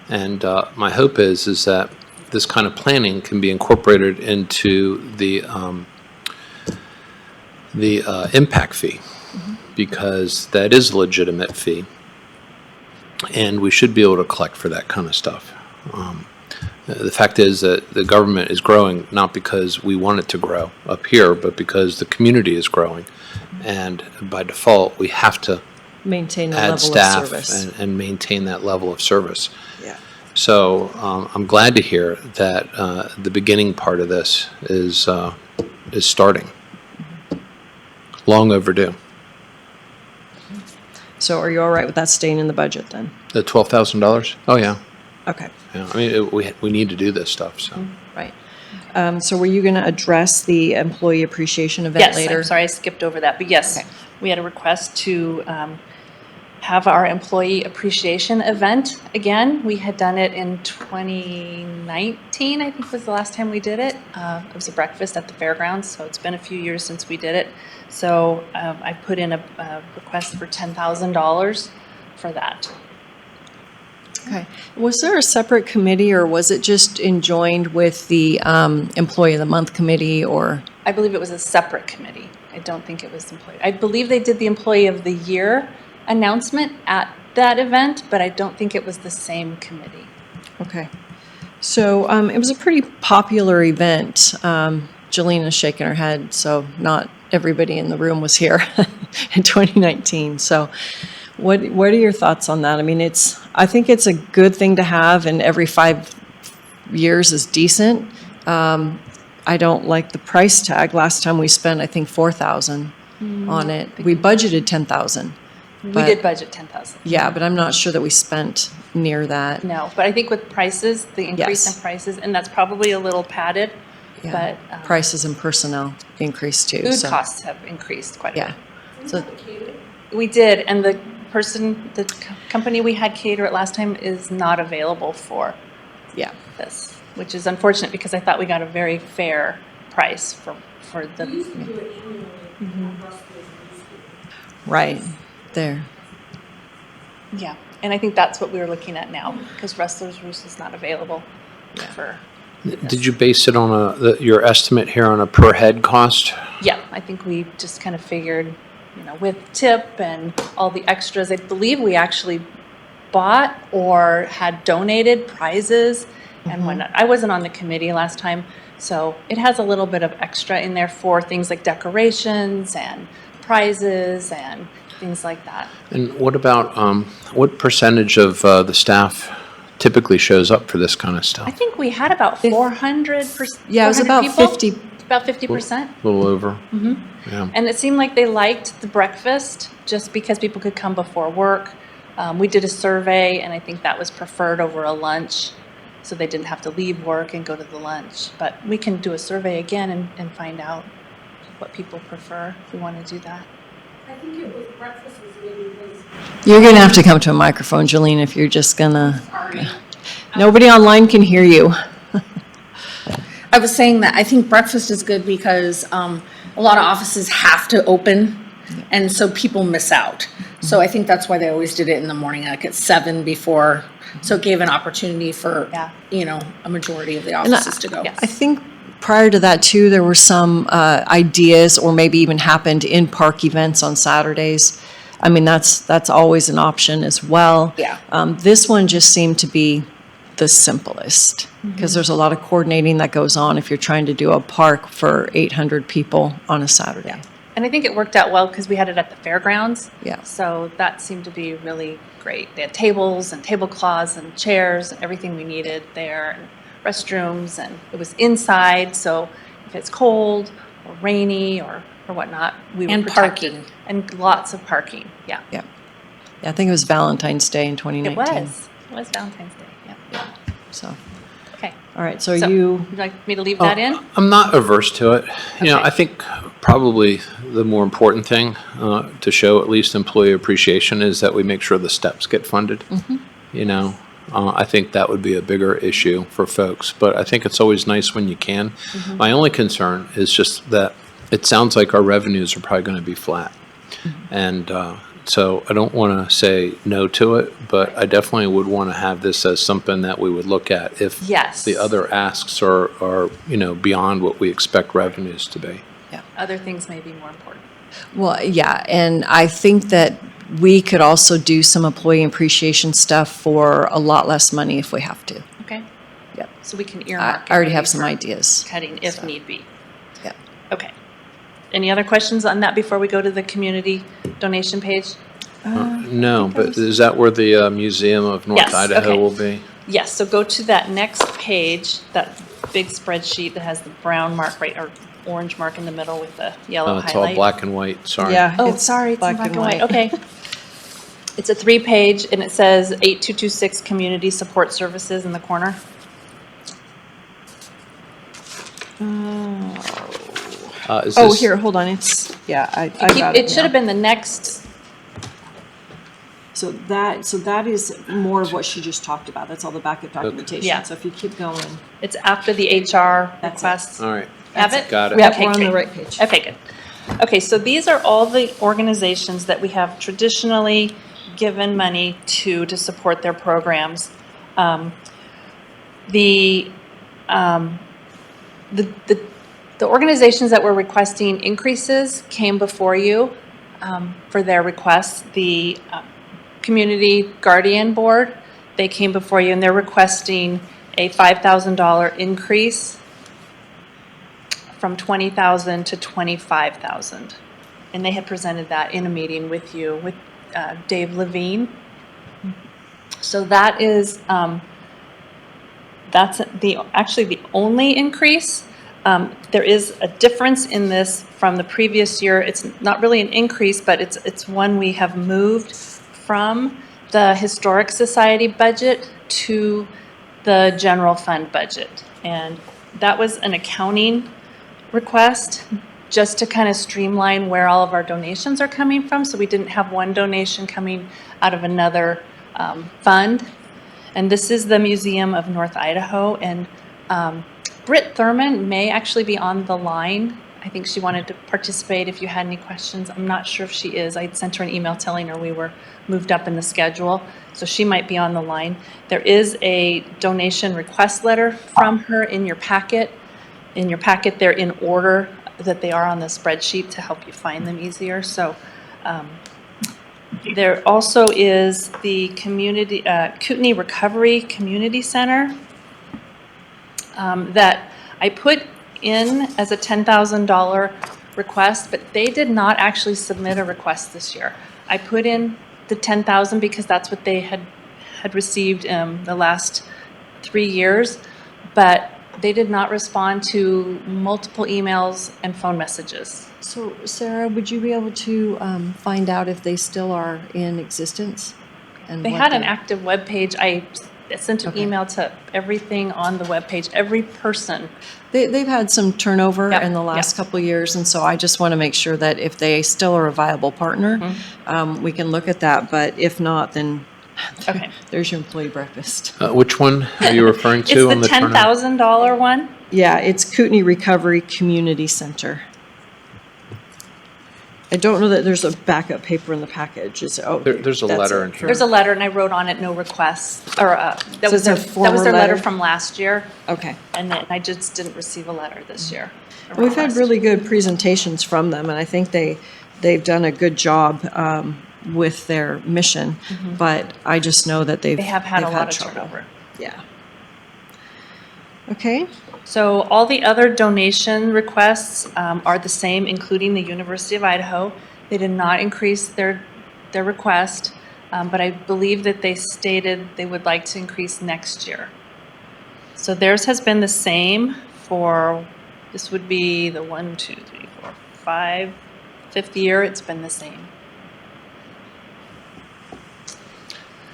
And my hope is that this kind of planning can be incorporated into the impact fee, because that is a legitimate fee, and we should be able to collect for that kind of stuff. The fact is that the government is growing not because we want it to grow up here, but because the community is growing. And by default, we have to Maintain the add level of staff service. and maintain that level of service. Yeah. So I'm glad to hear that the beginning part of this is starting. Long overdue. So are you all right with that staying in the budget then? The $12,000? Oh, yeah. Okay. Yeah. I mean, we need to do this stuff, so. Right. So were you going to address the employee appreciation event Yes, later? I'm sorry, I skipped over that, but yes, Okay. we had a request to have our employee appreciation event again. We had done it in 2019, I think was the last time we did it. It was a breakfast at the fairgrounds, so it's been a few years since we did it. So I put in a request for $10,000 for that. Okay. Was there a separate committee, or was it just enjoined with the Employee of the Month committee, or? I believe it was a separate committee. I don't think it was employee. I believe they did the Employee of the Year announcement at that event, but I don't think it was the same committee. Okay. So it was a pretty popular event. Jelena's shaking her head, so not everybody in the room was here in 2019. So what are your thoughts on that? I mean, I think it's a good thing to have, and every 5 years is decent. I don't like the price tag. Last time we spent, I think, $4,000 on it. We budgeted $10,000. We did budget $10,000. Yeah, but I'm not sure that we spent near that. No, but I think with prices, the increase Yes. in prices, and that's probably a little padded, Yeah. but Prices and personnel increased too. food so. costs have increased quite a Yeah. bit. So we did, and the company we had cater it last time is not available for this, which is unfortunate because I thought we got a very fair price for the. Right, there. Yeah, and I think that's what we were looking at now, because Rustler's Roost is not available for. Did you base it on your estimate here on a per head cost? Yeah, I think we just kind of figured, with tip and all the extras, I believe we actually bought or had donated prizes and whatnot. I wasn't on the committee last time, so it has a little bit of extra in there for things like decorations and prizes and things like that. And what about, what percentage of the staff typically shows up for this kind of I stuff? think we had about 400%. Yeah, it was about 50. About 50%. A little over. Yeah. And it seemed like they liked the breakfast just because people could come before work. We did a survey, and I think that was preferred over a lunch, so they didn't have to leave work and go to the lunch. But we can do a survey again and find out what people prefer if we want to do that. I think it was breakfast was good because. You're going to have to come to a microphone, Jolene, if you're just going to. Nobody online can hear you. I was saying that I think breakfast is good because a lot of offices have to open, and so people miss out. So I think that's why they always did it in the morning, like at 7 before, so it gave an opportunity for, a majority of the offices to go. I think prior to that too, there were some ideas, or maybe even happened in park events on Saturdays. I mean, that's always an option as well. Yeah. This one just seemed to be the simplest, because there's a lot of coordinating that goes on if you're trying to do a park for 800 people on a Saturday. And I think it worked out well because we had it at the fairgrounds. Yeah. So that seemed to be really great. They had tables and tablecloths and chairs and everything we needed there, and restrooms, and it was inside. So if it's cold or rainy or whatnot, we were And protected. parking. And lots of parking. Yeah. Yeah. I think it was Valentine's Day in 2019. It was Valentine's Day. Yeah. So, Okay. all right. So you. Would you like me to leave that in? I'm not averse to it. You know, I think probably the more important thing to show at least employee appreciation is that we make sure the steps get funded. You know, I think that would be a bigger issue for folks, but I think it's always nice when you can. My only concern is just that it sounds like our revenues are probably going to be flat. And so I don't want to say no to it, but I definitely would want to have this as something that we would look at if the other asks are, you know, beyond what we expect revenues to be. Yeah. Other things may be more important. Well, yeah, and I think that we could also do some employee appreciation stuff for a lot less money if we have to. Okay. Yep. So we can earmark. I already it have maybe some for ideas. Cutting if need be. Yeah. Okay. Any other questions on that before we go to the community donation page? No, but is that where the Museum of North Yes, Idaho okay. will be? Yes, so go to that next page, that big spreadsheet that has the brown mark right, or orange mark in the middle with the yellow highlight. It's all black and white, sorry. Yeah. Oh, it's sorry, it's in black and white. white. Okay. It's a 3-page, and it says 8226 Community Support Services in the corner. Is Oh, this- here, hold on. It's, yeah, I got It should have been the next, So that is more of what she just talked about. That's all the backup documentation. Yeah. So if you keep going. it's after the HR request. All right. Have it? Got it. Yep, Okay, we're on the great. right page. Okay, good. Okay, so these are all the organizations that we have traditionally given money to support their programs. The organizations that were requesting increases came before you for their requests. The Community Guardian Board, they came before you and they're requesting a $5,000 increase from $20,000 to $25,000. And they had presented that in a meeting with you, with Dave Levine. So that is, that's actually the only increase. There is a difference in this from the previous year. It's not really an increase, but it's one we have moved from the Historic Society budget to the general fund budget. And that was an accounting request just to kind of streamline where all of our donations are coming from. So we didn't have one donation coming out of another fund. And this is the Museum of North Idaho. And Britt Thurman may actually be on the line. I think she wanted to participate if you had any questions. I'm not sure if she is. I sent her an email telling her we were moved up in the schedule, so she might be on the line. There is a donation request letter from her in your packet. In your packet, they're in order that they are on the spreadsheet to help you find them easier. So there also is the community Kootenai Recovery Community Center that I put in as a $10,000 request, but they did not actually submit a request this year. I put in the $10,000 because that's what they had received the last 3 years, but they did not respond to multiple emails and phone messages. So Sarah, would you be able to find out if they still are in existence? And They what had an active web page. I sent an Okay. email to everything on the webpage, every person. They've had some turnover Yep, in the last yep. couple of years, and so I just want to make sure that if they still are a viable partner, we can look at that, but if not, then Okay. there's your employee breakfast. Which one are you referring It's to on the the turnout? $10,000 one. Yeah, it's Kootenai Recovery Community Center. I don't know that there's a backup paper in the package. There's a that's letter it in for- here. There's a letter, and I wrote on it, no requests, or, that So was it's a their, that was former their letter letter? from last year. Okay. And then I just didn't receive a letter this year. a We've had request. really good presentations from them, and I think they've done a good job with their mission, but I just know that They have had they've a lot of trouble. turnover. Yeah. Okay. So all the other donation requests are the same, including the University of Idaho. They did not increase their request, but I believe that they stated they would like to increase next year. So theirs has been the same for, this would be the 1, 2, 3, 4, 5, 5th year, it's been the same.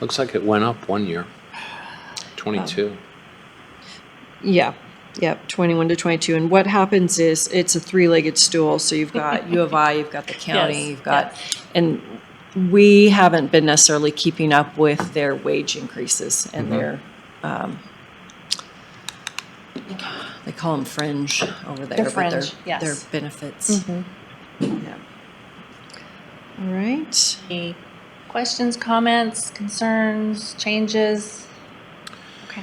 Looks like it went up one year, 22. Yeah, yep, 21 to 22. And what happens is it's a three-legged stool. So you've got U of I, you've got the county, Yes, you've got, and we haven't been necessarily keeping up with their wage increases and their, they call them fringe over there. They're but fringe, yes. They're benefits. Yeah. All right. Any questions, comments, concerns, changes? Okay.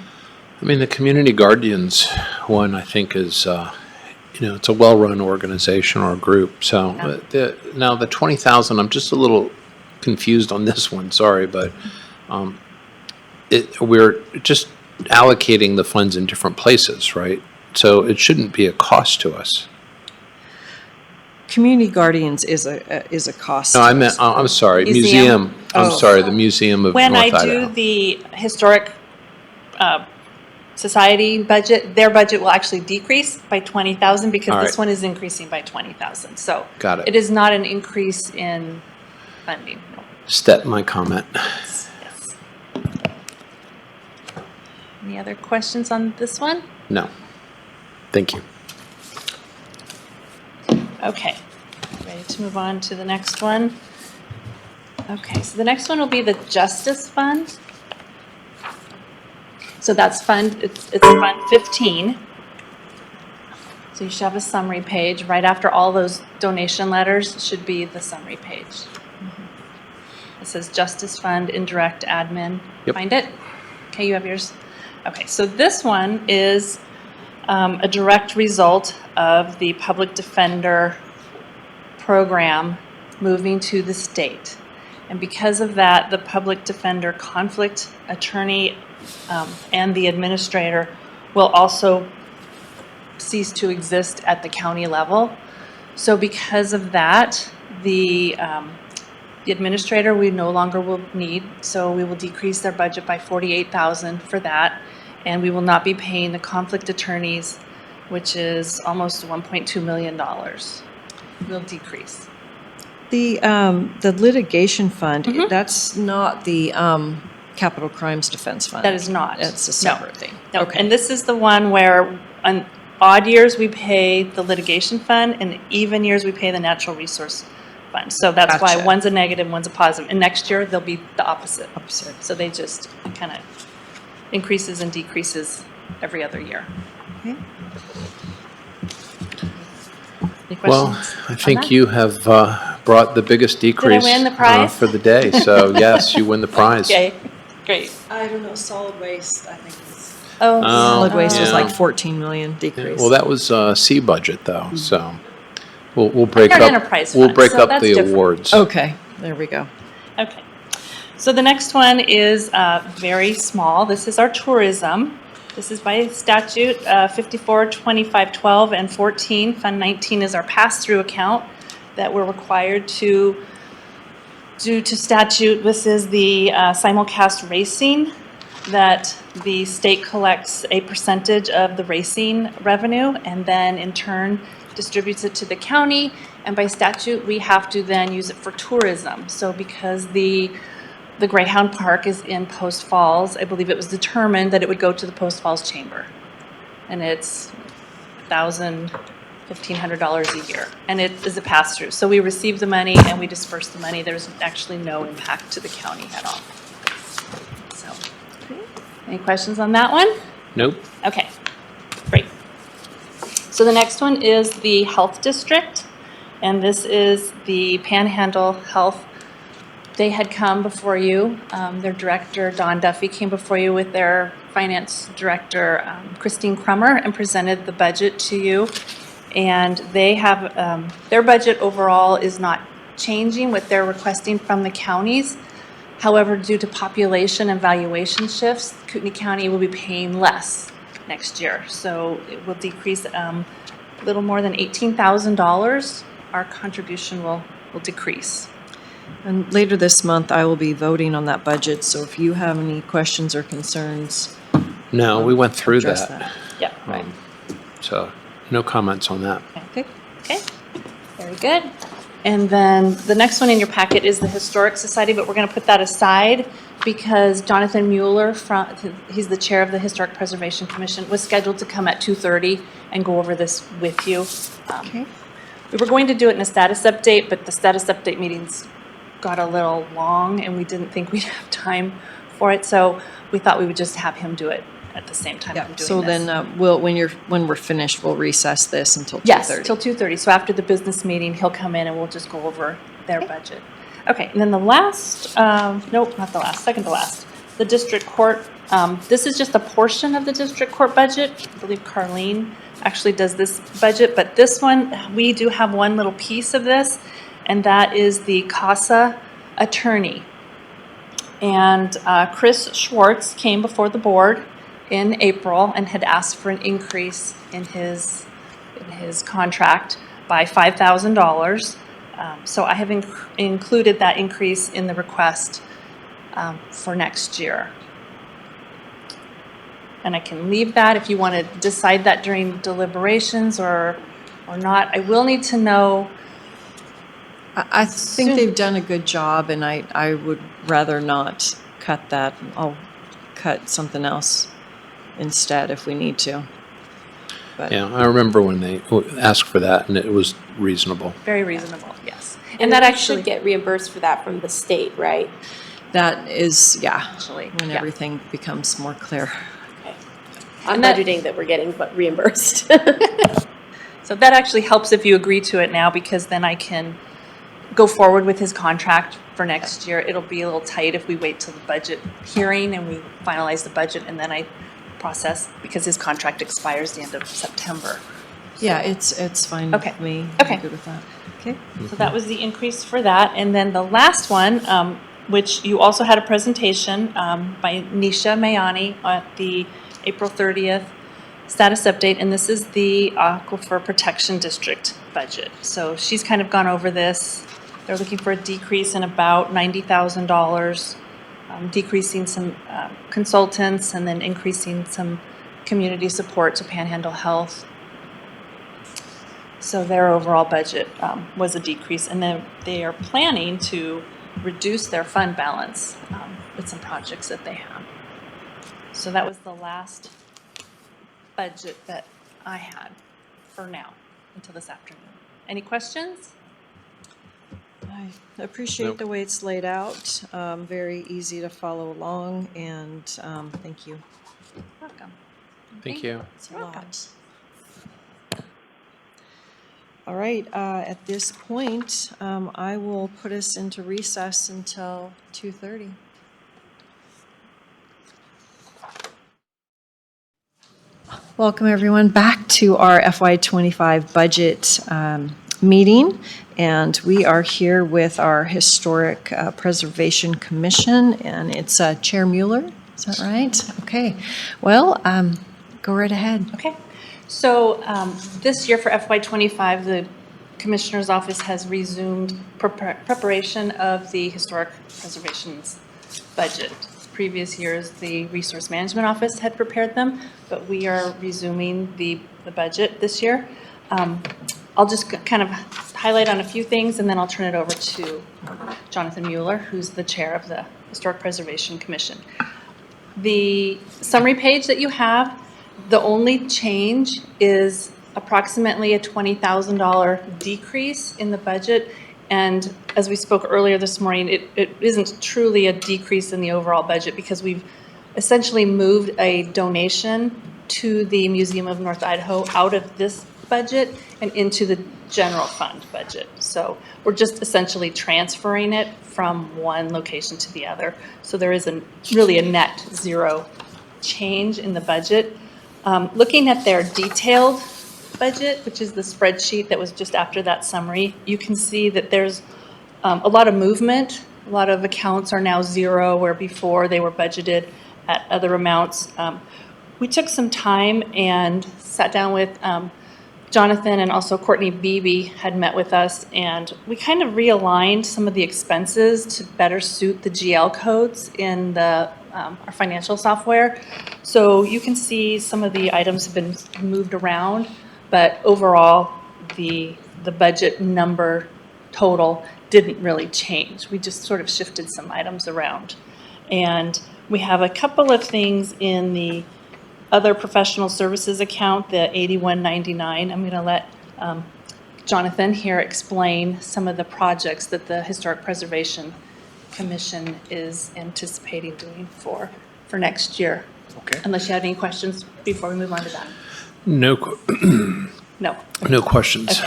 I mean, the Community Guardians one, I think, is, it's a well-run organization or group. So now the 20,000, I'm just a little confused on this one, sorry, but we're just allocating the funds in different places, right? So it shouldn't be a cost to us. Community Guardians is a cost. No, I meant, I'm sorry, Museum? museum. I'm sorry, the Museum of North When I Idaho. do the historic society budget, their budget will actually decrease by 20,000 because All this right. one is increasing by 20,000. So Got it. it is not an increase in funding. No. Step my comment. Yes. Any other questions on this one? No. Thank you. Okay, ready to move on to the next one? Okay, so the next one will be the Justice Fund. So that's it's Fund 15. So you should have a summary page. Right after all those donation letters should be the summary page. It says Justice Fund, Indirect Admin. Yep. Find it? Okay, you have yours? Okay, so this one is a direct result of the public defender program moving to the state. And because of that, the public defender conflict attorney and the administrator will also cease to exist at the county level. So because of that, the administrator we no longer will need, so we will decrease their budget by $48,000 for that. And we will not be paying the conflict attorneys, which is almost $1.2 million. Will decrease. The litigation fund, that's not the Capital Crimes Defense Fund. That is not. It's a No. separate thing. No, Okay. and this is the one where on odd years we pay the litigation fund, and even years we pay the natural resource fund. So that's why Gotcha. one's a negative, one's a positive. And next year they'll be the opposite. So they just kind of increases and decreases every other year. Okay. Any Well, questions I on think that? you have brought the biggest decrease win the prize? for the day. So yes, you win the prize. Okay, great. I don't know, solid waste, I think is. Oh, Solid waste was yeah. like 14 million decrease. Well, that was C budget though, so we'll break They're up. enterprise We'll fund, break so up that's the different. awards. Okay, there we go. Okay. So the next one is very small. This is our tourism. This is by statute 54, 25, 12, and 14. Fund 19 is our pass-through account that we're required to, due to statute, this is the simulcast racing that the state collects a percentage of the racing revenue and then in turn distributes it to the county. And by statute, we have to then use it for tourism. So because the the Greyhound Park is in Post Falls. I believe it was determined that it would go to the Post Falls Chamber. And it's $1,500 a year, and it is a pass-through. So we receive the money and we disperse the money. There's actually no impact to the county at all. So, any questions on that one? Nope. Okay, great. So the next one is the Health District, and this is the Panhandle Health. They had come before you. Their director, Don Duffy, came before you with their finance director, Christine Crummer, and presented the budget to you. And they have, their budget overall is not changing what they're requesting from the counties. However, due to population and valuation shifts, Kootenai County will be paying less next year. So it will decrease a little more than $18,000. Our contribution will decrease. And later this month, I will be voting on that budget, so if you have any questions or concerns. No, we went through address that. Yeah, right. So no comments on that. Okay, very good. And then the next one in your packet is the Historic Society, but we're going to put that aside because Jonathan Mueller, he's the chair of the Historic Preservation Commission, was scheduled to come at 2:30 and go over this with you. Okay. We were going to do it in a status update, but the status update meetings got a little long and we didn't think we'd have time for it, so we thought we would just have him do it at the same time I'm doing this. So then when we're finished, we'll recess this until 2:30. Yes, till 2:30. So after the business meeting, he'll come in and we'll just go over their budget. Okay, and then the last, nope, not the last, second to last, the district court. This is just a portion of the district court budget. I believe Carlene actually does this budget, but this one, we do have one little piece of this, and that is the CASA attorney. And Chris Schwartz came before the board in April and had asked for an increase in his contract by $5,000. So I have included that increase in the request for next year. And I can leave that if you want to decide that during deliberations or not. I will need to know. I think they've done a good job, and I would rather not cut that. I'll cut something else instead if we need to. But Yeah, I remember when they asked for that, and it was reasonable. Very reasonable, yes. And that actually get reimbursed for that from the state, right? that is, yeah, Actually, when yeah. everything becomes more clear. I'm budgeting that we're getting reimbursed. So that actually helps if you agree to it now, because then I can go forward with his contract for next year. It'll be a little tight if we wait till the budget hearing and we finalize the budget and then I process, because his contract expires the end of September. Yeah, it's fine with me. Okay. I'm good with that. Okay. So that was the increase for that. And then the last one, which you also had a presentation by Nisha Mayani at the April 30th status update, and this is the Aquifer Protection District budget. So she's kind of gone over this. They're looking for a decrease in about $90,000, decreasing some consultants and then increasing some community support to Panhandle Health. So their overall budget was a decrease, and then they are planning to reduce their fund balance with some projects that they have. So that was the last budget that I had for now until this afternoon. Any questions? I appreciate the way it's laid out. Very easy to follow along, and thank you. Welcome. Thank you. It's a lot. All right, at this point, I will put us into recess until 2:30. Welcome, everyone, back to our FY25 budget meeting. And we are here with our Historic Preservation Commission, and it's Chair Mueller. Is that right? Okay. Well, go right ahead. Okay. So this year for FY25, the Commissioner's Office has resumed preparation of the Historic Preservation's budget. Previous years, the Resource Management Office had prepared them, but we are resuming the budget this year. I'll just kind of highlight on a few things, and then I'll turn it over to Jonathan Mueller, who's the chair of the Historic Preservation Commission. The summary page that you have, the only change is approximately a $20,000 decrease in the budget. And as we spoke earlier this morning, it isn't truly a decrease in the overall budget because we've essentially moved a donation to the Museum of North Idaho out of this budget and into the general fund budget. So we're just essentially transferring it from one location to the other. So there is really a net zero change in the budget. Looking at their detailed budget, which is the spreadsheet that was just after that summary, you can see that there's a lot of movement. A lot of accounts are now zero, where before they were budgeted at other amounts. We took some time and sat down with Jonathan, and also Courtney Beebe had met with us, and we kind of realigned some of the expenses to better suit the GL codes in our financial software. So you can see some of the items have been moved around, but overall the budget number total didn't really change. We just sort of shifted some items around. And we have a couple of things in the other professional services account, the $81.99. I'm going to let Jonathan here explain some of the projects that the Historic Preservation Commission is anticipating doing for next year. Okay. Unless you have any questions before we move on to that. No. No. No questions.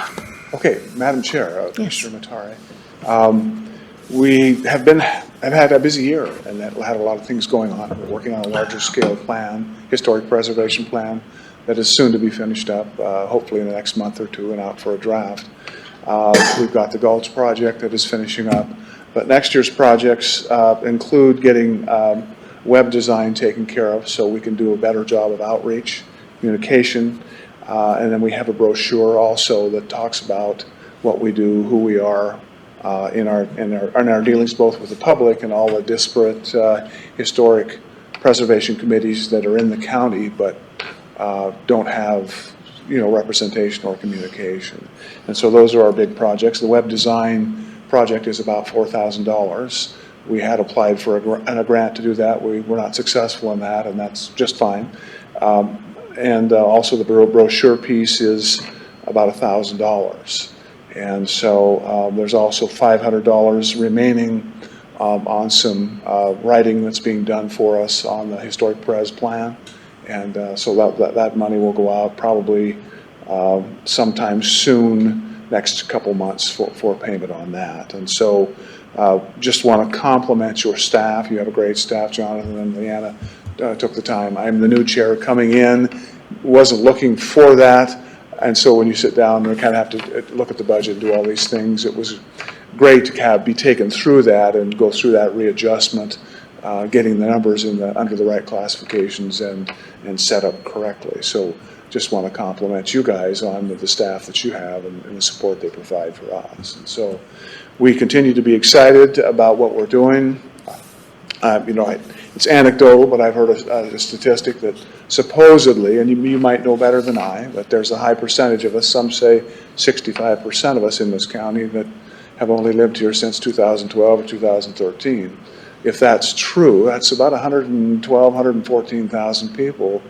Okay, Madam Chair, Commissioner Matari. I've had a busy year and that had a lot of things going on. We're working on a larger scale plan, historic preservation plan, that is soon to be finished up, hopefully in the next month or two and out for a draft. We've got the Gulch project that is finishing up, but next year's projects include getting web design taken care of so we can do a better job of outreach, communication, and then we have a brochure also that talks about what we do, who we are, in our dealings both with the public and all the disparate historic preservation committees that are in the county but don't have representation or communication. And so those are our big projects. The web design project is about $4,000. We had applied for a grant to do that. We were not successful in that, and that's just fine. And also the brochure piece is about $1,000. And so there's also $500 remaining on some writing that's being done for us on the historic pres plan. And so that money will go out probably sometime soon, next couple months for payment on that. And so just want to compliment your staff. You have a great staff. Jonathan and Leanna took the time. I'm the new chair coming in, wasn't looking for that. And so when you sit down and kind of have to look at the budget and do all these things, it was great to be taken through that and go through that readjustment, getting the numbers under the right classifications and set up correctly. So just want to compliment you guys on the staff that you have and the support they provide for us. And so we continue to be excited about what we're doing. It's anecdotal, but I've heard a statistic that supposedly, and you might know better than I, but there's a high percentage of us, some say 65% of us in this county, that have only lived here since 2012 or 2013. If that's true, that's about 114,000 people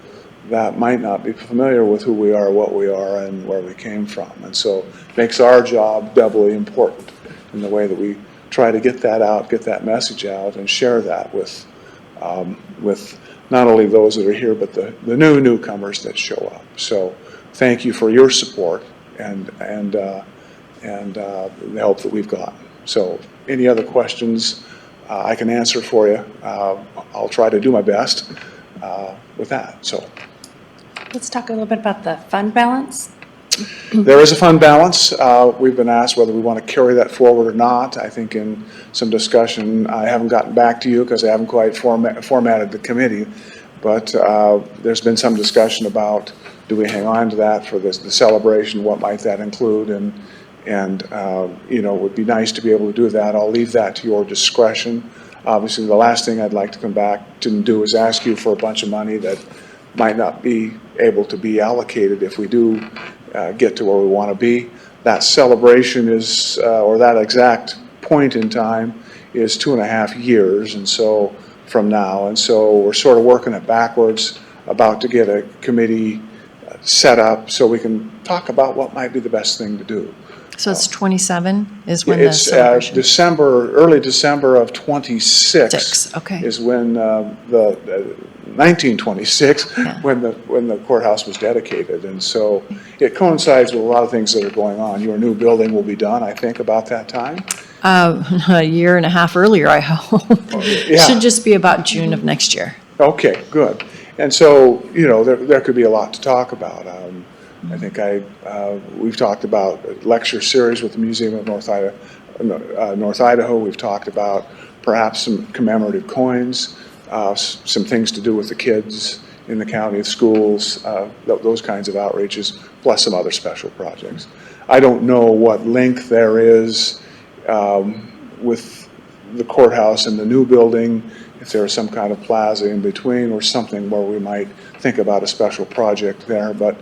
that might not be familiar with who we are, what we are, and where we came from. And so it makes our job doubly important in the way that we try to get that out, get that message out, and share that with not only those that are here, but the newcomers that show up. So thank you for your support and the help that we've gotten. So any other questions I can answer for you. I'll try to do my best with that. So let's talk a little bit about the fund balance. There is a fund balance. We've been asked whether we want to carry that forward or not. I think in some discussion, I haven't gotten back to you because I haven't quite formatted the committee, but there's been some discussion about, do we hang on to that for the celebration? What might that include? And it would be nice to be able to do that. I'll leave that to your discretion. Obviously, the last thing I'd like to come back to do is ask you for a bunch of money that might not be able to be allocated if we do get to where we want to be. that celebration is, or that exact point in time is 2.5 years, and so from now, and so we're sort of working it backwards, about to get a committee set up so we can talk about what might be the best thing to do. So it's 27 is when the It's celebration? December, early December of 26. Okay. Is when the 1926, when the courthouse was dedicated. And so it coincides with a lot of things that are going on. Your new building will be done, I think, about that time. A year and a half earlier, I hope. Yeah. Should just be about June of next year. Okay, good. And so, you know, there could be a lot to talk about. I think we've talked about a lecture series with the Museum of North Idaho. We've talked about perhaps some commemorative coins, some things to do with the kids in the county, schools, those kinds of outreaches, plus some other special projects. I don't know what link there is with the courthouse and the new building, if there's some kind of plaza in between or something where we might think about a special project there, but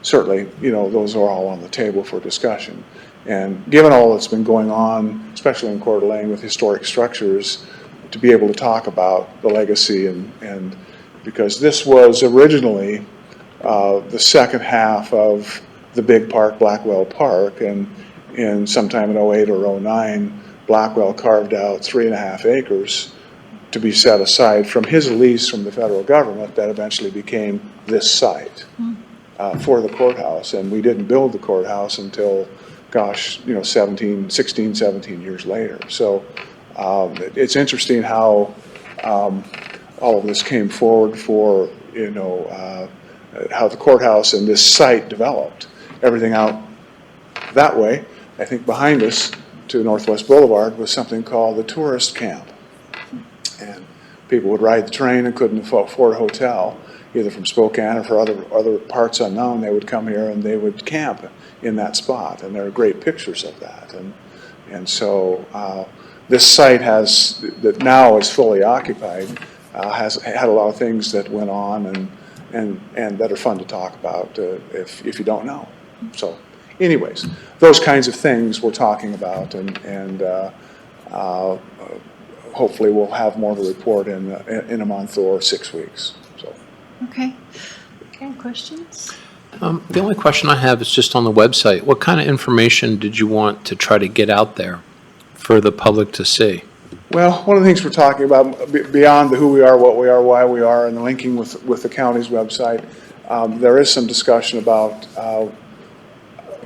certainly, you know, those are all on the table for discussion. And given all that's been going on, especially in Coeur d'Alene with historic structures, to be able to talk about the legacy and because this was originally the second half of the big park, Blackwell Park, and in sometime in 08 or 09, Blackwell carved out 3.5 acres to be set aside from his lease from the federal government that eventually became this site for the courthouse. And we didn't build the courthouse until, gosh, you know, 16, 17 years later. So it's interesting how all of this came forward for, you know, how the courthouse and this site developed. Everything out that way, I think behind us to Northwest Boulevard was something called the tourist camp. And people would ride the train and couldn't afford a hotel, either from Spokane or for other parts unknown. They would come here and they would camp in that spot, and there are great pictures of that. And so this site that now is fully occupied has had a lot of things that went on and that are fun to talk about if you don't know. So anyways, those kinds of things we're talking about, and hopefully we'll have more of a report in a month or 6 weeks. So. Okay. Okay, questions? The only question I have is just on the website. What kind of information did you want to try to get out there for the public to see? Well, one of the things we're talking about, beyond the who we are, what we are, why we are, and the linking with the county's website, there is some discussion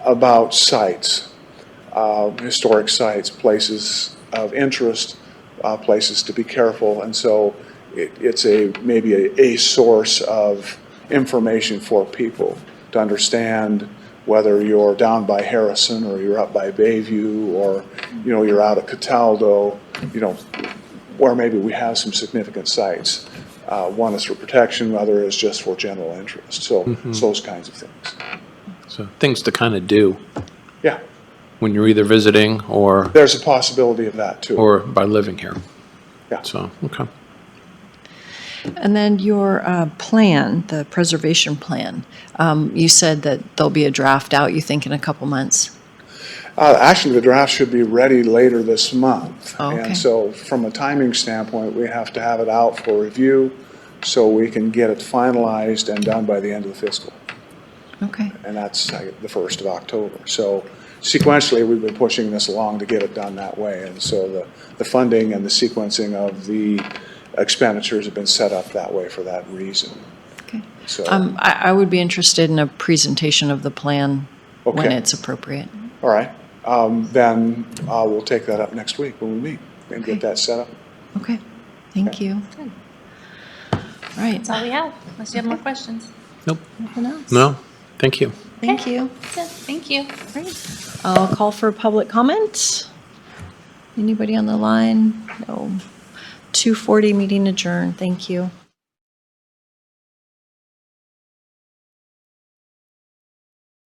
about sites, historic sites, places of interest, places to be careful, and so it's maybe a source of information for people to understand whether you're down by Harrison or you're up by Bayview or, you know, you're out at Cataldo, you know, where maybe we have some significant sites. One is for protection, other is just for general interest. So it's those kinds of things. So things to kind of do. Yeah. When you're either visiting or... There's a possibility of that too. Or by living here. Yeah. So, okay. And then your plan, the preservation plan, you said that there'll be a draft out, you think, in a couple months? Actually, the draft should be ready later this month. Oh, okay. And so from a timing standpoint, we have to have it out for review so we can get it finalized and done by the end of the fiscal. Okay. And that's the 1st of October. So sequentially, we've been pushing this along to get it done that way. And so the funding and the sequencing of the expenditures have been set up that way for that reason. Okay. So, I would be interested in a presentation of the plan when Okay. it's appropriate. all right. Then we'll take that up next week when we meet and get that set up. Okay, thank you. All right. That's all we have, unless you have more questions. Nope. Nothing else? No, thank you. Thank you. That's it. Thank you. Great. I'll call for public comment. Anybody on the line? No. 2:40, meeting adjourned. Thank you.